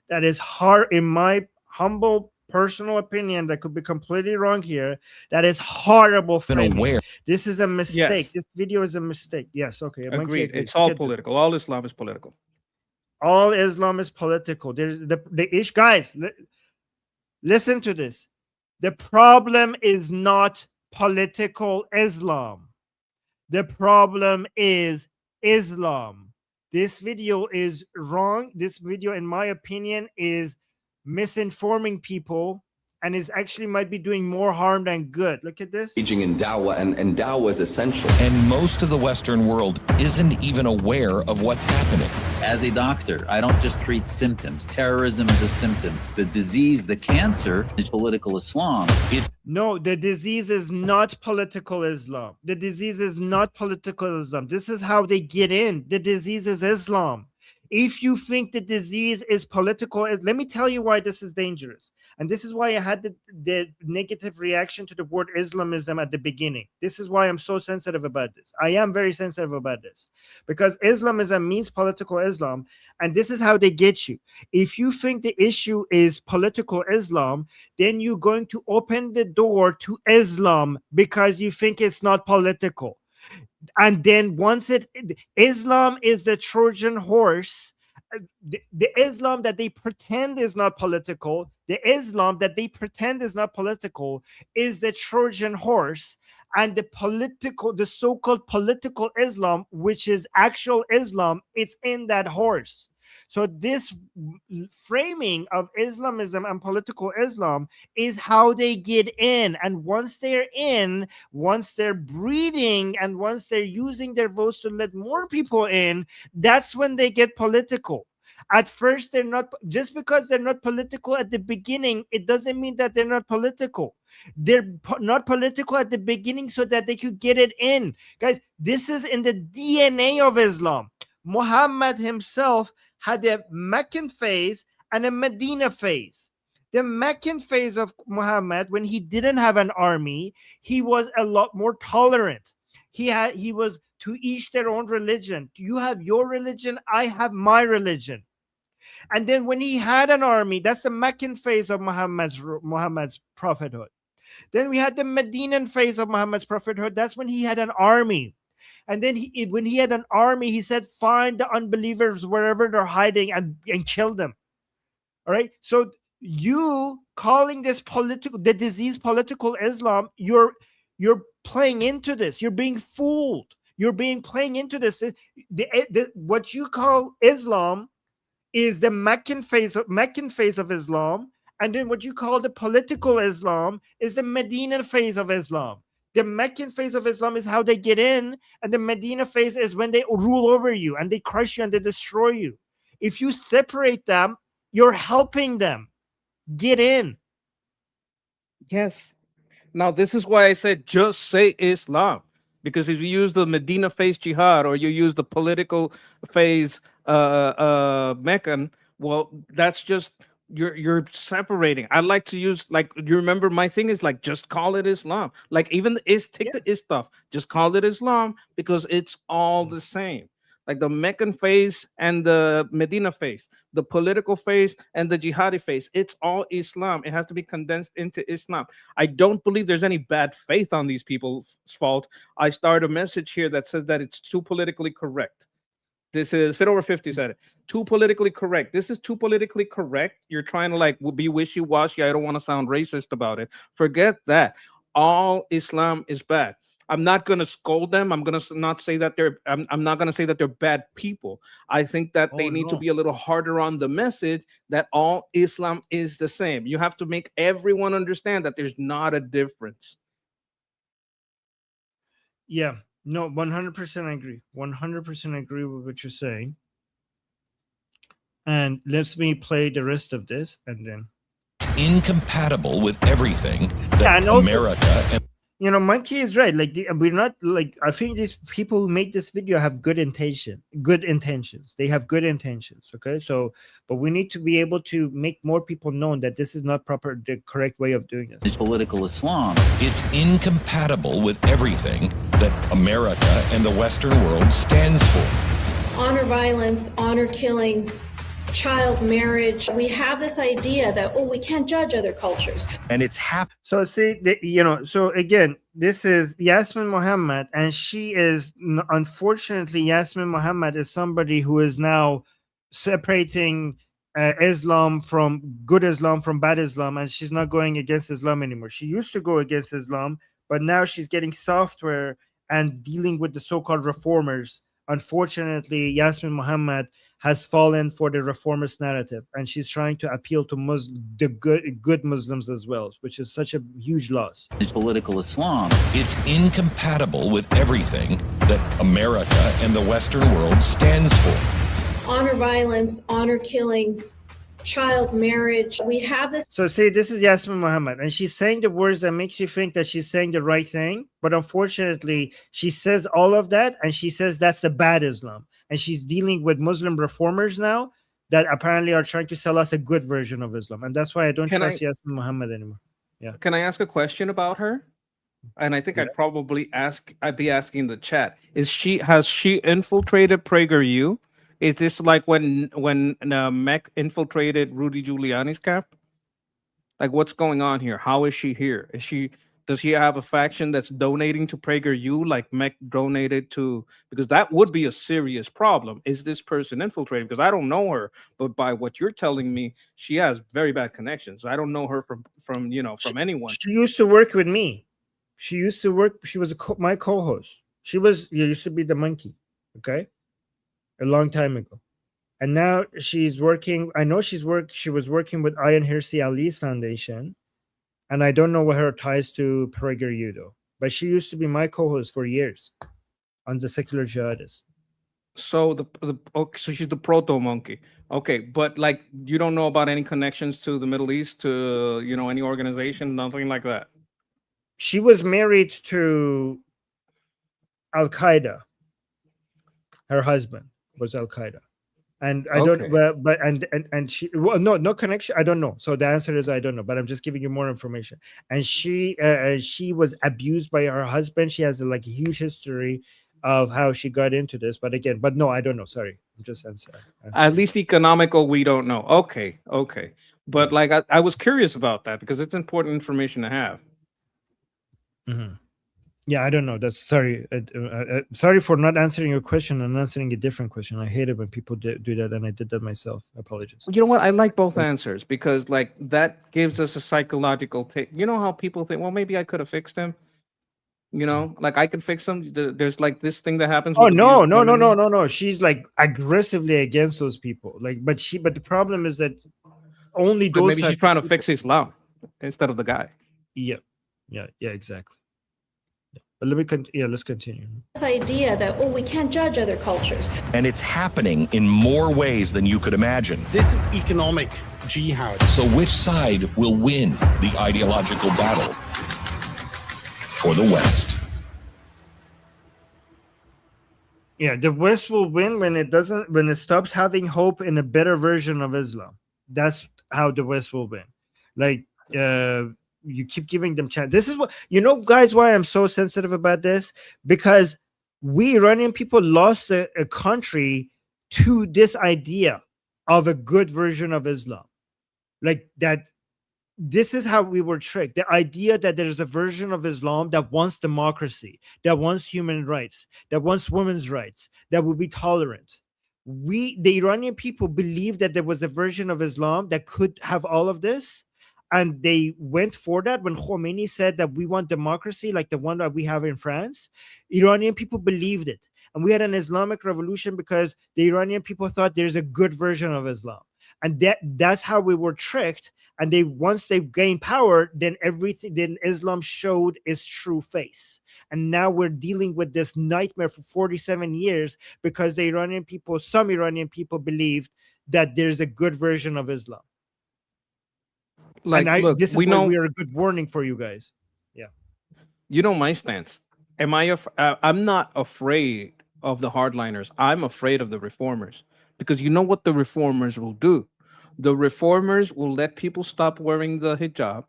That is hard, in my humble personal opinion, that could be completely wrong here. That is horrible framing. This is a mistake. Yes. This video is a mistake. Yes, okay. Agreed. It's all political. All Islam is political. All Islam is political. There's the issue, guys. Listen to this. The problem is not political Islam. The problem is Islam. This video is wrong. This video, in my opinion, is misinforming people and is actually might be doing more harm than good. Look at this. Engaging in dawah, and dawah is essential. And most of the Western world isn't even aware of what's happening. As a doctor, I don't just treat symptoms. Terrorism is a symptom. The disease, the cancer, is political Islam. No, the disease is not political Islam. The disease is not political Islam. This is how they get in. The disease is Islam. If you think the disease is political, let me tell you why this is dangerous. And this is why I had the negative reaction to the word Islamism at the beginning. This is why I'm so sensitive about this. I am very sensitive about this. Because Islamism means political Islam, and this is how they get you. If you think the issue is political Islam, then you're going to open the door to Islam because you think it's not political. And then once Islam is the Trojan horse, the Islam that they pretend is not political, the is the Trojan horse, and the so-called political Islam, which is actual Islam, it's in that horse. So this framing of Islamism and political Islam is how they get in. And once they're in, once they're breeding, and once they're using their votes to let more people in, that's when they get political. At first, they're not. Just because they're not political at the beginning, it doesn't mean that they're not political. They're not political at the beginning so that they could get it in. Guys, this is in the DNA of Islam. Muhammad himself had a Meccan phase and a Medina phase. The Meccan phase of Muhammad, when he didn't have an army, he was a lot more tolerant. He was to each their own religion. You have your religion, I have my religion. And then when he had an army, that's the Meccan phase of Muhammad's prophethood. Then we had the Medinan phase of Muhammad's prophethood. That's when he had an army. And then when he had an army, he said, find the unbelievers wherever they're hiding and kill them. All right. So you calling this the disease political Islam, you're playing into this. You're being fooled. Playing into this. What you call Islam is the Meccan phase of Islam. And then what you call the political Islam is the Medina phase of Islam. The Meccan phase of Islam is how they get in, and the Medina phase is when they rule over you and they crush you and they destroy you. If you separate them, you're helping them get in. Yes. Now, this is why I said just say Islam. Because if you use the Medina phase jihad or you use the political phase Meccan, well, that's just you're separating. I like to use, like, you remember my thing is like just call it Islam. Like even the is stuff, just call it Islam because it's all the same. Like the Meccan phase and the Medina phase, the political phase and the jihadi phase, it's all Islam. It has to be condensed into Islam. I don't believe there's any bad faith on these people's fault. I started a message here that says that it's too politically correct. This is Fit Over 50 said it. Too politically correct. This is too politically correct. You're trying to like be wishy-washy. I don't want to sound racist about it. Forget that. All Islam is bad. I'm not going to scold them. I'm going to not say that I'm not going to say that they're bad people. I think that they need to be a little harder on the message that all Islam is the same. You have to make everyone understand that there's not a difference. Yeah, no, 100% I agree. 100% agree with what you're saying. And let me play the rest of this, and then Incompatible with everything that Yeah, and also- America and you know, Monkey is right. Like we're not like, I think these people who make this video have good intentions. They have good intentions. Okay, so but we need to be able to make more people know that this is not the correct way of doing this. It's political Islam. it's incompatible with everything that America and the Western world stands for. Honor violence, honor killings, child marriage. We have this idea that, oh, we can't judge other cultures. And it's happening. So see, you know, so again, this is Yasmin Mohammed, and she is unfortunately Yasmin Mohammed is somebody who is now separating Islam from good Islam from bad Islam, and she's not going against Islam anymore. She used to go against Islam, but now she's getting software and dealing with the so-called reformers. Unfortunately, Yasmin Mohammed has fallen for the reformist narrative, and she's trying to appeal to the good Muslims as well, which is such a huge loss. It's political Islam. It's incompatible with everything that America and the Western world stands for. Honor violence, honor killings, child marriage. We have this. So see, this is Yasmin Mohammed, and she's saying the words that makes you think that she's saying the right thing, but unfortunately, she says all of that, and she says that's the bad Islam. And she's dealing with Muslim reformers now that apparently are trying to sell us a good version of Islam. And that's why I don't trust Yasmin Mohammed anymore. Yeah. Can I ask a question about her? And I think I'd be asking the chat. Has she infiltrated PragerU? Is this like when Mech infiltrated Rudy Giuliani's camp? Like, what's going on here? How is she here? Does he have a faction that's donating to PragerU like Mech donated to? Because that would be a serious problem. Is this person infiltrating? Because I don't know her, but by what you're telling me, she has very bad connections. I don't know her from anyone. She used to work with me. She used to work. She was my co-host. She used to be the monkey. Okay, a long time ago, and now she's working. I know she was working with Ayaan Hirsi Ali's foundation. And I don't know what her ties to PragerU though. But she used to be my co-host for years on the Secular Jihadist. So so she's the proto monkey. Okay, but like you don't know about any connections to the Middle East, to any organization, nothing like that. She was married to Al Qaeda. Her husband was Al Qaeda. And I don't, but and she, well, no connection. I don't know. So the answer is I don't know. But I'm just giving you more information. And she was abused by her husband. She has a huge history of how she got into this. But no, I don't know. Sorry, I'm just answering. At least economical, we don't know. Okay. But like I was curious about that because it's important information to have. Mm-hmm. Yeah, I don't know. That's sorry. Sorry for not answering your question and answering a different question. I hate it when people do that, and I did that myself. I apologize. You know what? I like both answers because like that gives us a psychological take. You know how people think, well, maybe I could have fixed him. Like I could fix him. There's like this thing that happens. Oh no. She's like aggressively against those people. But the problem is that only those. Maybe she's trying to fix Islam instead of the guy. Yeah, exactly. But let's continue. This idea that, we can't judge other cultures. And it's happening in more ways than you could imagine. This is economic jihad. So which side will win the ideological battle for the West? Yeah, the West will win when it stops having hope in a better version of Islam. That's how the West will win. Like, you keep giving them chance. This is what guys, why I'm so sensitive about this, because we Iranian people lost a country to this idea of a good version of Islam. Like that, this is how we were tricked. The idea that there's a version of Islam that wants democracy, that wants human rights, that wants women's rights, that will be tolerant. The Iranian people believed that there was a version of Islam that could have all of this. and they went for that when Khomeini said that we want democracy like the one that we have in France. Iranian people believed it. And we had an Islamic revolution because the Iranian people thought there's a good version of Islam. And that's how we were tricked. And once they gained power, then Islam showed its true face. And now we're dealing with this nightmare for 47 years because some Iranian people believed that there's a good version of Islam. Like, look, this is we why know we are a good warning for you guys. Yeah. you know my stance. I'm not afraid of the hardliners. I'm afraid of the reformers, because you know what the reformers will do. The reformers will let people stop wearing the hijab.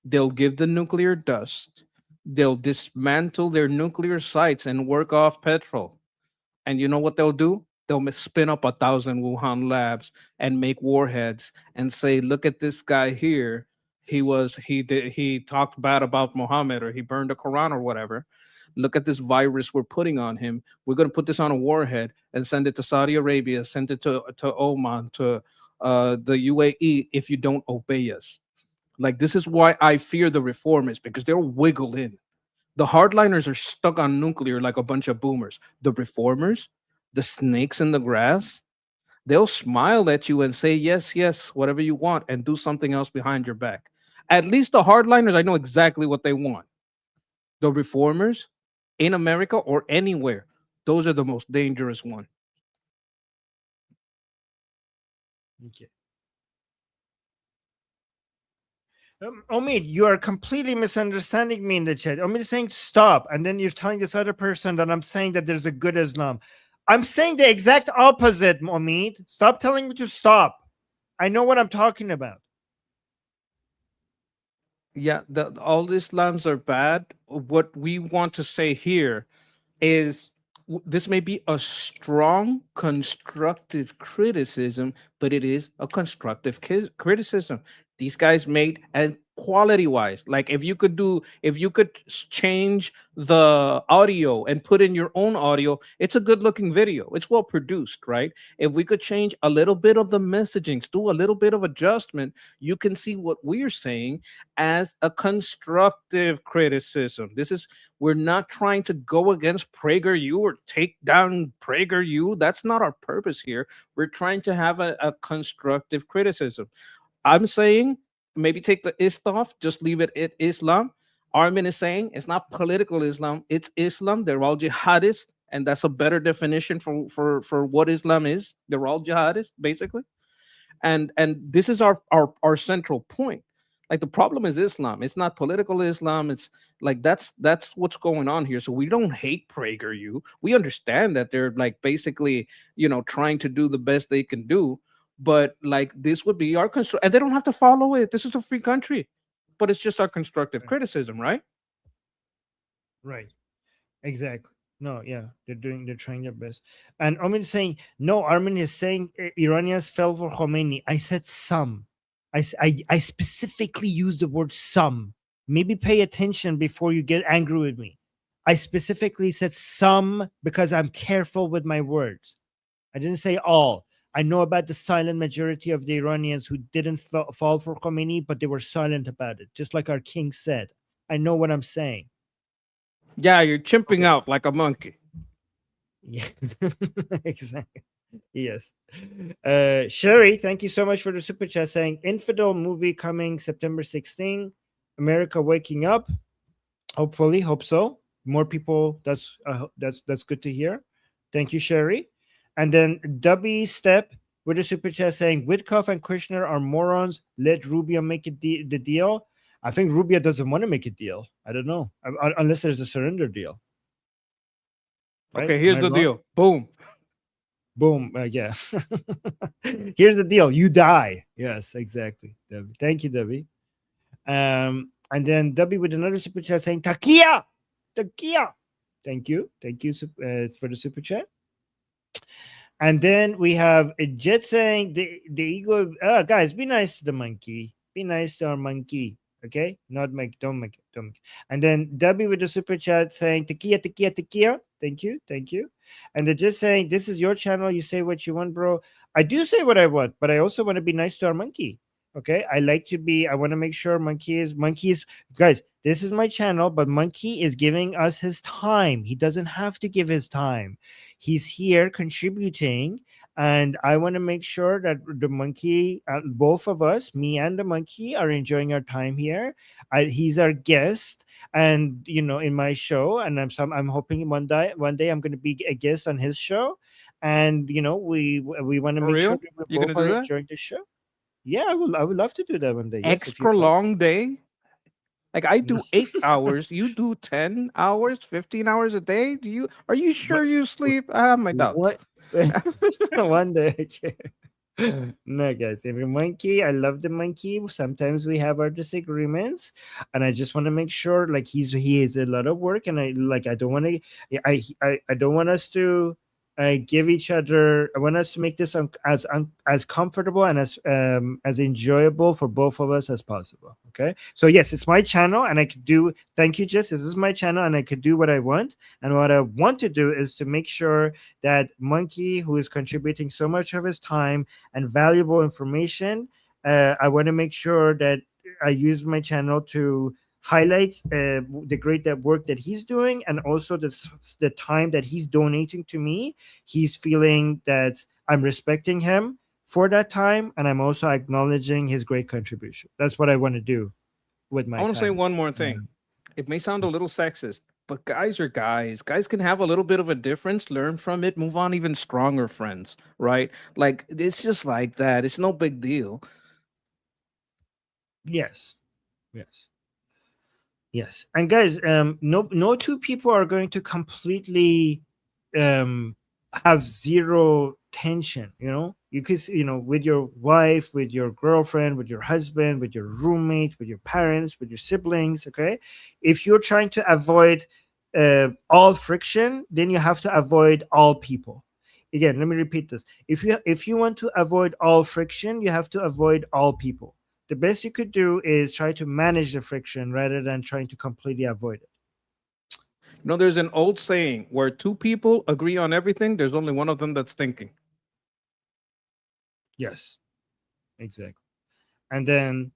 They'll give the nuclear dust. They'll dismantle their nuclear sites and work off petrol. And you know what they'll do? They'll spin up 1,000 Wuhan labs and make warheads and say, look at this guy here. He talked bad about Muhammad, or he burned the Quran or whatever. Look at this virus we're putting on him. We're going to put this on a warhead and send it to Saudi Arabia, send it to Oman, to the UAE if you don't obey us. Like, this is why I fear the reformers, because they'll wiggle in. The hardliners are stuck on nuclear like a bunch of boomers. The reformers, the snakes in the grass, they'll smile at you and say, yes, yes, whatever you want, and do something else behind your back. At least the hardliners, I know exactly what they want. The reformers in America or anywhere, those are the most dangerous one. Okay. Omid, you are completely misunderstanding me in the chat. Omid is saying stop, and then you're telling this other person that I'm saying that there's a good Islam. I'm saying the exact opposite, Omid. Stop telling me to stop. I know what I'm talking about. Yeah, all the Islams are bad. What we want to say here is this may be a strong constructive criticism, but it is a constructive criticism. These guys made, and quality wise, like if you could change the audio and put in your own audio, it's a good looking video. It's well produced, right? If we could change a little bit of the messaging, do a little bit of adjustment, you can see what we're saying as a constructive criticism. We're not trying to go against PragerU or take down PragerU. That's not our purpose here. We're trying to have a constructive criticism. I'm saying maybe take the ist off, just leave it at Islam. Armin is saying it's not political Islam, it's Islam. They're all jihadists, and that's a better definition for what Islam is. They're all jihadists, basically. And this is our central point. Like, the problem is Islam. It's not political Islam. It's like that's what's going on here. So we don't hate PragerU. We understand that they're like basically, trying to do the best they can do. But like, this would be our and they don't have to follow it. This is a free country, but it's just our constructive criticism, right? Right. Exactly. No, yeah, they're trying their best. And Armin is saying, no, Armin is saying Iranians fell for Khomeini. I said some. I specifically used the word some. Maybe pay attention before you get angry with me. I specifically said some because I'm careful with my words. I didn't say all. I know about the silent majority of the Iranians who didn't fall for Khomeini, but they were silent about it, just like our king said. I know what I'm saying. Yeah, you're chimping out like a monkey. Yeah, exactly. Yes. Sherry, thank you so much for the super chat saying Infidel movie coming September 16. America waking up. Hopefully, hope so. More people. That's good to hear. Thank you, Sherry. And then Dubby Step with a super chat saying Witkoff and Kushner are morons. Let Rubio make the deal. I think Rubio doesn't want to make a deal. I don't know, unless there's a surrender deal. Right? Okay, here's the deal. Boom. Boom. Yeah. Here's the deal. You die. Yes, exactly. Debbie. Thank you, Debbie. And then Debbie with another super chat saying Takia. Thank you for the super chat. And then we have a Jet saying the ego. Guys, be nice to the monkey. Be nice to our monkey. Okay, don't make it. And then Debbie with the super chat saying Takia. Thank you. And they're just saying, this is your channel. You say what you want, bro. I do say what I want, but I also want to be nice to our monkey. Okay, I want to make sure Monkey is guys. This is my channel, but Monkey is giving us his time. He doesn't have to give his time. He's here contributing, and I want to make sure that the Monkey, both of us, me and the Monkey, are enjoying our time here. He's our guest, and in my show, and I'm hoping one day I'm going to be a guest on his show, and we want to For make real? sure that You we gonna both do are that? enjoying the show. Yeah, I would love to do that one day. Yes, if you Extra plan. long day. Like I do 8 hours, you do 10 hours, 15 hours a day. Are you sure you sleep? I have my doubts. What? One day, okay. No, guys. Every Monkey, I love the Monkey. Sometimes we have our disagreements, and I just want to make sure, like, he is a lot of work, and I don't want to. I don't want us to give each other. I want us to make this as comfortable and as enjoyable for both of us as possible. Okay. So yes, it's my channel, and I could do. Thank you, Jess. This is my channel, and I could do what I want. And what I want to do is to make sure that Monkey, who is contributing so much of his time and valuable information, I want to make sure that I use my channel to highlight the great work that he's doing, and also the time that he's donating to me. He's feeling that I'm respecting him for that time, and I'm also acknowledging his great contribution. That's what I want to do with my I want to say time. one more thing. It may sound a little sexist, but guys are guys. Guys can have a little bit of a difference, learn from it, move on, even stronger friends, right? Like it's just like that. It's no big deal. Yes. And guys, no two people are going to completely have zero tension. You could, with your wife, with your girlfriend, with your husband, with your roommate, with your parents, with your siblings. Okay, if you're trying to avoid all friction, then you have to avoid all people. Again, let me repeat this. If you want to avoid all friction, you have to avoid all people. The best you could do is try to manage the friction rather than trying to completely avoid it. There's an old saying where two people agree on everything. There's only one of them that's thinking. Yes, exactly. And then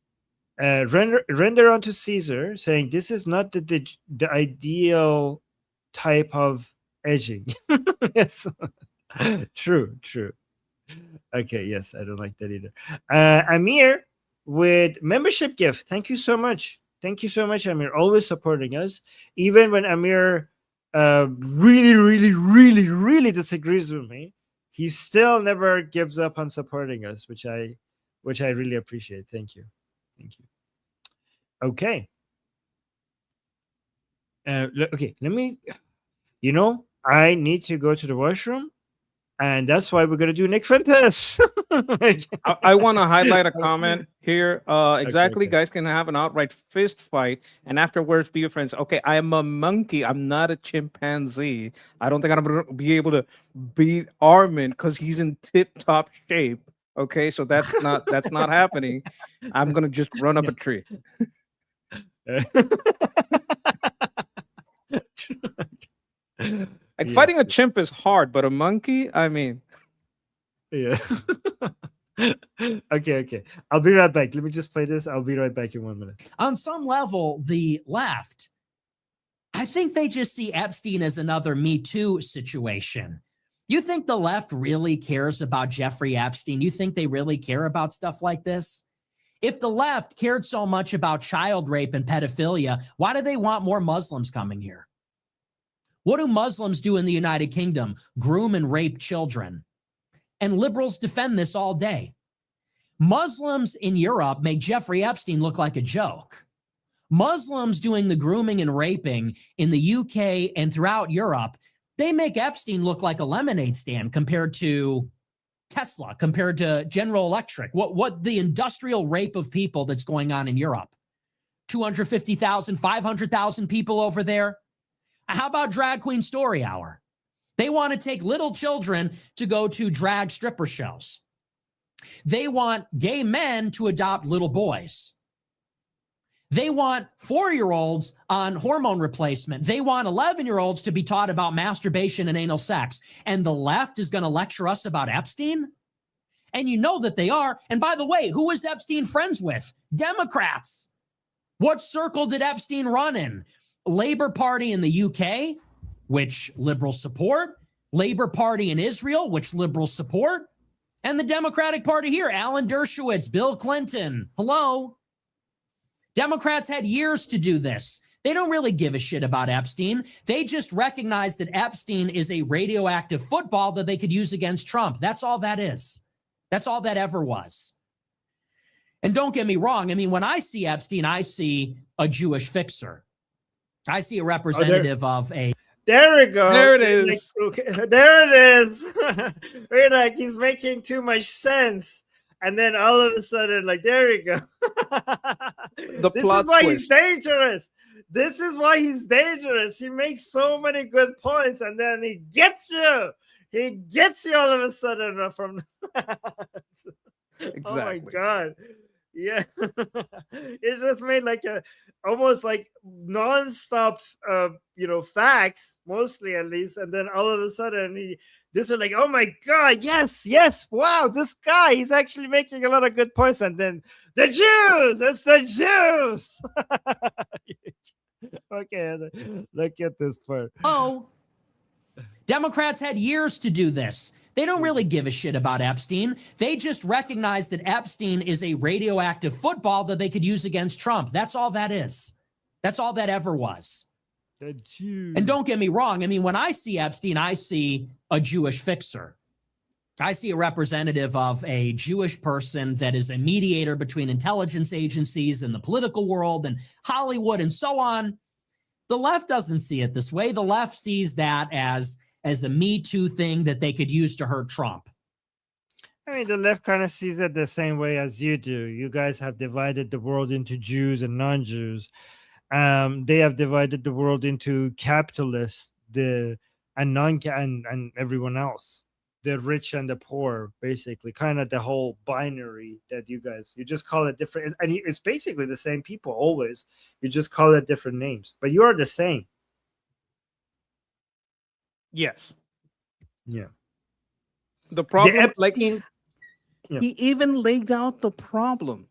render unto Caesar, saying this is not the ideal type of edging. Yes, true. Okay, yes, I don't like that either. Amir with membership gift. Thank you so much. Amir, always supporting us, even when Amir really disagrees with me. He still never gives up on supporting us, which I really appreciate. Thank you. Okay. Okay, let me. I need to go to the washroom, and that's why we're gonna do Nick Fuentes. I want to highlight a comment here. Exactly, okay. guys can have an outright fist fight, and afterwards be your friends. Okay, I am a monkey. I'm not a chimpanzee. I don't think I'm gonna be able to beat Armin because he's in tip-top shape. Okay, so that's not happening. I'm gonna just run up a tree. Like fighting a chimp is hard, but a monkey, I mean. Yeah. Okay. I'll be right back. Let me just play this. I'll be right back in 1 minute. On some level, the left, I think they just see Epstein as another Me Too situation. You think the left really cares about Jeffrey Epstein? You think they really care about stuff like this? If the left cared so much about child rape and pedophilia, why do they want more Muslims coming here? What do Muslims do in the United Kingdom? Groom and rape children. And liberals defend this all day. Muslims in Europe make Jeffrey Epstein look like a joke. Muslims doing the grooming and raping in the UK and throughout Europe, they make Epstein look like a lemonade stand compared to Tesla, compared to General Electric. What the industrial rape of people that's going on in Europe. 250,000, 500,000 people over there. How about Drag Queen Story Hour? They want to take little children to go to drag stripper shows. They want gay men to adopt little boys. They want 4-year-olds on hormone replacement. They want 11-year-olds to be taught about masturbation and anal sex. And the left is going to lecture us about Epstein? And you know that they are. And by the way, who was Epstein friends with? Democrats. What circle did Epstein run in? Labor Party in the UK, which liberals support. Labor Party in Israel, which liberals support. And the Democratic Party here, Alan Dershowitz, Bill Clinton. Hello. Democrats had years to do this. They don't really give a shit about Epstein. They just recognize that Epstein is a radioactive football that they could use against Trump. That's all that is. That's all that ever was. And don't get me wrong. I mean, when I see Epstein, I see a Jewish fixer. I see a representative of a... There we go. There it is. Like, okay, there it is. We're like, he's making too much sense. And then all of a sudden, like, there we go. The This plot is why twist. he's dangerous. This is why he's dangerous. He makes so many good points, and then he gets you. He gets you all of a sudden from. Exactly. Oh my god. Yeah. It just made like a almost like non-stop facts, mostly at least, and then all of a sudden this is like, oh my god, yes, wow, this guy, he's actually making a lot of good points, and then the Jews, it's the Jews. Okay, look at this part. Oh, Democrats had years to do this. They don't really give a shit about Epstein. They just recognize that Epstein is a radioactive football that they could use against Trump. That's all that is. That's all that ever was. The Jews. And don't get me wrong. I mean, when I see Epstein, I see a Jewish fixer. I see a representative of a Jewish person that is a mediator between intelligence agencies and the political world and Hollywood and so on. The left doesn't see it this way. The left sees that as a Me Too thing that they could use to hurt Trump. I mean, the left kind of sees it the same way as you do. You guys have divided the world into Jews and non-Jews. They have divided the world into capitalists, and everyone else, the rich and the poor, basically, kind of the whole binary that you just call it different. And it's basically the same people always. You just call it different names, but you are the same. Yes. Yeah. The problem, Epstein- he even laid out the problem.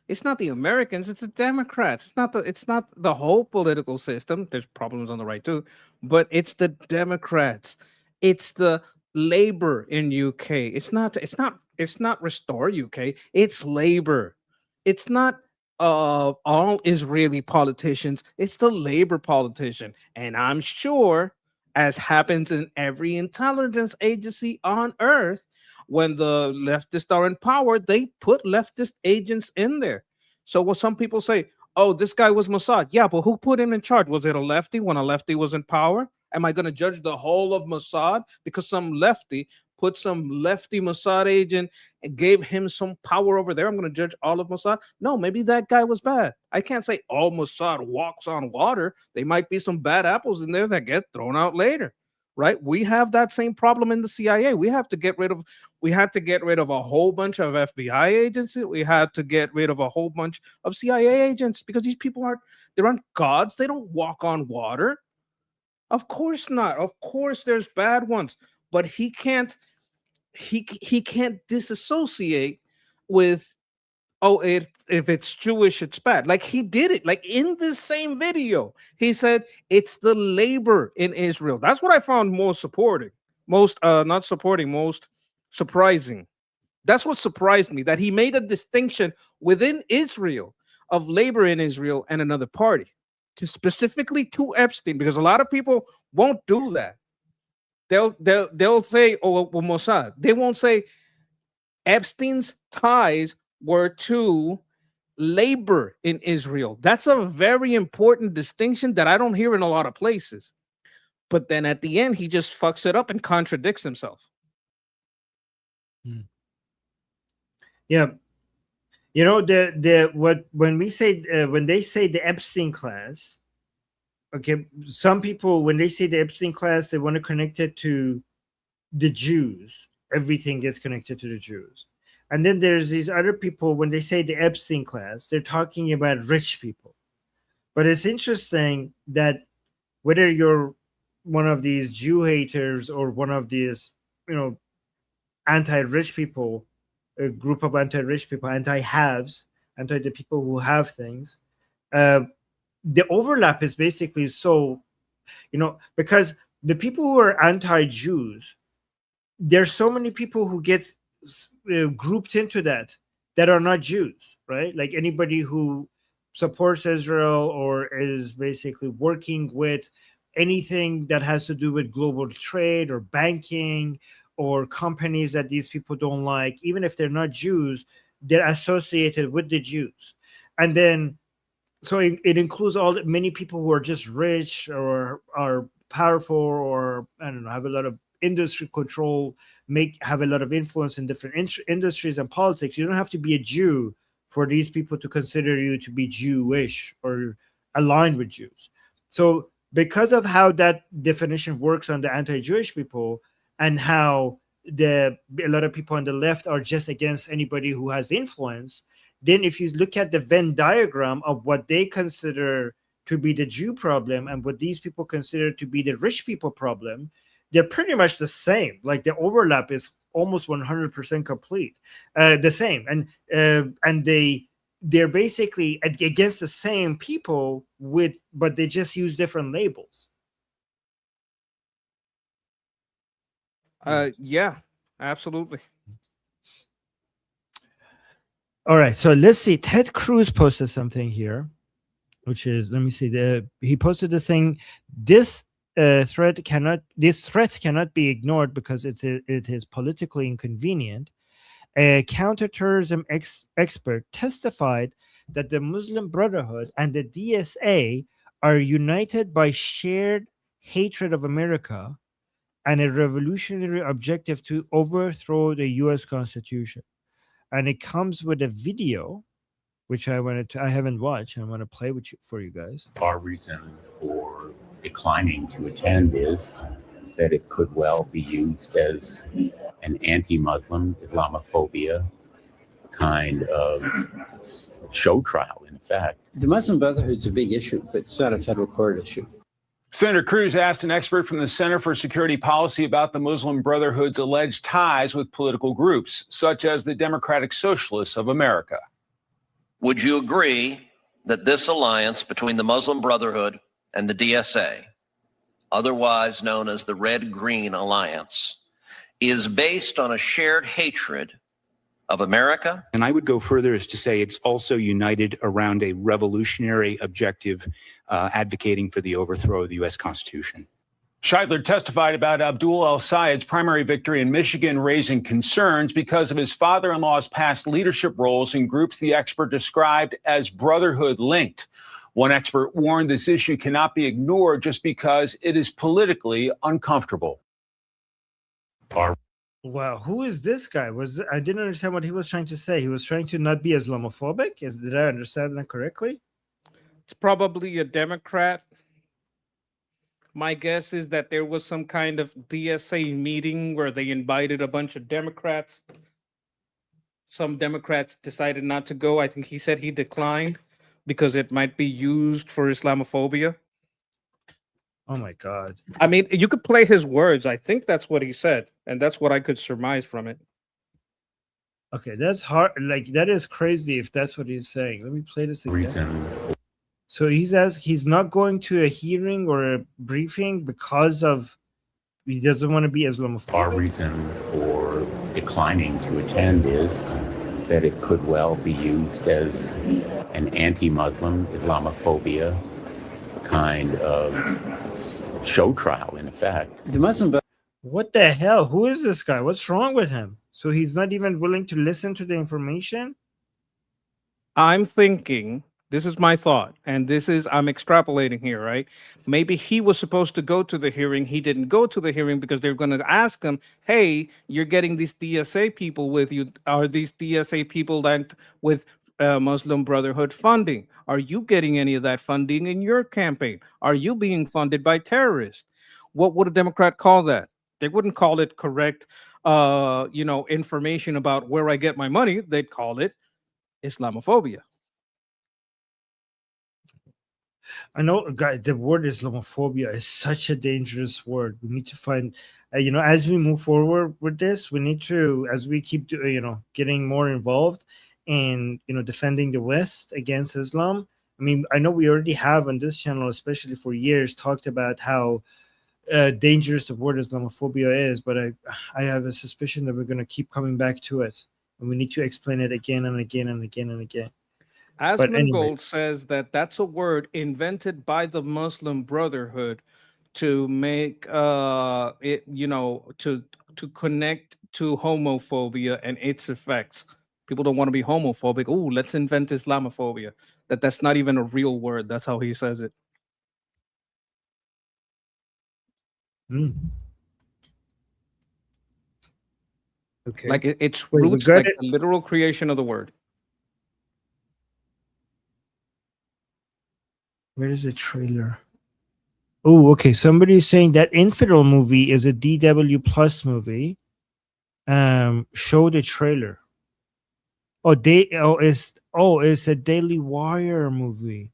It's not the Americans, it's the Democrats. It's not the whole political system. There's problems on the right too, but it's the Democrats. It's the labor in UK. It's not Restore UK. It's labor. It's not all Israeli politicians. It's the labor politician. And I'm sure, as happens in every intelligence agency on earth, when the leftists are in power, they put leftist agents in there. So what some people say, oh, this guy was Mossad. Yeah, but who put him in charge? Was it a lefty when a lefty was in power? Am I going to judge the whole of Mossad because some lefty put some lefty Mossad agent and gave him some power over there? I'm going to judge all of Mossad? No, maybe that guy was bad. I can't say all Mossad walks on water. There might be some bad apples in there that get thrown out later, right? We have that same problem in the CIA. We had to get rid of a whole bunch of FBI agents. We had to get rid of a whole bunch of CIA agents because these people aren't gods. They don't walk on water. Of course not. Of course there's bad ones, but he can't disassociate with, oh, if it's Jewish, it's bad. Like he did it. Like in this same video, he said it's the labor in Israel. That's what I found most surprising. That's what surprised me, that he made a distinction within Israel of labor in Israel and another party, specifically to Epstein, because a lot of people won't do that. They'll say, oh, well, Mossad. They won't say Epstein's ties were to labor in Israel. That's a very important distinction that I don't hear in a lot of places. But then at the end, he just fucks it up and contradicts himself. Yeah. You know, when they say the Epstein class, okay, some people, when they say the Epstein class, they want to connect it to the Jews. Everything gets connected to the Jews. And then there's these other people, when they say the Epstein class, they're talking about rich people. But it's interesting that whether you're one of these Jew haters or one of these, anti-rich people, a group of anti-rich people, anti-haves, anti the people who have things. The overlap is basically so, because the people who are anti-Jews, there's so many people who get grouped into that are not Jews, right? Like anybody who supports Israel or is basically working with anything that has to do with global trade or banking or companies that these people don't like, even if they're not Jews, they're associated with the Jews. And then, so it includes many people who are just rich or are powerful or, I don't know, have a lot of industry control, have a lot of influence in different industries and politics. You don't have to be a Jew for these people to consider you to be Jewish or aligned with Jews. So because of how that definition works on the anti-Jewish people and how a lot of people on the left are just against anybody who has influence, then if you look at the Venn diagram of what they consider to be the Jew problem and what these people consider to be the rich people problem, they're pretty much the same. Like the overlap is almost 100% complete, the same. And they're basically against the same people but they just use different labels. Yeah, absolutely. All right, so let's see. Ted Cruz posted something here, which is, let me see. He posted this thing. This threat cannot be ignored because it is politically inconvenient. A counterterrorism expert testified that the Muslim Brotherhood and the DSA are united by shared hatred of America and a revolutionary objective to overthrow the U.S. Constitution. And it comes with a video, which I haven't watched. I want to play for you guys. Our reason for declining to attend is that it could well be used as an anti-Muslim Islamophobia kind of show trial, in fact. The Muslim Brotherhood's a big issue, but it's not a federal court issue. Senator Cruz asked an expert from the Center for Security Policy about the Muslim Brotherhood's alleged ties with political groups, such as the Democratic Socialists of America. Would you agree that this alliance between the Muslim Brotherhood and the DSA, otherwise known as the Red-Green Alliance, is based on a shared hatred of America? And I would go further as to say it's also united around a revolutionary objective advocating for the overthrow of the U.S. Constitution. Scheidler testified about Abdul El-Sayed's primary victory in Michigan, raising concerns because of his father-in-law's past leadership roles in groups the expert described as Brotherhood-linked. One expert warned this issue cannot be ignored just because it is politically uncomfortable. Wow, who is this guy? I didn't understand what he was trying to say. He was trying to not be Islamophobic? Did I understand that correctly? It's probably a Democrat. My guess is that there was some kind of DSA meeting where they invited a bunch of Democrats. Some Democrats decided not to go. I think he said he declined because it might be used for Islamophobia. Oh my God. I mean, you could play his words. I think that's what he said, and that's what I could surmise from it. Okay, that's hard. Like, that is crazy if that's what he's saying. Let me play this again. So he says he's not going to a hearing or a briefing because he doesn't want to be Islamophobic. Our reason for declining to attend is that it could well be used as an anti-Muslim Islamophobia kind of show trial, in effect. The Muslim. What the hell? Who is this guy? What's wrong with him? So he's not even willing to listen to the information? I'm thinking, this is my thought, and I'm extrapolating here, right? Maybe he was supposed to go to the hearing. He didn't go to the hearing because they're going to ask him, hey, you're getting these DSA people with you. Are these DSA people that with Muslim Brotherhood funding? Are you getting any of that funding in your campaign? Are you being funded by terrorists? What would a Democrat call that? They wouldn't call it correct, information about where I get my money. They'd call it Islamophobia. I know, guys, the word Islamophobia is such a dangerous word. We need to find as we move forward with this, we need to, as we keep getting more involved in defending the West against Islam. I mean, I know we already have on this channel, especially for years, talked about how dangerous the word Islamophobia is, but I have a suspicion that we're going to keep coming back to it, and we need to explain it again and again and again and again. Asmongold says that that's a word invented by the Muslim Brotherhood to make it, to connect to homophobia and its effects. People don't want to be homophobic. Oh, let's invent Islamophobia. That's not even a real word. That's how he says it. Okay. Like its Wait, we roots, got like it. the literal creation of the word. Where is the trailer? Oh, okay. Somebody's saying that Infidel movie is a DW Plus movie. Show the trailer. It's a Daily Wire movie.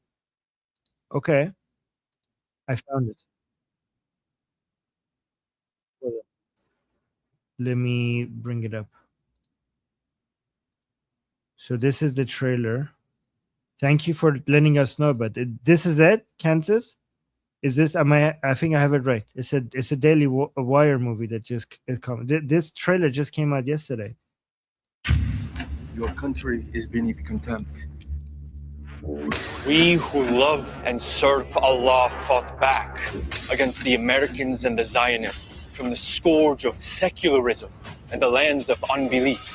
Okay. I found it. Hold on. Let me bring it up. So this is the trailer. Thank you for letting us know, but this is it, Kansas? Is this? I think I have it right. It's a Daily Wire movie that just come. This trailer just came out yesterday. Your country is beneath contempt. We who love and serve Allah fought back against the Americans and the Zionists from the scourge of secularism and the lands of unbelief.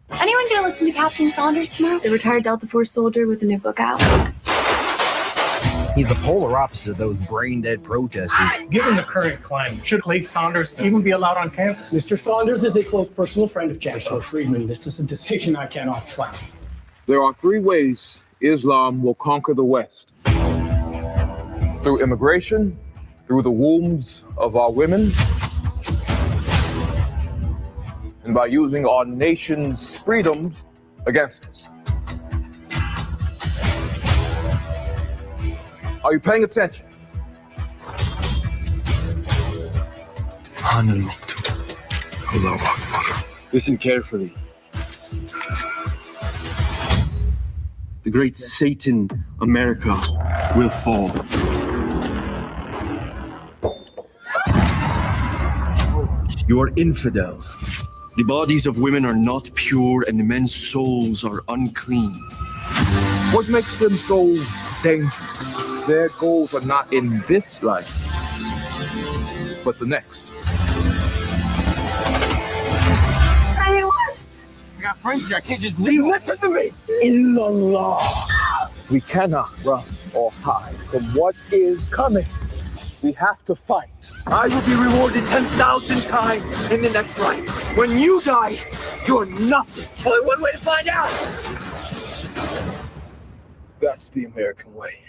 Anyone gonna listen to Captain Saunders tomorrow? The retired Delta Force soldier with a new book out. He's the polar opposite of those brain-dead protesters. Given the current climate, should Clay Saunders even be allowed on campus? Mr. Saunders is a close personal friend of Chancellor Friedman. This is a decision I cannot fight. There are three ways Islam will conquer the West. Through immigration, through the wombs of our women, and by using our nation's freedoms against us. Are you paying attention? Listen carefully. The great Satan, America, will fall. You are infidels. The bodies of women are not pure and the men's souls are unclean. What makes them so dangerous? Their goals are not in this life, but the next. Hey, what? I got friends here. I can't just leave. Listen to me! In the law. We cannot run or hide from what is coming. We have to fight. I will be rewarded 10,000 times in the next life. When you die, you're nothing. Only one way to find out. That's the American way.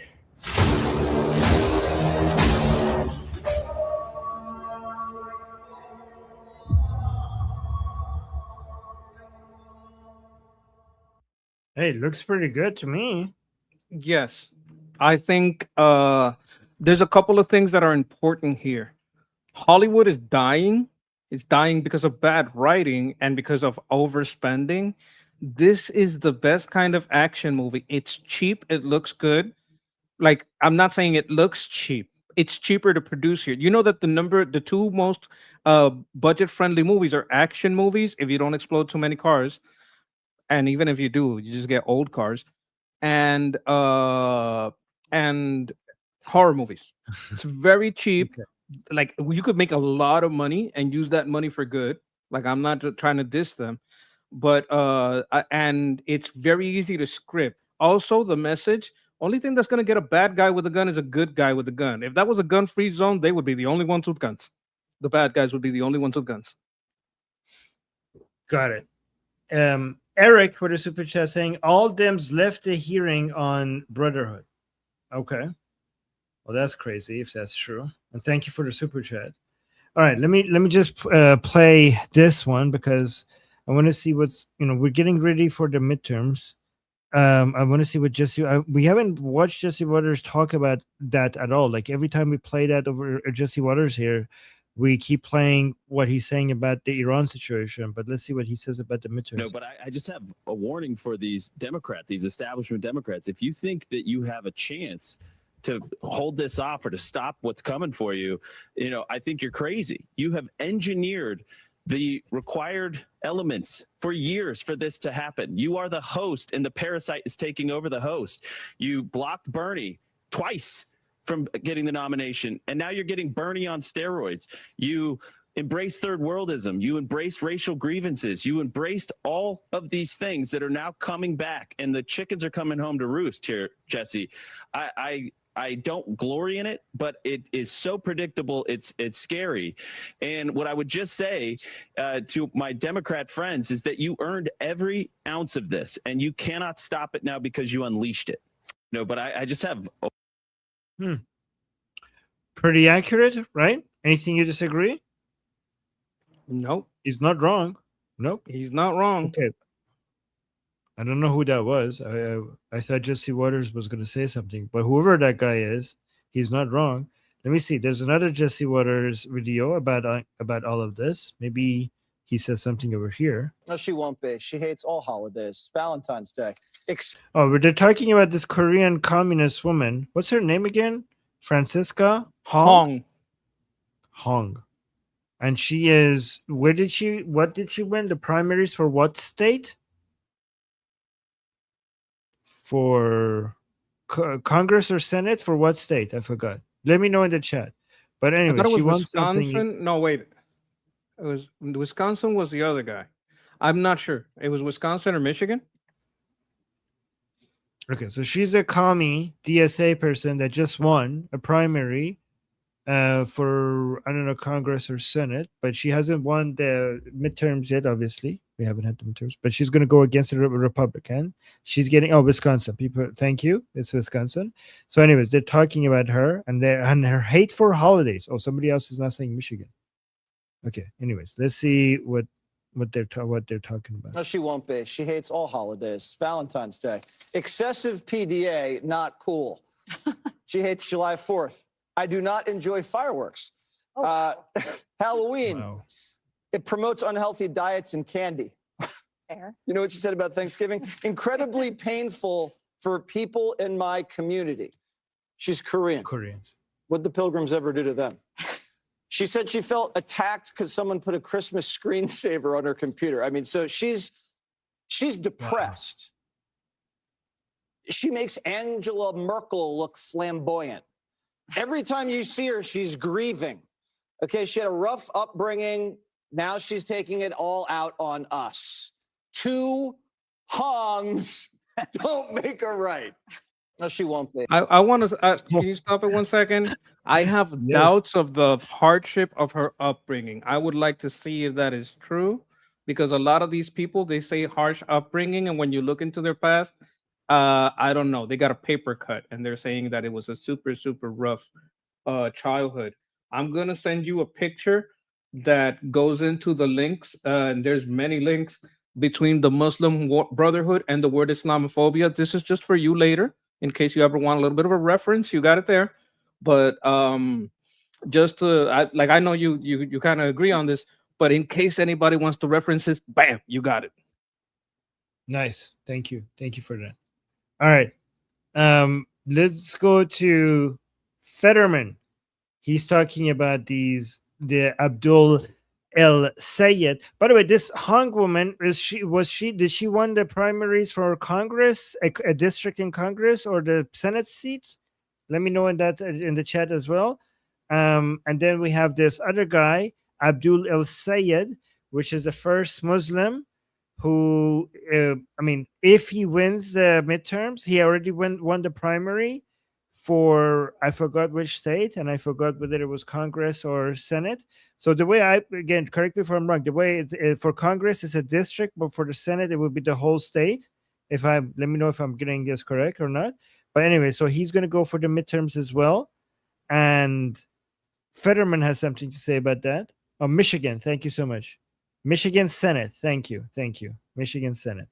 Hey, looks pretty good to me. Yes. I think there's a couple of things that are important here. Hollywood is dying. It's dying because of bad writing and because of overspending. This is the best kind of action movie. It's cheap. It looks good. Like, I'm not saying it looks cheap. It's cheaper to produce here. You know that the two most budget-friendly movies are action movies, if you don't explode too many cars. And even if you do, you just get old cars. And horror movies. It's very cheap. Okay. Like, you could make a lot of money and use that money for good. Like, I'm not trying to diss them, but and it's very easy to script. Also, the message, only thing that's going to get a bad guy with a gun is a good guy with a gun. If that was a gun-free zone, they would be the only ones with guns. The bad guys would be the only ones with guns. Got it. Eric with a super chat saying all Dems left the hearing on Brotherhood. Okay. Well, that's crazy if that's true. And thank you for the super chat. All right, let me just play this one because I want to see what's, we're getting ready for the midterms. I want to see what Jesse. We haven't watched Jesse Waters talk about that at all. Like every time we play that over Jesse Waters here, we keep playing what he's saying about the Iran situation. But let's see what he says about the midterms. No, but I just have a warning for these these establishment Democrats. If you think that you have a chance to hold this off or to stop what's coming for you, I think you're crazy. You have engineered the required elements for years for this to happen. You are the host, and the parasite is taking over the host. You blocked Bernie twice from getting the nomination, and now you're getting Bernie on steroids. You embraced third worldism. You embraced racial grievances. You embraced all of these things that are now coming back, and the chickens are coming home to roost here, Jesse. I don't glory in it, but it is so predictable. It's scary. And what I would just say to my Democrat friends is that you earned every ounce of this, and you cannot stop it now because you unleashed it. No, but I just have. Pretty accurate, right? Anything you disagree? Nope. He's not wrong. Nope. He's not wrong. Okay. I don't know who that was. I thought Jesse Waters was going to say something, but whoever that guy is, he's not wrong. Let me see. There's another Jesse Waters video about all of this. Maybe he says something over here. No, she won't be. She hates all holidays. Valentine's Day. Oh, but they're talking about this Korean communist woman. What's her name again? Francisca Hong. Hong. And she is, what did she win? The primaries for what state? For Congress or Senate? For what state? I forgot. Let me know in the chat. But anyway, I thought it she was won Wisconsin. something. No, wait. It was Wisconsin was the other guy. I'm not sure. It was Wisconsin or Michigan. Okay, so she's a commie DSA person that just won a primary for, I don't know, Congress or Senate, but she hasn't won the midterms yet, obviously. We haven't had the midterms, but she's going to go against a Republican. She's getting, Wisconsin. People, thank you. It's Wisconsin. So anyways, they're talking about her and her hate for holidays. Oh, somebody else is not saying Michigan. Okay, anyways, let's see what they're talking about. No, she won't be. She hates all holidays. Valentine's Day. Excessive PDA, not cool. She hates July 4th. I do not enjoy fireworks. Halloween. Wow. It promotes unhealthy diets and candy. Fair. You know what she said about Thanksgiving? Incredibly painful for people in my community. She's Korean. Koreans. What'd the Pilgrims ever do to them? She said she felt attacked because someone put a Christmas screensaver on her computer. I mean, so she's depressed. Wow. She makes Angela Merkel look flamboyant. Every time you see her, she's grieving. Okay, she had a rough upbringing. Now she's taking it all out on us. Two Hongs don't make her right. No, she won't be. I want to. Can you stop it 1 second? I have doubts of the hardship of her upbringing. I would like to see if that is true, because a lot of these people, they say harsh upbringing, and when you look into their past, I don't know. They got a paper cut, and they're saying that it was a super, super rough childhood. I'm gonna send you a picture that goes into the links, and there's many links between the Muslim Brotherhood and the word Islamophobia. This is just for you later, in case you ever want a little bit of a reference. You got it there. But just to, I know you kind of agree on this, but in case anybody wants to reference this, bam, you got it. Nice. Thank you for that. All right. Let's go to Fetterman. He's talking about the Abdul El Sayed. By the way, this Hong woman, did she won the primaries for Congress, a district in Congress, or the Senate seats? Let me know in the chat as well. And then we have this other guy, Abdul El Sayed, which is the first Muslim who, if he wins the midterms, he already won the primary for, I forgot which state, and I forgot whether it was Congress or Senate. So the way again, correct me if I'm wrong, the way for Congress is a district, but for the Senate, it would be the whole state. Let me know if I'm getting this correct or not. But anyway, so he's going to go for the midterms as well. And Fetterman has something to say about that. Oh, Michigan. Thank you so much. Michigan Senate. Thank you. Michigan Senate.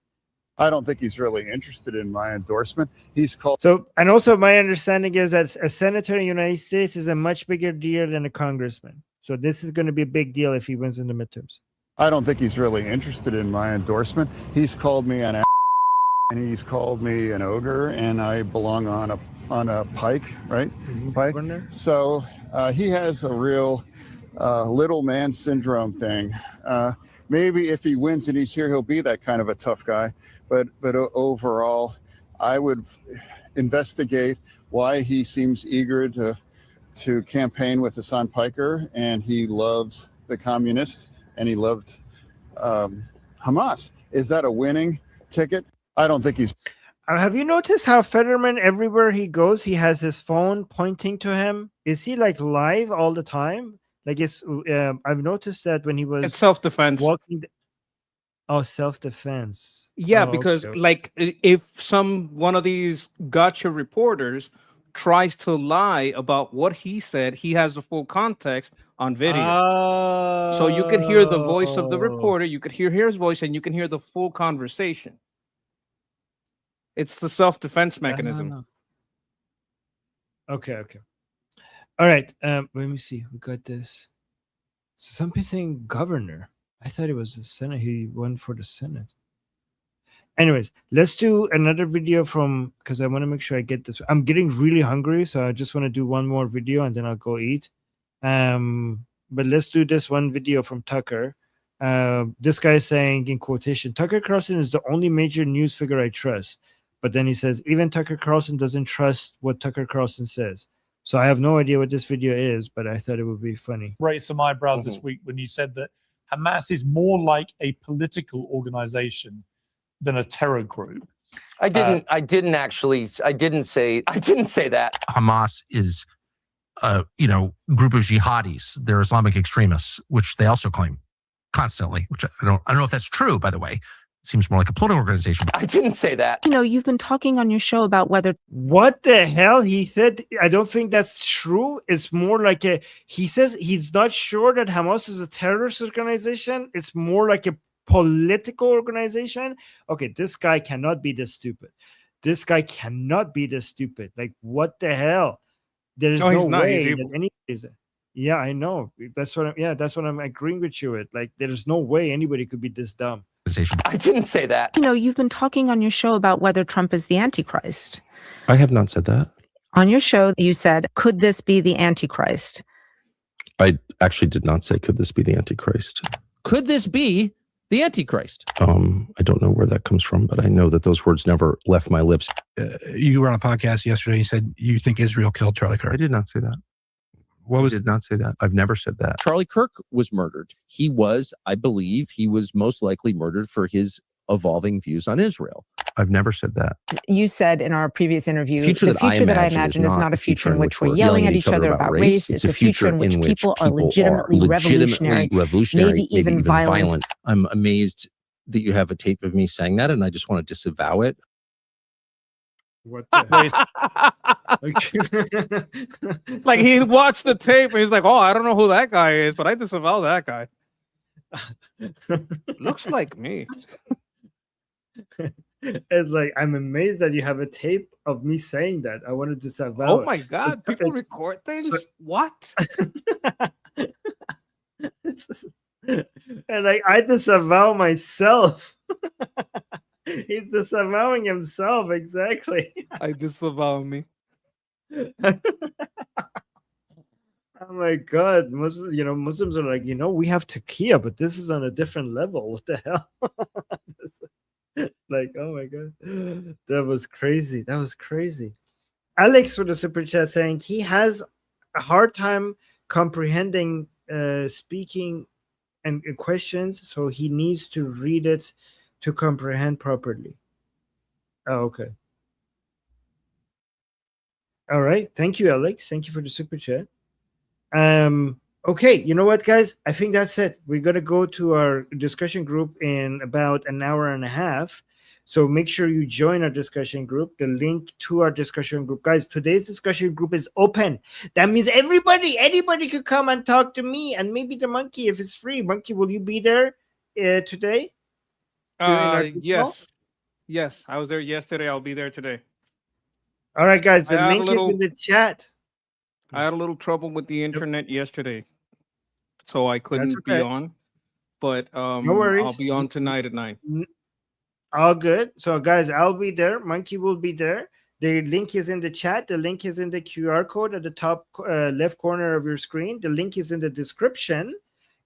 I don't think he's really interested in my endorsement. He's called. So, and also my understanding is that a senator in the United States is a much bigger deal than a congressman. So this is going to be a big deal if he wins in the midterms. I don't think he's really interested in my endorsement. He's called me an and he's called me an ogre, and I belong on a pike, right? Pike. So he has a real little man syndrome thing. Maybe if he wins and he's here, he'll be that kind of a tough guy. But overall, I would investigate why he seems eager to campaign with Hassan Piker, and he loves the communists, and he loved Hamas. Is that a winning ticket? I don't think he's. Have you noticed how Fetterman, everywhere he goes, he has his phone pointing to him? Is he like live all the time? Like it's, I've noticed that when he was It's self-defense. walking. Oh, self-defense. Yeah, Oh, because okay. like if one of these gotcha reporters tries to lie about what he said, he has the full context on video. So you could hear the voice of the reporter, you could hear his voice, and you can hear the full conversation. It's the self-defense mechanism. Okay. All right. Let me see. We got this. Something saying governor. I thought it was the Senate. He won for the Senate. Anyways, let's do another video from, because I want to make sure I get this. I'm getting really hungry, so I just want to do one more video and then I'll go eat. But let's do this one video from Tucker. This guy is saying in quotation, Tucker Carlson is the only major news figure I trust. But then he says, even Tucker Carlson doesn't trust what Tucker Carlson says. So I have no idea what this video is, but I thought it would be funny. Raised some eyebrows this week when you said that Hamas is more like a political organization than a terror group. I didn't say that. Hamas is a group of jihadis. They're Islamic extremists, which they also claim constantly, which I don't know if that's true, by the way. It seems more like a political organization. I didn't say that. You've been talking on your show about whether. What the hell? He said, I don't think that's true. It's more like he says he's not sure that Hamas is a terrorist organization. It's more like a political organization. Okay, this guy cannot be this stupid. Like, what the hell? There is no way that any is. Yeah, I know. That's what I'm agreeing with you with. Like, there is no way anybody could be this dumb. I didn't say that. You've been talking on your show about whether Trump is the Antichrist. I have not said that. On your show, you said, could this be the Antichrist? I actually did not say, could this be the Antichrist? Could this be the Antichrist? I don't know where that comes from, but I know that those words never left my lips. You were on a podcast yesterday. You said you think Israel killed Charlie Kirk. I did not say that. I did not say that. I've never said that. Charlie Kirk was murdered. I believe he was most likely murdered for his evolving views on Israel. I've never said that. You said in our previous interview, the future that I imagine is not a future in which we're yelling at each other about race. It's a future in which people are legitimately revolutionary, maybe even violent. I'm amazed that you have a tape of me saying that, and I just want to disavow it. What the Like, he watched the tape and he's like, oh, I don't know who that guy is, but I disavow that guy. Looks like me. It's like, I'm amazed that you have a tape of me saying that. I want to disavow. Oh my God, people record things? What? And like, I disavow myself. He's disavowing himself, exactly. I disavow me. Oh my God, Muslims are like, we have taqiyya, but this is on a different level. What the hell? Like, oh my God, that was crazy. Alex with a super chat saying he has a hard time comprehending speaking and questions, so he needs to read it to comprehend properly. Oh, okay. All right. Thank you, Alex. Thank you for the super chat. Okay, you know what, guys? I think that's it. We're going to go to our discussion group in about an hour and a half. So make sure you join our discussion group. The link to our discussion group. Guys, today's discussion group is open. That means anybody could come and talk to me and maybe the monkey if it's free. Monkey, will you be there today? Yes. Yes, I was there yesterday. I'll be there today. All right, guys, the I had a link is little- in the chat. I had a little trouble with the internet yesterday, so I couldn't be okay. on. But No worries. I'll be on tonight at 9. All good. So, guys, I'll be there. Monkey will be there. The link is in the chat. The link is in the QR code at the top left corner of your screen. The link is in the description.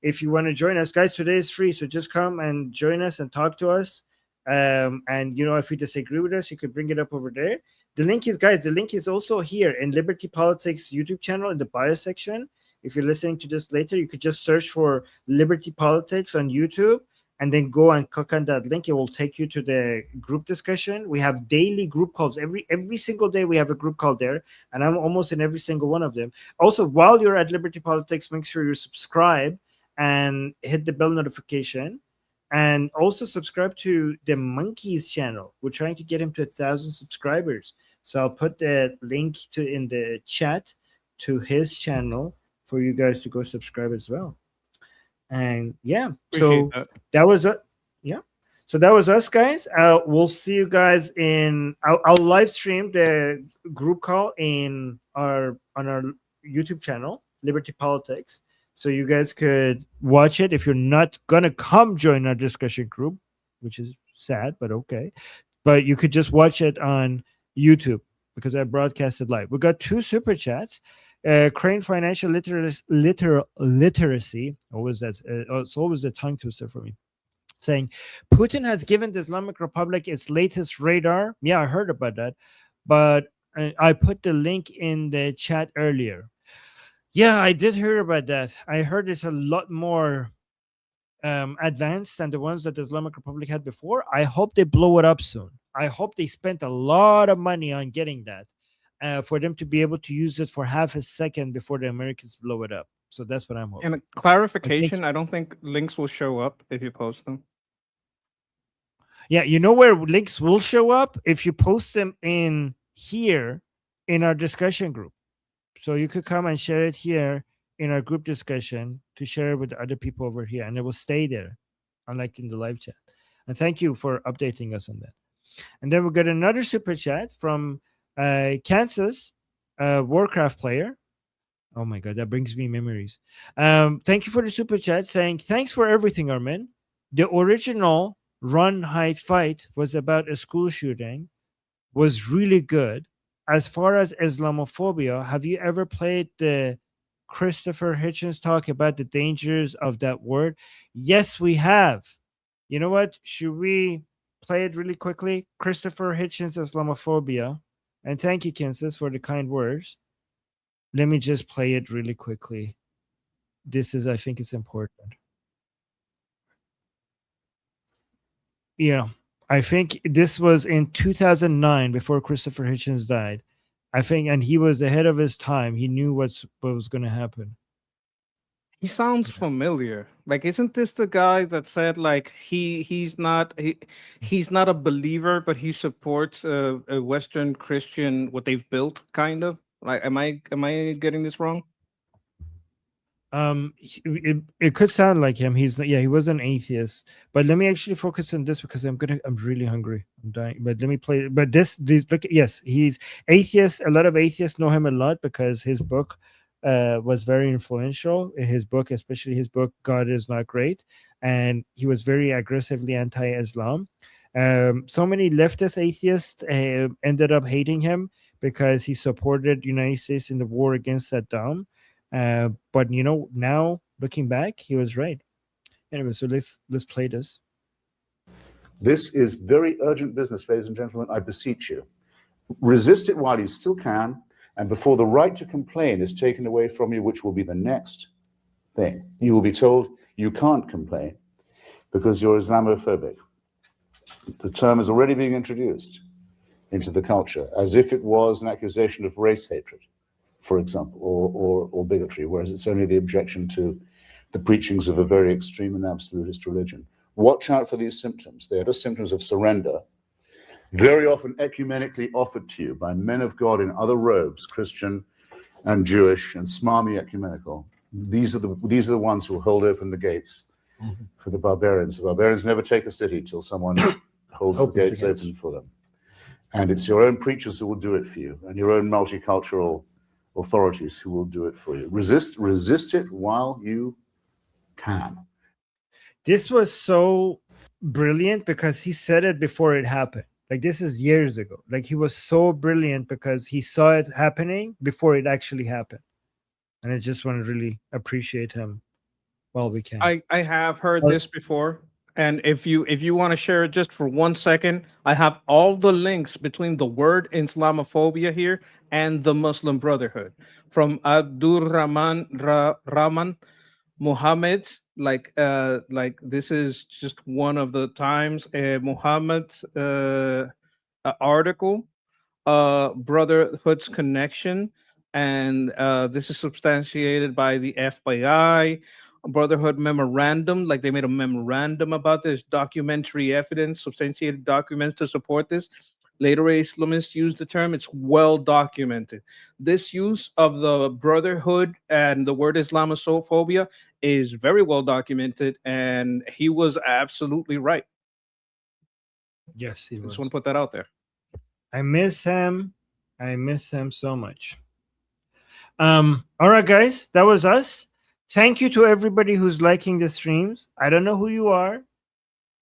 If you want to join us, guys, today is free. So just come and join us and talk to us. And, you know, if you disagree with us, you could bring it up over there. The link is, guys, the link is also here in Liberty Politics YouTube channel in the bio section. If you're listening to this later, you could just search for Liberty Politics on YouTube and then go and click on that link. It will take you to the group discussion. We have daily group calls. Every single day we have a group call there, and I'm almost in every single one of them. Also, while you're at Liberty Politics, make sure you subscribe and hit the bell notification. And also subscribe to the Monkey's channel. We're trying to get him to 1,000 subscribers. So I'll put the link in the chat to his channel for you guys to go subscribe as well. And yeah, so that was it. Yeah. So that was us, guys. We'll see you guys in. I'll live stream the group call on our YouTube channel, Liberty Politics. So you guys could watch it if you're not gonna come join our discussion group, which is sad, but okay. But you could just watch it on YouTube because I broadcasted live. We got 2 super chats. Crane Financial Literacy. Always that's it's always a tongue twister for me. Saying Putin has given the Islamic Republic its latest radar. Yeah, I heard about that, but I put the link in the chat earlier. Yeah, I did hear about that. I heard it's a lot more advanced than the ones that the Islamic Republic had before. I hope they blow it up soon. I hope they spent a lot of money on getting that for them to be able to use it for half a second before the Americans blow it up. So that's what I'm hoping. And a clarification, I don't think links will show up if you post them. Yeah, you know where links will show up? If you post them in here in our discussion group. So you could come and share it here in our group discussion to share it with other people over here, and it will stay there, unlike in the live chat. And thank you for updating us on that. And then we got another super chat from Kansas, Warcraft player. Oh my God, that brings me memories. Thank you for the super chat saying, thanks for everything, Armin. The original Run, Hide, Fight was about a school shooting, was really good. As far as Islamophobia, have you ever played the Christopher Hitchens talk about the dangers of that word? Yes, we have. You know what? Should we play it really quickly? Christopher Hitchens, Islamophobia. And thank you, Kansas, for the kind words. Let me just play it really quickly. This is, I think it's important. Yeah. I think this was in 2009 before Christopher Hitchens died. I think, and he was ahead of his time. He knew what was going to happen. He sounds familiar. Like, isn't this the guy that said like he's not a believer, but he supports a Western Christian what they've built, kind of? Like, am I getting this wrong? It could sound like him. He was an atheist. But let me actually focus on this because I'm really hungry. I'm dying. But let me play. But this look, yes, he's atheist. A lot of atheists know him a lot because his book was very influential. His book, especially his book, God Is Not Great, and he was very aggressively anti-Islam. So many leftist atheists ended up hating him because he supported the United States in the war against Saddam. But you know, now looking back, he was right. Anyway, so let's play this. This is very urgent business, ladies and gentlemen. I beseech you, resist it while you still can, and before the right to complain is taken away from you, which will be the next thing. You will be told you can't complain because you're Islamophobic. The term is already being introduced into the culture as if it was an accusation of race hatred, for example, or bigotry, whereas it's only the objection to the preachings of a very extreme and absolutist religion. Watch out for these symptoms. They are the symptoms of surrender, very often ecumenically offered to you by men of God in other robes, Christian and Jewish and smarmy ecumenical. These are the ones who will hold open the gates for the barbarians. The barbarians never take a city till someone holds the gates open for them. And it's your own preachers who will do it for you, and your own multicultural authorities who will do it for you. Resist it while you can. This was so brilliant because he said it before it happened. Like, this is years ago. Like, he was so brilliant because he saw it happening before it actually happened. And I just want to really appreciate him while we can. I have heard this before. And if you want to share it just for 1 second, I have all the links between the word Islamophobia here and the Muslim Brotherhood from Abdur Rahman Muhammad. Like this is just one of the times Muhammad's article, Brotherhood's connection, and this is substantiated by the FBI. Brotherhood memorandum, like they made a memorandum about this, documentary evidence, substantiated documents to support this. Later Islamists used the term. It's well documented. This use of the Brotherhood and the word Islamophobia is very well documented, and he was absolutely right. Yes, he was. Just want to put that out there. I miss him. I miss him so much. All right, guys, that was us. Thank you to everybody who's liking the streams. I don't know who you are,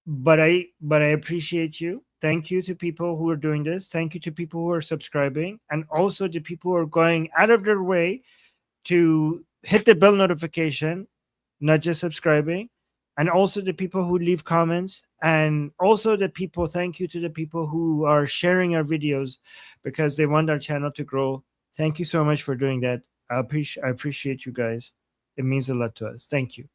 but I appreciate you. Thank you to people who are doing this. Thank you to people who are subscribing, and also the people who are going out of their way to hit the bell notification, not just subscribing, and also the people who leave comments, and also the people, thank you to the people who are sharing our videos because they want our channel to grow. Thank you so much for doing that. I appreciate you guys. It means a lot to us. Thank you.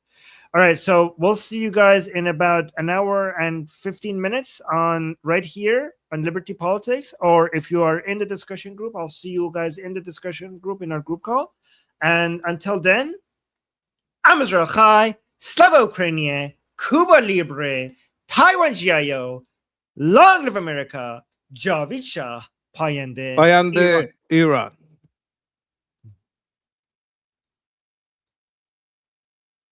All right, so we'll see you guys in about an hour and 15 minutes on right here on Liberty Politics. Or if you are in the discussion group, I'll see you guys in the discussion group in our group call. And until then, I'm Israel Chai, Slava Ukrainie, Cuba Libre, Taiwan GIO, Long Live America, Javid Shah, Payande Iran.